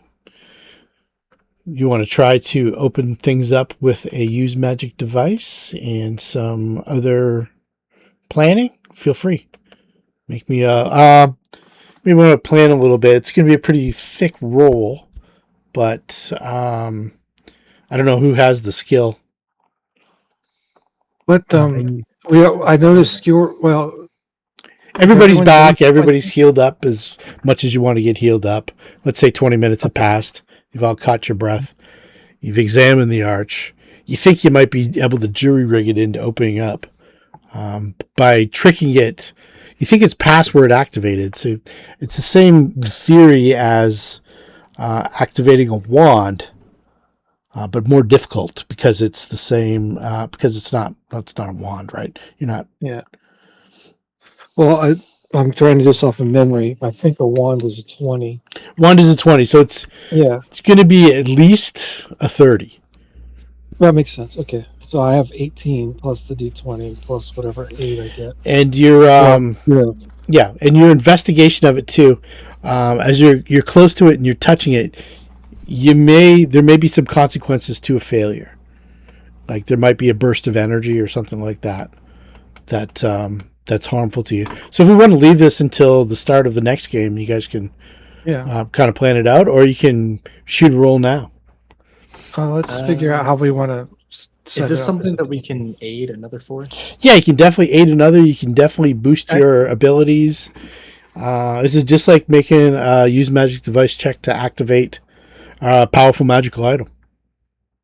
you want to try to open things up with a use magic device and some other planning. Feel free. Make me maybe want to plan a little bit. It's going to be a pretty thick roll, but I don't know who has the skill. But I noticed Everybody's everyone back. needs- Everybody's healed up as much as you want to get healed up. Let's say 20 minutes have passed. You've all caught your breath. You've examined the arch. You think you might be able to jury rig it into opening up. By tricking it, you think it's password activated. So it's the same theory as activating a wand, but more difficult because it's the same, because it's not a wand, right? You're not. Yeah. Well, I'm trying to do this off of memory. I think a wand is a 20. Wand is a 20, so it's going to be at least a 30. That makes sense. Okay. So I have 18 plus the D20 plus whatever 8 I get. And your and your investigation of it too, as you're close to it and you're touching it, there may be some consequences to a failure. Like there might be a burst of energy or something like that. That's harmful to you. So if we want to leave this until the start of the next game, you guys can kind of plan it out, or you can shoot a roll now. Let's figure out how we want to. Is this something that we can aid another for? Yeah, you can definitely aid another. You can definitely boost your abilities. This is just like making a use magic device check to activate a powerful magical item.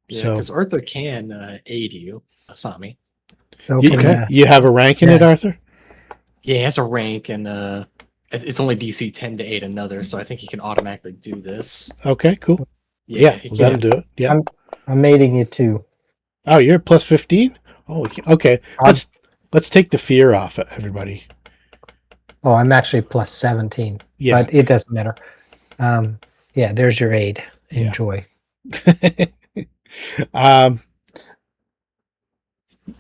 Yeah, because Arthur can aid you, Sami. You have a rank in it, Arthur? Yeah, he has a rank, and it's only DC 10 to aid another, so I think he can automatically do this. Okay, cool. Yeah, that'll do it. Yeah, I'm aiding you too. Oh, you're plus 15? Oh, okay. Let's take the fear off it, everybody. Oh, I'm actually plus 17. Yeah, but it doesn't matter. There's your aid. Enjoy. I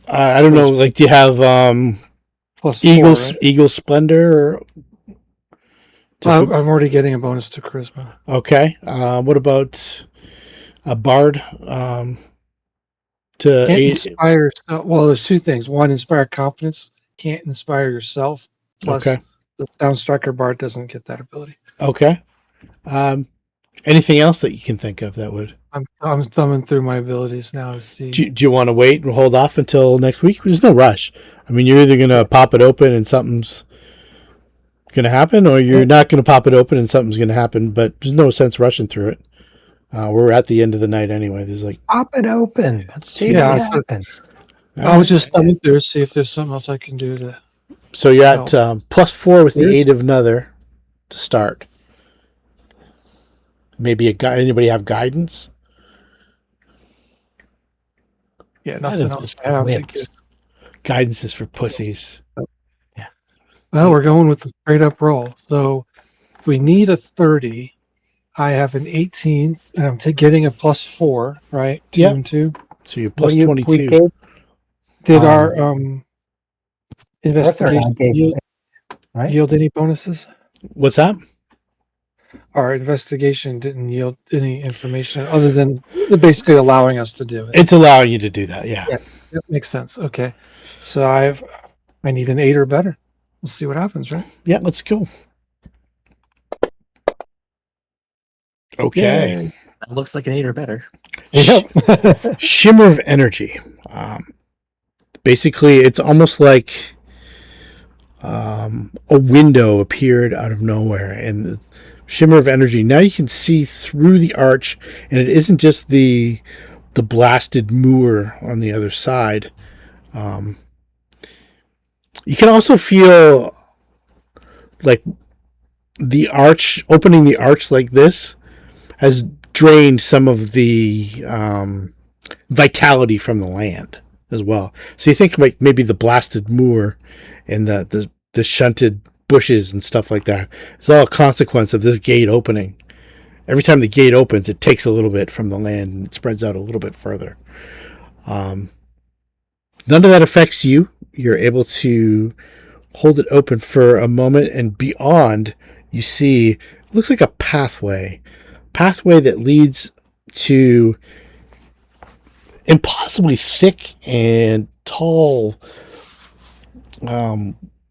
don't know. Like, do you have plus Eagle 4, right? Eagle Splendor? I'm already getting a bonus to charisma. Okay. What about a bard? To inspire. Well, there's two things. One, inspire confidence. Can't inspire yourself. Plus, the Soundstriker bard doesn't get that ability. Okay. Anything else that you can think of that would? I'm thumbing through my abilities now to see. Do you want to wait and hold off until next week? There's no rush. I mean, you're either going to pop it open and something's going to happen, or you're not going to pop it open and something's going to happen, but there's no sense rushing through it. We're at the end of the night anyway. There's like... Pop it open. Let's see what happens. I was just thumbing through to see if there's something else I can do to... So you're at plus 4 with the aid of another to start. Maybe anybody have guidance? Yeah, nothing else. Guidance is for pussies. Yeah. Well, we're going with the straight up roll. So if we need a 30, I have an 18, and I'm getting a plus 4, right? 2 and 2. So you're plus 22. Did our Investigation gave yield, right? yield any bonuses? What's that? Our investigation didn't yield any information other than basically allowing us to do it. It's allowing you to do that. Yeah. Yeah. That makes sense. Okay. So I need an 8 or better. We'll see what happens, right? Yeah. Let's go. Okay. Yay. That looks like an 8 or better. Yep. Shimmer of energy. Basically, it's almost like a window appeared out of nowhere, and the shimmer of energy. Now you can see through the arch, and it isn't just the blasted moor on the other side. You can also feel like the arch, opening the arch like this, has drained some of the vitality from the land as well. So you think like maybe the blasted moor and the shunted bushes and stuff like that is all a consequence of this gate opening. Every time the gate opens, it takes a little bit from the land and it spreads out a little bit further. None of that affects you. You're able to hold it open for a moment, and beyond, you see, it looks like a pathway that leads to impossibly thick and tall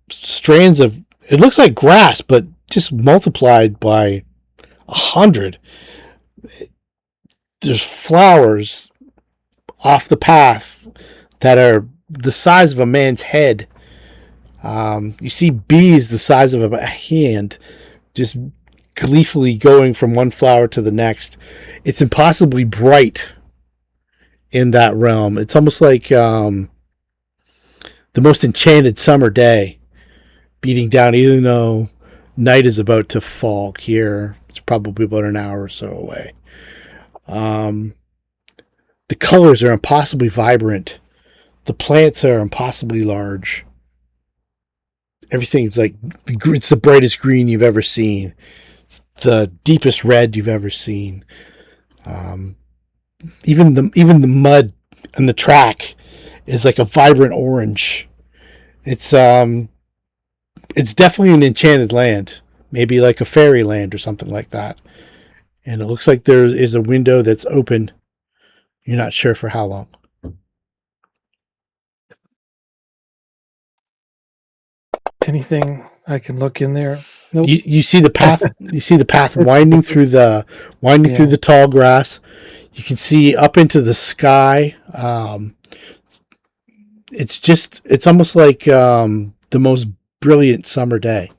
strands of, it looks like grass, but just multiplied by 100. There's flowers off the path that are the size of a man's head. You see bees the size of a hand just gleefully going from one flower to the next. It's impossibly bright in that realm. It's almost like the most enchanted summer day beating down, even though night is about to fall here. It's probably about an hour or so away. The colors are impossibly vibrant. The plants are impossibly large. Everything's like, it's the brightest green you've ever seen. It's the deepest red you've ever seen. Even the mud and the track is like a vibrant orange. It's definitely an enchanted land, maybe like a fairyland or something like that. And it looks like there is a window that's open. You're not sure for how long. Anything I can look in there? Nope. You see the path. You see the path winding through the through the tall grass. You can see up into the sky. It's almost like the most brilliant summer day.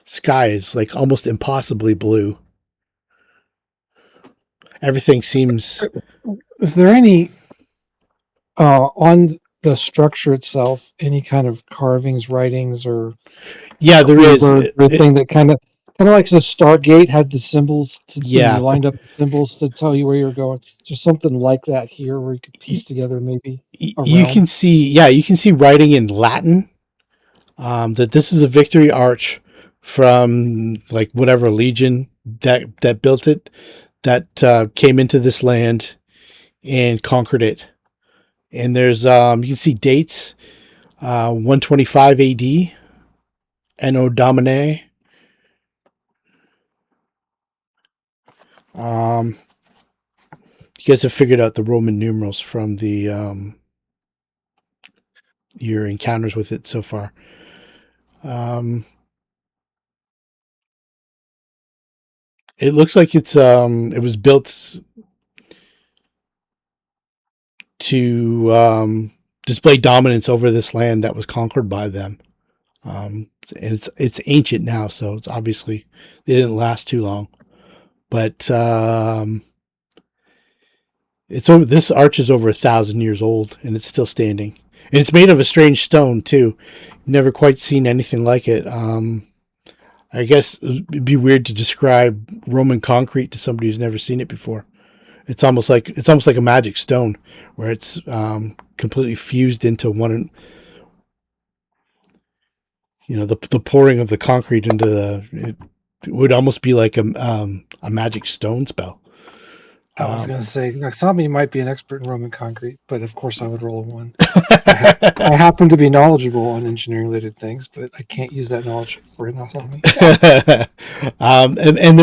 Sky is like almost impossibly blue. Everything seems. Is there any on the structure itself, any kind of carvings, writings, or Yeah, there is. Thing that kind of like the Stargate had the symbols. Yeah. You lined up the symbols to tell you where you're going. Is there something like that here where you could piece together maybe? You can see writing in Latin. That this is a victory arch from like whatever legion that built it, that came into this land and conquered it. And there's you can see dates, 125 AD, Anno Domini. You guys have figured out the Roman numerals from the your encounters with it so far. It looks like it was built to display dominance over this land that was conquered by them. And it's ancient now, so it's obviously they didn't last too long. But it's over. This arch is over 1,000 years old, and it's still standing. And it's made of a strange stone too. Never quite seen anything like it. I guess it'd be weird to describe Roman concrete to somebody who's never seen it before. It's almost like a magic stone, where it's completely fused into one. You know, the pouring of the concrete into it would almost be like a magic stone spell. I was going to say, Naxami might be an expert in Roman concrete, but of course I would roll a 1. Um, I happen to be knowledgeable on engineering-related things, but I can't use that knowledge for Naxami. and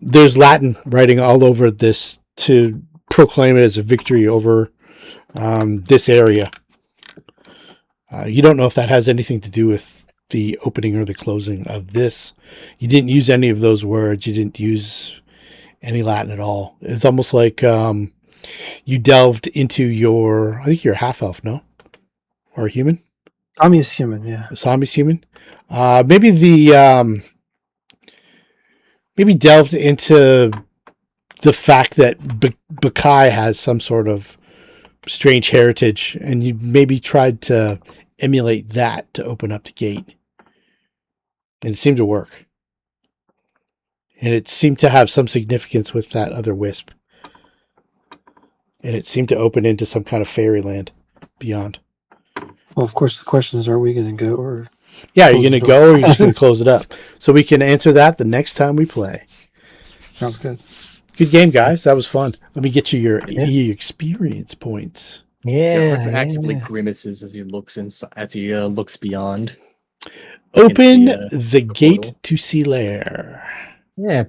there's Latin writing all over this to proclaim it as a victory over this area. You don't know if that has anything to do with the opening or the closing of this. You didn't use any of those words. You didn't use any Latin at all. It's almost like you delved into I think you're half elf, no? Or a human? Sami is human, yeah. Sami's human. Maybe delved into the fact that Bakai has some sort of strange heritage, and you maybe tried to emulate that to open up the gate. And it seemed to work. And it seemed to have some significance with that other wisp. And it seemed to open into some kind of fairyland beyond. Well, of course, the question is, are we going to go or... Yeah, are you going to go or are you just going to close it up? So we can answer that the next time we play. Sounds good. Good game, guys. That was fun. Let me get you your experience points. Arthur actively grimaces as he looks inside, as he looks beyond. Open Into the gate portal. to sea lair. Yeah.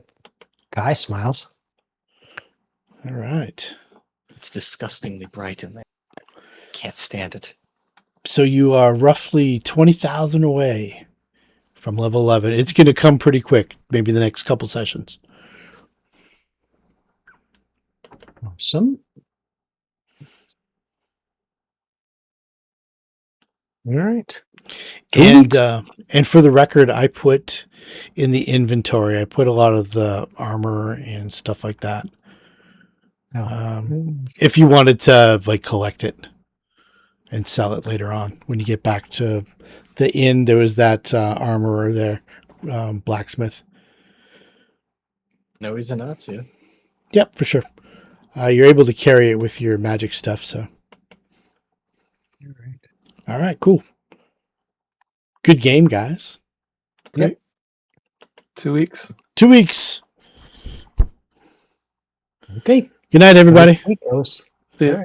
Guy smiles. All right. It's disgustingly bright in there. Can't stand it. So you are roughly 20,000 away from level 11. It's going to come pretty quick, maybe the next couple sessions. Awesome. All right. And for the record, I put in the inventory, I put a lot of the armor and stuff like that. If you wanted to like collect it and sell it later on, when you get back to the inn, there was that armorer there, blacksmith. No reason not to. Yep, for sure. You're able to carry it with your magic stuff, so. All right, cool. Good game, guys. Yep. 2 weeks. 2 weeks. Okay. Good night, everybody. It goes. Yeah.